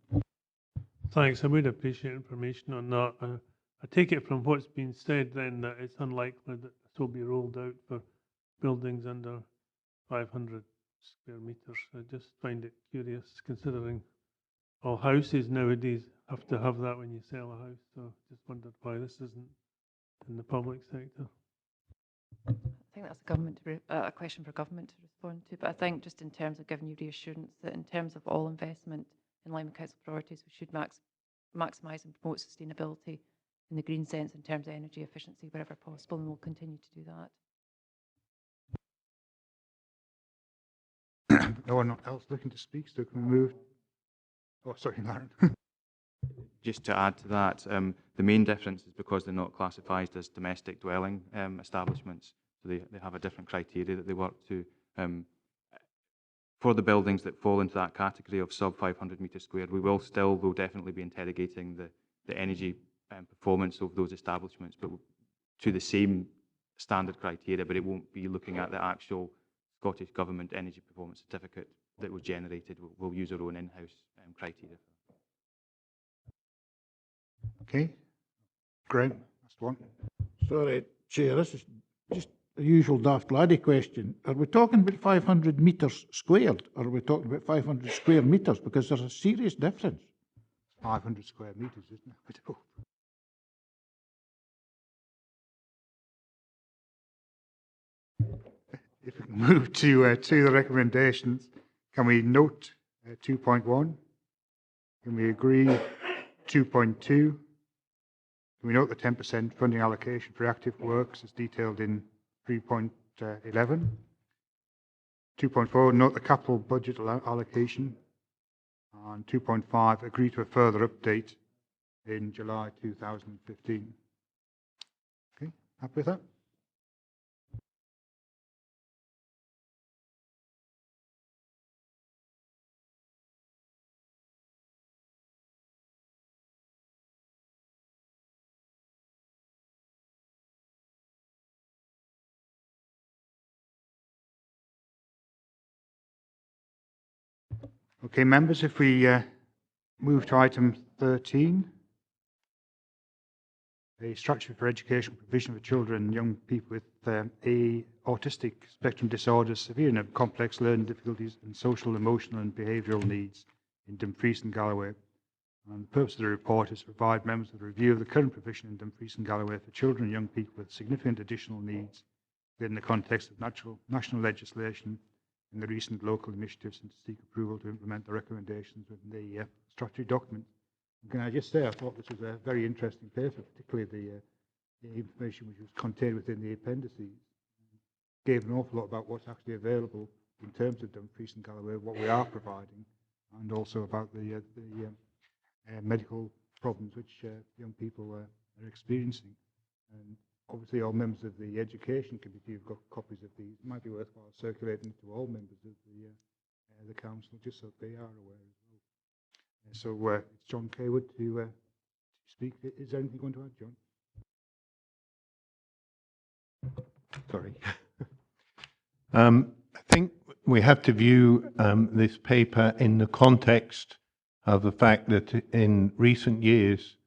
Thanks. I would appreciate information on that. I take it from what's been said then that it's unlikely that this will be rolled out for buildings under 500 square metres. I just find it curious considering all houses nowadays have to have that when you sell a house. So just wondered why this isn't in the public sector. I think that's a question for government to respond to, but I think just in terms of giving you reassurance that in terms of all investment in line with council priorities, we should maximise and promote sustainability in the green sense in terms of energy efficiency wherever possible, and we'll continue to do that. No one else looking to speak, so can we move? Oh, sorry, Lauren. Just to add to that, the main difference is because they're not classified as domestic dwelling establishments, so they have a different criteria that they work to. For the buildings that fall into that category of sub 500 metres squared, we will still, though, definitely be interrogating the energy performance of those establishments, but to the same standard criteria, but it won't be looking at the actual Scottish Government energy performance certificate that was generated. We'll use our own in-house criteria. Okay. Graham, that's one. Sorry, Chair, this is just the usual daft laddie question. Are we talking about 500 metres squared, or are we talking about 500 square metres? Because there's a serious difference. 500 square metres, isn't it? If we can move to the recommendations, can we note 2.1? Can we agree 2.2? Can we note the 10% funding allocation for active works as detailed in 3.11? 2.4, note the capital budget allocation. And 2.5, agree to a further update in July 2015. Okay, happy with that? Okay, members, if we move to item 13, a structure for educational provision for children and young people with autistic spectrum disorders, severe and complex learning difficulties, and social, emotional, and behavioural needs in Dumfries and Galloway. And the purpose of the report is to provide members with a review of the current provision in Dumfries and Galloway for children and young people with significant additional needs within the context of national legislation and the recent local initiatives, and to seek approval to implement the recommendations within the statutory document. And can I just say, I thought this was a very interesting paper, particularly the information which was contained within the appendices. Gave an awful lot about what's actually available in terms of Dumfries and Galloway, what we are providing, and also about the medical problems which young people are experiencing. And obviously, all members of the Education Committee have got copies of these. It might be worthwhile circulating to all members of the Council, just so they are aware as well. So it's John Kaywood to speak. Is there anything you want to add, John? Sorry. I think we have to view this paper in the context of the fact that in recent years,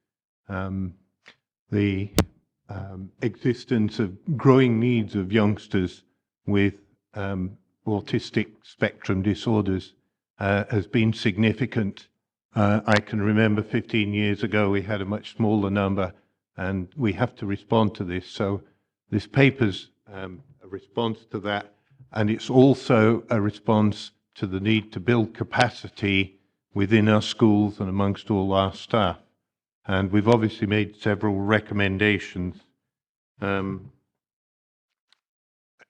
the existence of growing needs of youngsters with autistic spectrum disorders has been significant. I can remember 15 years ago we had a much smaller number, and we have to respond to this. So this paper's a response to that, and it's also a response to the need to build capacity within our schools and amongst all our staff. And we've obviously made several recommendations.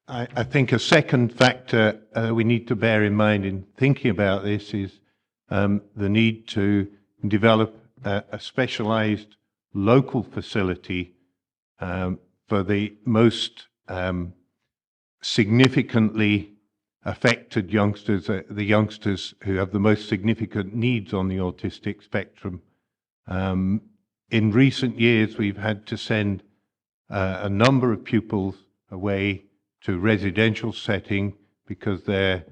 I think a second factor we need to bear in mind in thinking about this is the need to develop a specialised local facility for the most significantly affected youngsters, the youngsters who have the most significant needs on the autistic spectrum. In recent years, we've had to send a number of pupils away to residential setting because their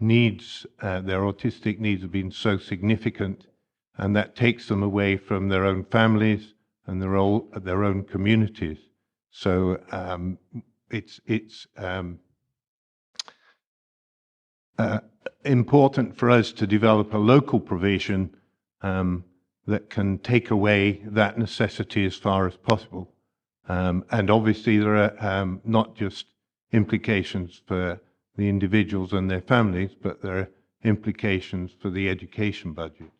needs, their autistic needs have been so significant, and that takes them away from their own families and their own communities. So it's important for us to develop a local provision that can take away that necessity as far as possible. And obviously there are not just implications for the individuals and their families, but there are implications for the education budget.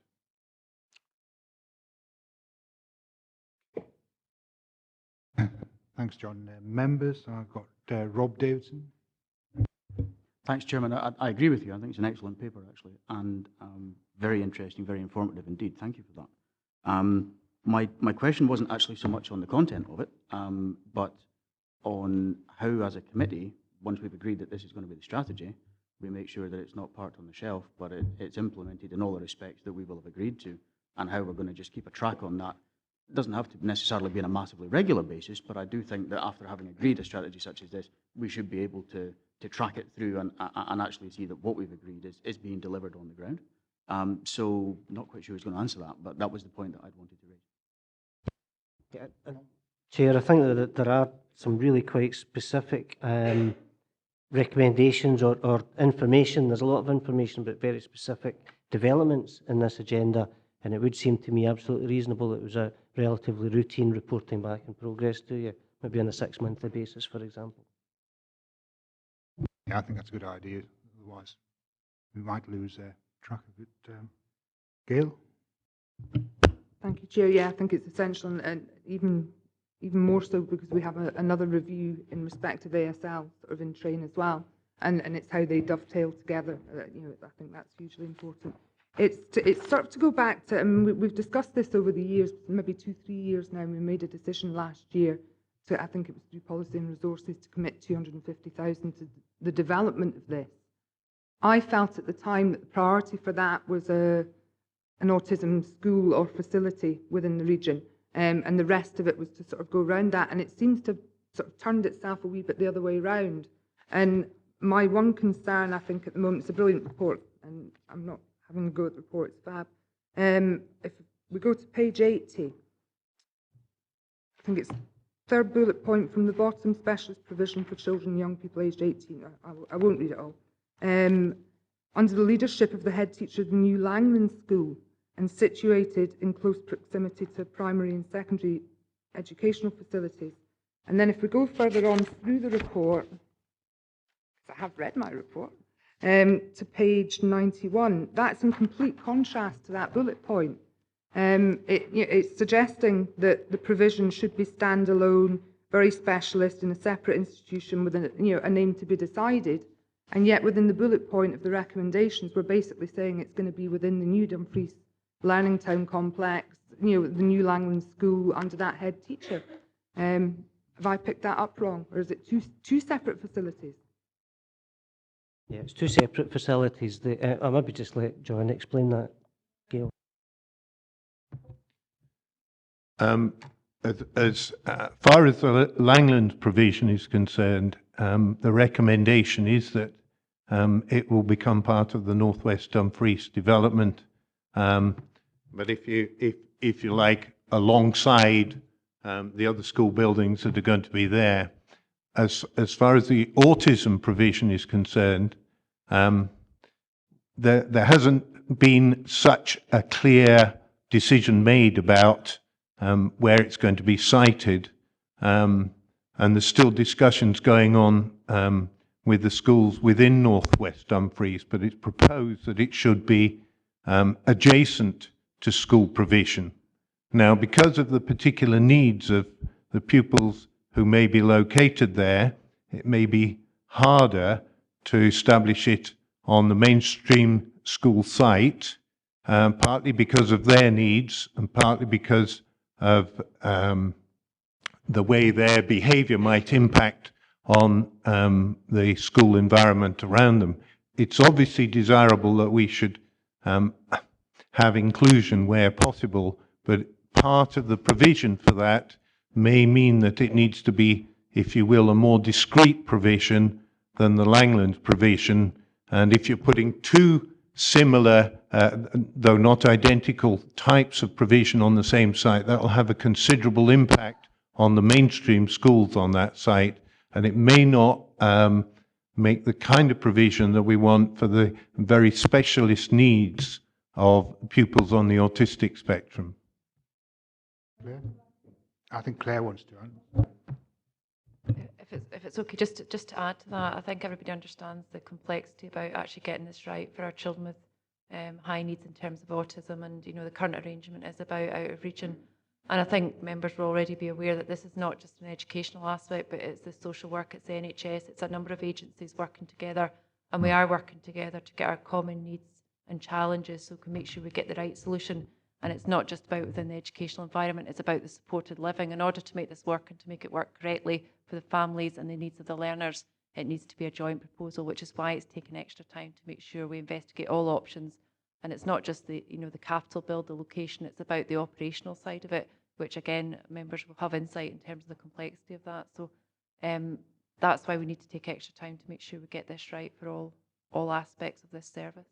Thanks, John. Members, I've got Rob Davidson. Thanks, Chairman. I agree with you. I think it's an excellent paper, actually, and very interesting, very informative indeed. Thank you for that. My question wasn't actually so much on the content of it, but on how, as a committee, once we've agreed that this is going to be the strategy, we make sure that it's not parked on the shelf, but it's implemented in all the respects that we will have agreed to, and how we're going to just keep a track on that. It doesn't have to necessarily be on a massively regular basis, but I do think that after having agreed a strategy such as this, we should be able to track it through and actually see that what we've agreed is being delivered on the ground. So not quite sure who's going to answer that, but that was the point that I'd wanted to raise. Yeah, Chair, I think that there are some really quite specific recommendations or information. There's a lot of information, but very specific developments in this agenda, and it would seem to me absolutely reasonable it was a relatively routine reporting back in progress to you, maybe on a 6-monthly basis, for example. Yeah, I think that's a good idea. Otherwise, we might lose track of it. Gail? Thank you, Chair. Yeah, I think it's essential, and even more so because we have another review in respect of ASL sort of in train as well, and it's how they dovetail together. I think that's hugely important. It's sort of to go back to, I mean, we've discussed this over the years, maybe 2-3 years now, and we made a decision last year to, I think it was through Policy and Resources, to commit 250,000 to the development of this. I felt at the time that the priority for that was an autism school or facility within the region, and the rest of it was to sort of go around that, and it seems to have sort of turned itself a wee bit the other way around. And my one concern, I think, at the moment, it's a brilliant report, and I'm not having a go at the report, it's fab. If we go to page 80, I think it's third bullet point from the bottom, specialist provision for children and young people aged 18. I won't read it all. Under the leadership of the head teacher of the new Langland School and situated in close proximity to primary and secondary educational facilities. And then if we go further on through the report, because I have read my report, to page 91, that's in complete contrast to that bullet point. It's suggesting that the provision should be standalone, very specialist in a separate institution with a name to be decided, and yet within the bullet point of the recommendations, we're basically saying it's going to be within the new Dumfries Learning Town complex, the new Langland School under that head teacher. Have I picked that up wrong, or is it two separate facilities? Yeah, it's two separate facilities. I'll maybe just let John explain that, Gail. As far as the Langland provision is concerned, the recommendation is that it will become part of the North West Dumfries development. But if you like, alongside the other school buildings that are going to be there, as far as the autism provision is concerned, there hasn't been such a clear decision made about where it's going to be sited, and there's still discussions going on with the schools within North West Dumfries, but it's proposed that it should be adjacent to school provision. Now, because of the particular needs of the pupils who may be located there, it may be harder to establish it on the mainstream school site, partly because of their needs and partly because of the way their behaviour might impact on the school environment around them. It's obviously desirable that we should have inclusion where possible, but part of the provision for that may mean that it needs to be, if you will, a more discrete provision than the Langland provision, And if you're putting two similar, though not identical, types of provision on the same site, that will have a considerable impact on the mainstream schools on that site, and it may not make the kind of provision that we want for the very specialist needs of pupils on the autistic spectrum. Claire? I think Claire wants to answer. If it's okay, just to add to that, I think everybody understands the complexity about actually getting this right for our children with high needs in terms of autism, and the current arrangement is about out of region. And I think members will already be aware that this is not just an educational aspect, but it's the social work, it's the NHS, it's a number of agencies working together, and we are working together to get our common needs and challenges so we can make sure we get the right solution. And it's not just about within the educational environment, it's about the supported living. In order to make this work and to make it work correctly for the families and the needs of the learners, it needs to be a joint proposal, which is why it's taken extra time to make sure we investigate all options. And it's not just the capital build, the location, it's about the operational side of it, which again, members will have insight in terms of the complexity of that. So that's why we need to take extra time to make sure we get this right for all aspects of this service.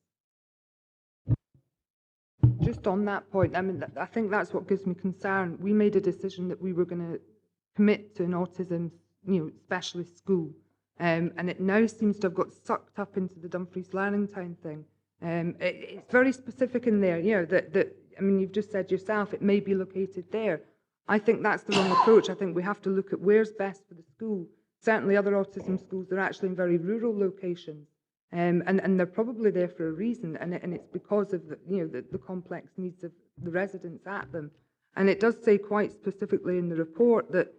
Just on that point, I mean, I think that's what gives me concern. We made a decision that we were going to commit to an autism, specialist school, and it now seems to have got sucked up into the Dumfries Learning Town thing. It's very specific in there, that I mean, you've just said yourself, it may be located there. I think that's the wrong approach. I think we have to look at where's best for the school. Certainly other autism schools, they're actually in very rural locations. And they're probably there for a reason, and it's because of the complex needs of the residents at them. And it does say quite specifically in the report that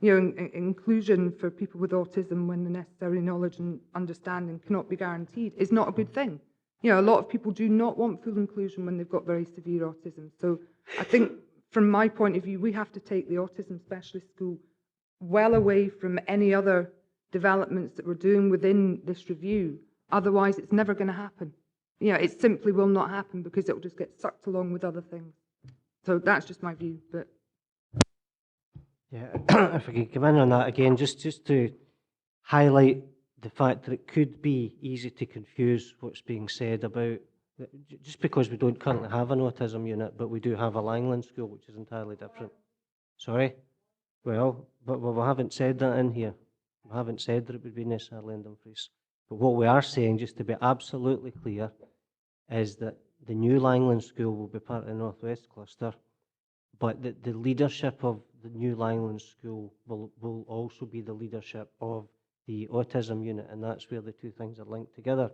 inclusion for people with autism when the necessary knowledge and understanding cannot be guaranteed is not a good thing. A lot of people do not want full inclusion when they've got very severe autism. So I think from my point of view, we have to take the autism specialist school well away from any other developments that we're doing within this review. Otherwise, it's never going to happen. It simply will not happen because it will just get sucked along with other things. So that's just my view. But yeah, if I could come in on that again, just to highlight the fact that it could be easy to confuse what's being said about, just because we don't currently have an autism unit, but we do have a Langland school, which is entirely different. Sorry? Well, but we haven't said that in here. We haven't said that it would be necessarily in Dumfries. But what we are saying, just to be absolutely clear, is that the new Langland School will be part of the North West Cluster, but the leadership of the new Langland School will also be the leadership of the autism unit, and that's where the two things are linked together.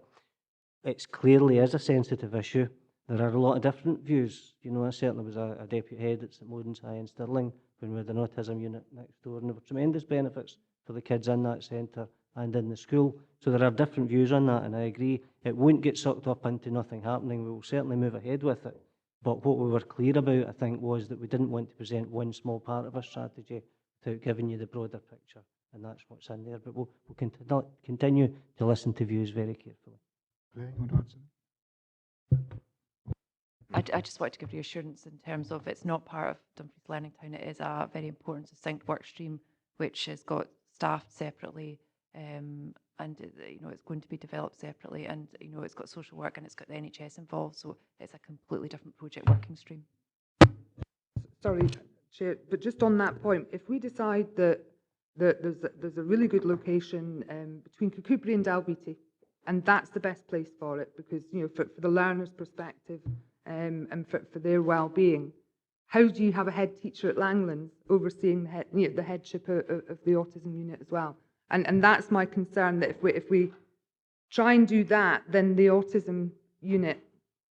It clearly is a sensitive issue. There are a lot of different views. I certainly was a deputy head at St Modens High in Stirling when we had an autism unit next door, and there were tremendous benefits for the kids in that centre and in the school. So there are different views on that, and I agree it won't get sucked up into nothing happening. We will certainly move ahead with it. But what we were clear about, I think, was that we didn't want to present one small part of our strategy without giving you the broader picture, and that's what's in there. But we'll continue to listen to views very carefully. Claire, you want to answer? I just wanted to give reassurance in terms of it's not part of Dumfries Learning Town. It is a very important, succinct work stream which has got staffed separately, and it's going to be developed separately, and it's got social work and it's got the NHS involved, so it's a completely different project working stream. Sorry, Chair, but just on that point, if we decide that there's a really good location between Kirkcudbright and Dalbeattie, and that's the best place for it because for the learner's perspective and for their well-being, how do you have a head teacher at Langlands overseeing the headship of the autism unit as well? And that's my concern, that if we try and do that, then the autism unit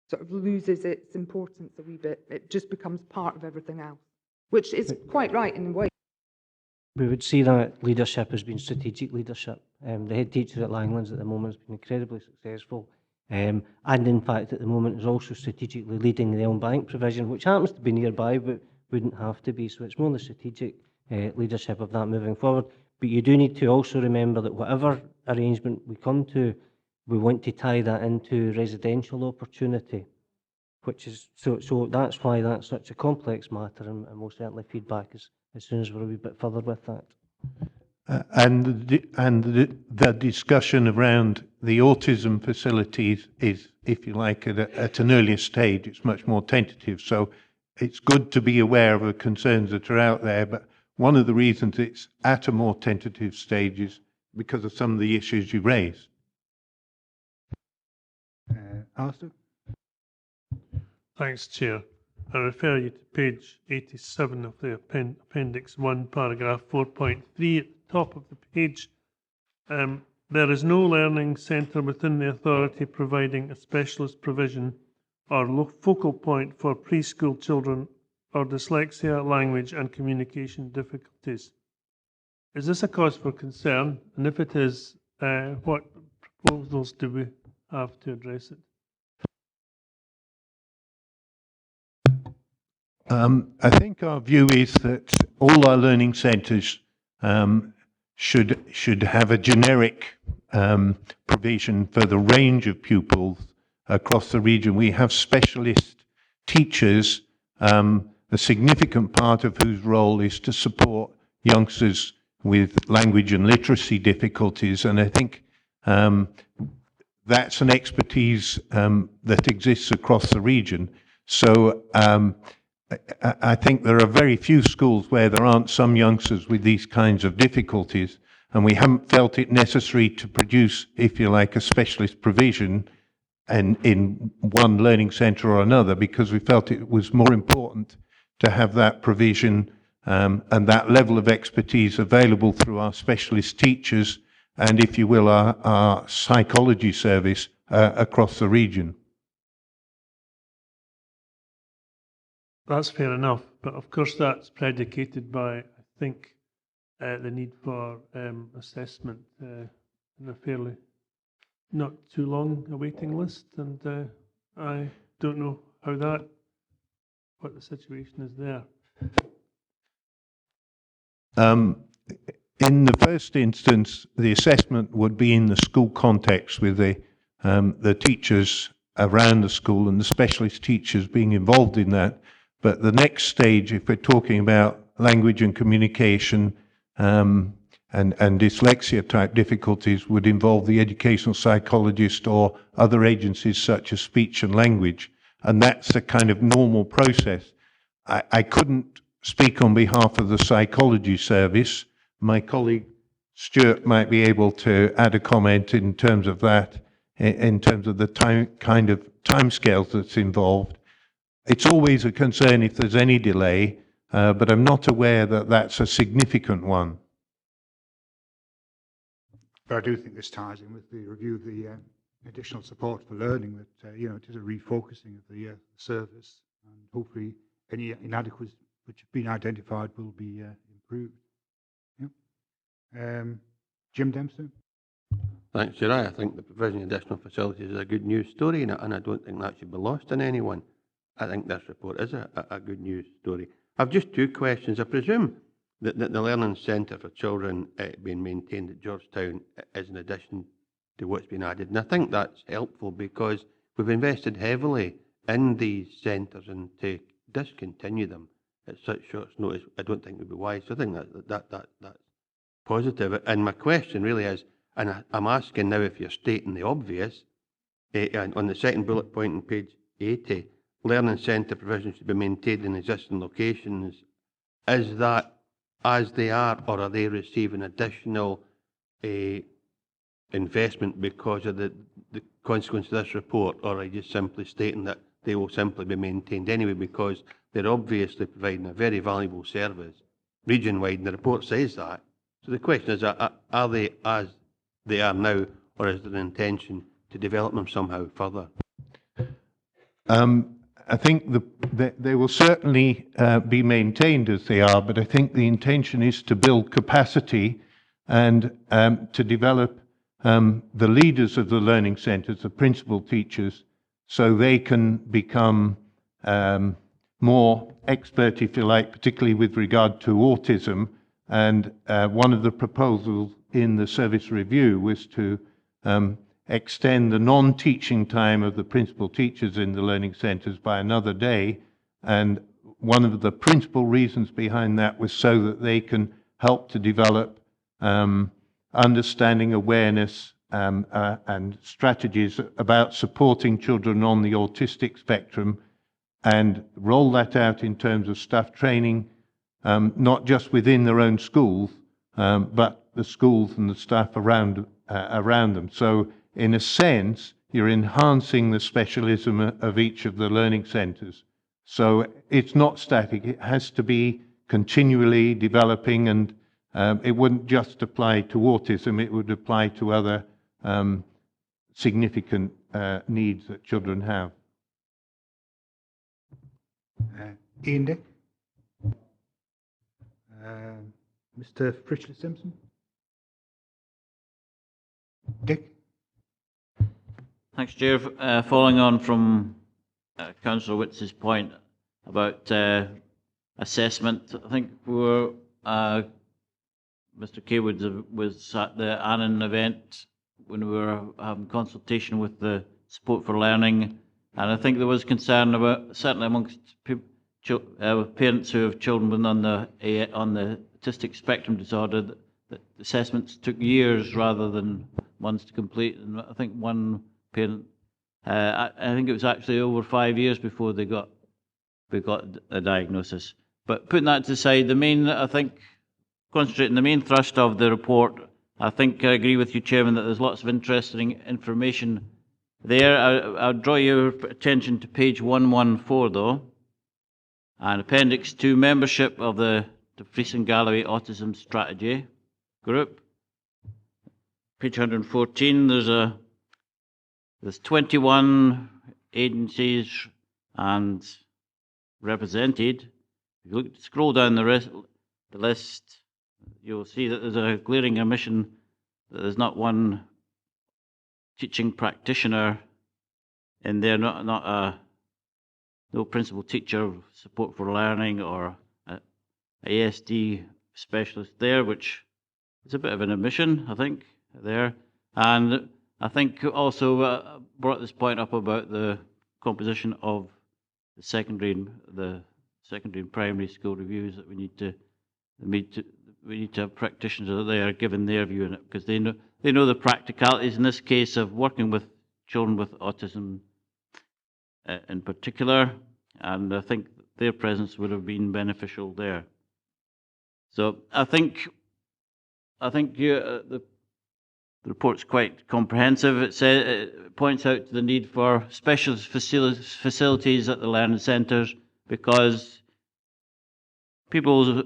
sort of loses its importance a wee bit. It just becomes part of everything else, which is quite right in a way. We would see that leadership has been strategic leadership. The head teacher at Langlands at the moment has been incredibly successful, and in fact at the moment is also strategically leading the Elm Bank provision, which happens to be nearby but wouldn't have to be. So it's more the strategic leadership of that moving forward. But you do need to also remember that whatever arrangement we come to, we want to tie that into residential opportunity, which is so that's why that's such a complex matter, and we'll certainly feedback as soon as we're a wee bit further with that. The discussion around the autism facilities is, if you like, at an earlier stage. It's much more tentative. So it's good to be aware of the concerns that are out there. But one of the reasons it's at a more tentative stage is because of some of the issues you raised. Alistair? Thanks, Chair. I refer you to page 87 of the Appendix 1, paragraph 4.3 at the top of the page. There is no learning centre within the authority providing a specialist provision or focal point for preschool children or dyslexia, language and communication difficulties. Is this a cause for concern? And if it is, what proposals do we have to address it? I think our view is that all our learning centres should have a generic provision for the range of pupils across the region. We have specialist teachers, a significant part of whose role is to support youngsters with language and literacy difficulties, and I think that's an expertise that exists across the region. So I think there are very few schools where there aren't some youngsters with these kinds of difficulties, and we haven't felt it necessary to produce, if you like, a specialist provision in one learning centre or another, because we felt it was more important to have that provision and that level of expertise available through our specialist teachers and, if you will, our psychology service across the region. That's fair enough, but of course that's predicated by, I think, the need for assessment in a fairly not too long a waiting list, and I don't know what the situation is there. In the first instance, the assessment would be in the school context with the teachers around the school and the specialist teachers being involved in that. But the next stage, if we're talking about language and communication and dyslexia type difficulties, would involve the educational psychologist or other agencies such as speech and language. And that's a kind of normal process. I couldn't speak on behalf of the psychology service. My colleague Stuart might be able to add a comment in terms of that, in terms of the timescales that's involved. It's always a concern if there's any delay, but I'm not aware that that's a significant one. But I do think this ties in with the review of the additional support for learning, that it is a refocusing of the service, and hopefully any inadequacies which have been identified will be improved. Yeah. Jim Dempster. Thanks, Chair. I think the provision of additional facilities is a good news story, and I don't think that should be lost on anyone. I think this report is a good news story. I've just two questions. I presume that the Learning Centre for Children being maintained at Georgetown is in addition to what's been added. And I think that's helpful because we've invested heavily in these centres, and to discontinue them at such short notice, I don't think would be wise. So I think that's positive. And my question really is, and I'm asking now if you're stating the obvious, on the second bullet point on page 80, learning centre provision should be maintained in existing locations. Is that as they are, or are they receiving additional investment because of the consequence of this report, or are you just simply stating that they will simply be maintained anyway because they're obviously providing a very valuable service region-wide, and the report says that. So the question is, are they as they are now, or is there an intention to develop them somehow further? I think they will certainly be maintained as they are, but I think the intention is to build capacity and to develop the leaders of the learning centres, the principal teachers, so they can become more expert, if you like, particularly with regard to autism. And one of the proposals in the service review was to extend the non-teaching time of the principal teachers in the learning centres by another day. And one of the principal reasons behind that was so that they can help to develop understanding, awareness, and strategies about supporting children on the autistic spectrum, and roll that out in terms of staff training, not just within their own schools, but the schools and the staff around them. So in a sense, you're enhancing the specialism of each of the learning centres. So it's not static, it has to be continually developing, and it wouldn't just apply to autism, it would apply to other significant needs that children have. Ian Dick? Mr. Frischler Simpson? Dick? Thanks, Chair. Following on from Councillor Witz's point about assessment, I think we were, Mr. Kaywood was at the Annan event when we were having consultation with the Support for Learning, and I think there was concern about, certainly amongst parents who have children on the autistic spectrum disorder, that assessments took years rather than months to complete. And I think one parent, I think it was actually over 5 years before we got a diagnosis. But putting that to the side, the main, I think, concentrating the main thrust of the report, I think I agree with you, Chairman, that there's lots of interesting information there. I'll draw your attention to page 114, though, and Appendix 2, membership of the Dumfries and Galloway Autism Strategy Group. Page 114, there's 21 agencies and represented. If you scroll down the list, you'll see that there's a glaring omission that there's not one teaching practitioner in there, no principal teacher of support for learning or a ASD specialist there, which is a bit of an omission, I think, there. And I think also brought this point up about the composition of the secondary and primary school reviews, that we need to have practitioners there giving their view on it, because they know the practicalities in this case of working with children with autism in particular, and I think their presence would have been beneficial there. So I think the report's quite comprehensive. It points out to the need for specialist facilities at the learning centres, because pupils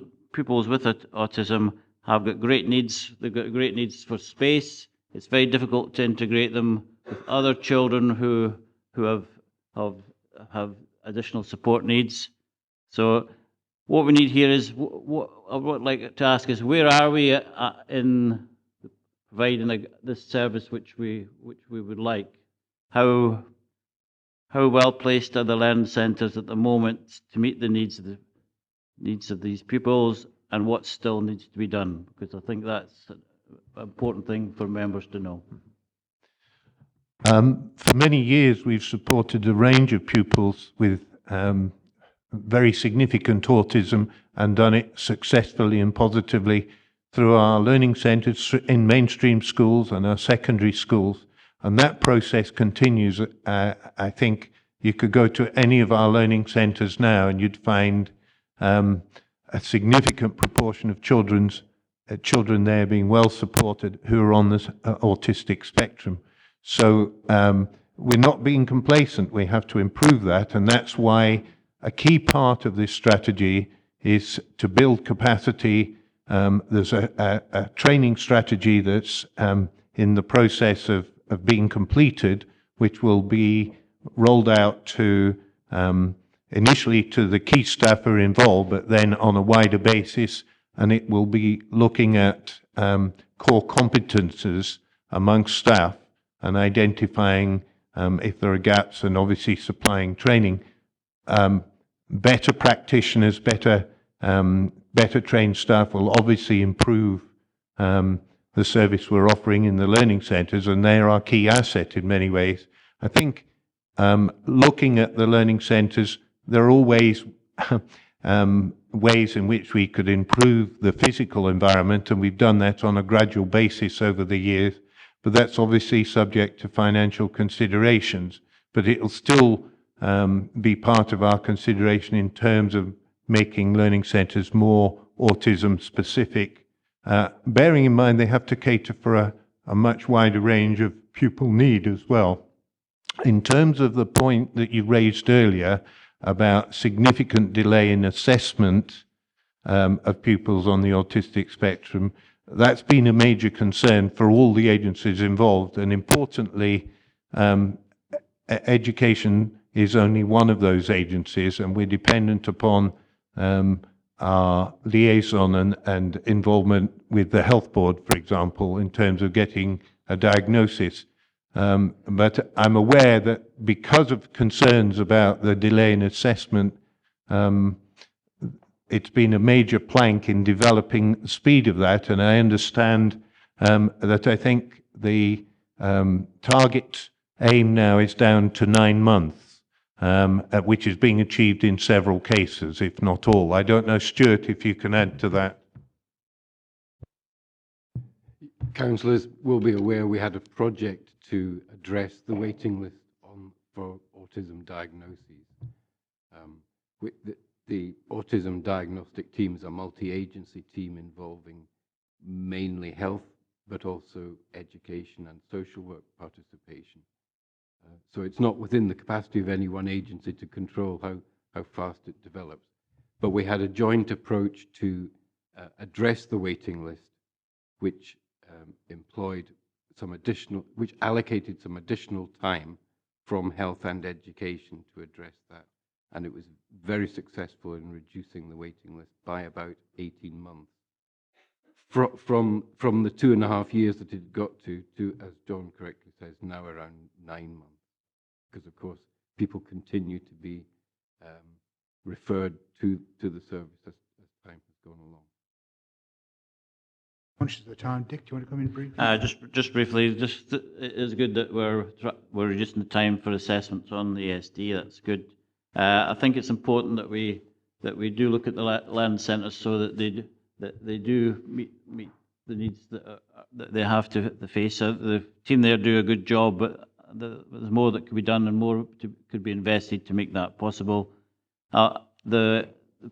with autism have got great needs. They've got great needs for space. It's very difficult to integrate them with other children who have additional support needs. So what we need here is, what I would like to ask is, where are we in providing this service which we would like? How well placed are the learning centres at the moment to meet the needs of these pupils, and what still needs to be done? Because I think that's an important thing for members to know. For many years, we've supported a range of pupils with very significant autism, and done it successfully and positively through our learning centres in mainstream schools and our secondary schools. And that process continues. I think you could go to any of our learning centres now and you'd find a significant proportion of children there being well supported who are on this autistic spectrum. So we're not being complacent. We have to improve that, and that's why a key part of this strategy is to build capacity. There's a training strategy that's in the process of being completed, which will be rolled out to initially to the key staff who are involved, but then on a wider basis, and it will be looking at core competences amongst staff and identifying if there are gaps, and obviously supplying training. Better practitioners, better trained staff will obviously improve the service we're offering in the learning centres, and they're our key asset in many ways. I think looking at the learning centres, they're always ways in which we could improve the physical environment, and we've done that on a gradual basis over the years, but that's obviously subject to financial considerations. But it'll still be part of our consideration in terms of making learning centres more autism specific, bearing in mind they have to cater for a much wider range of pupil need as well. In terms of the point that you raised earlier about significant delay in assessment of pupils on the autistic spectrum, that's been a major concern for all the agencies involved, and importantly, education is only one of those agencies, and we're dependent upon our liaison and involvement with the health board, for example, in terms of getting a diagnosis. But I'm aware that because of concerns about the delay in assessment, it's been a major plank in developing the speed of that, and I understand that I think the target aim now is down to 9 months, which is being achieved in several cases, if not all. I don't know, Stuart, if you can add to that. Councillors will be aware we had a project to address the waiting list for autism diagnoses. The autism diagnostic team is a multi-agency team involving mainly health, but also education and social work participation. So it's not within the capacity of any one agency to control how fast it develops. But we had a joint approach to address the waiting list, which which allocated some additional time from health and education to address that. And it was very successful in reducing the waiting list by about 18 months. From the 2.5 years that it got to, as John correctly says, now around 9 months. Because, of course, people continue to be referred to the service as time has gone along. Conscious of the time, Dick, do you want to come in briefly? Just briefly, it is good that we're reducing the time for assessments on the ESD. That's good. I think it's important that we do look at the learning centres so that they do meet the needs that they have to face. The team there do a good job, but there's more that could be done and more could be invested to make that possible. The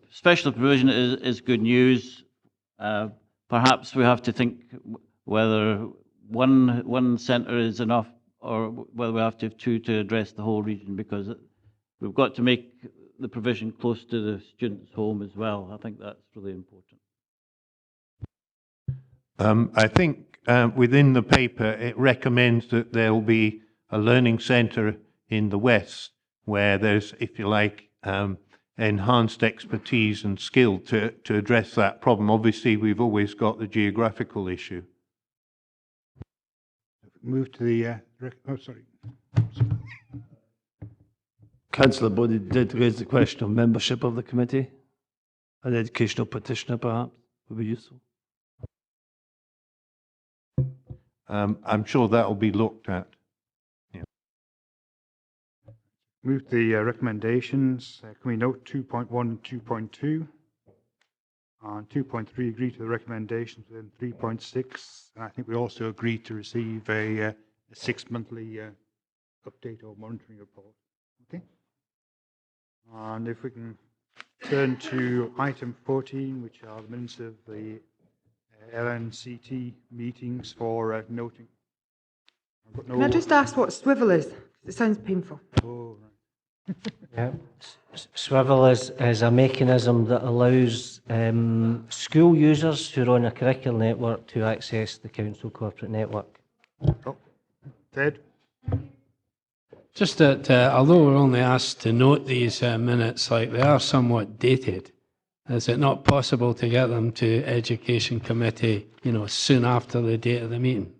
special provision is good news. Perhaps we have to think whether one centre is enough or whether we have to have two to address the whole region, because we've got to make the provision close to the student's home as well. I think that's really important. I think within the paper it recommends that there will be a learning centre in the west where there's, if you like, enhanced expertise and skill to address that problem. Obviously, we've always got the geographical issue. Move to the... Councillor Bodie did raise the question of membership of the committee. An educational petitioner, perhaps, would be useful. I'm sure that will be looked at. Move to the recommendations. Can we note 2.1 and 2.2? On 2.3, agree to the recommendations within 3.6. And I think we also agreed to receive a 6-monthly update or monitoring report. Okay. And if we can turn to item 14, which are the minutes of the LNCT meetings for noting. Can I just ask what swivel is? It sounds painful. Oh, right. Yeah. Swivel is a mechanism that allows school users who are on a curricular network to access the council corporate network. Oh. Ted? Just that although we're only asked to note these minutes, like they are somewhat dated, is it not possible to get them to Education Committee, soon after the date of the meeting?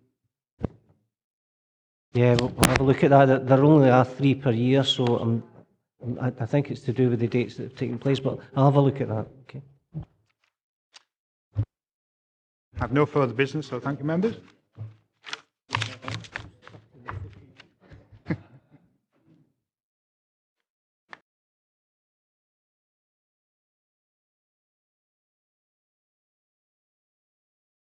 Yeah, we'll have a look at that. There only are 3 per year, so I think it's to do with the dates that have taken place, but I'll have a look at that. Okay. I have no further business, so thank you, members.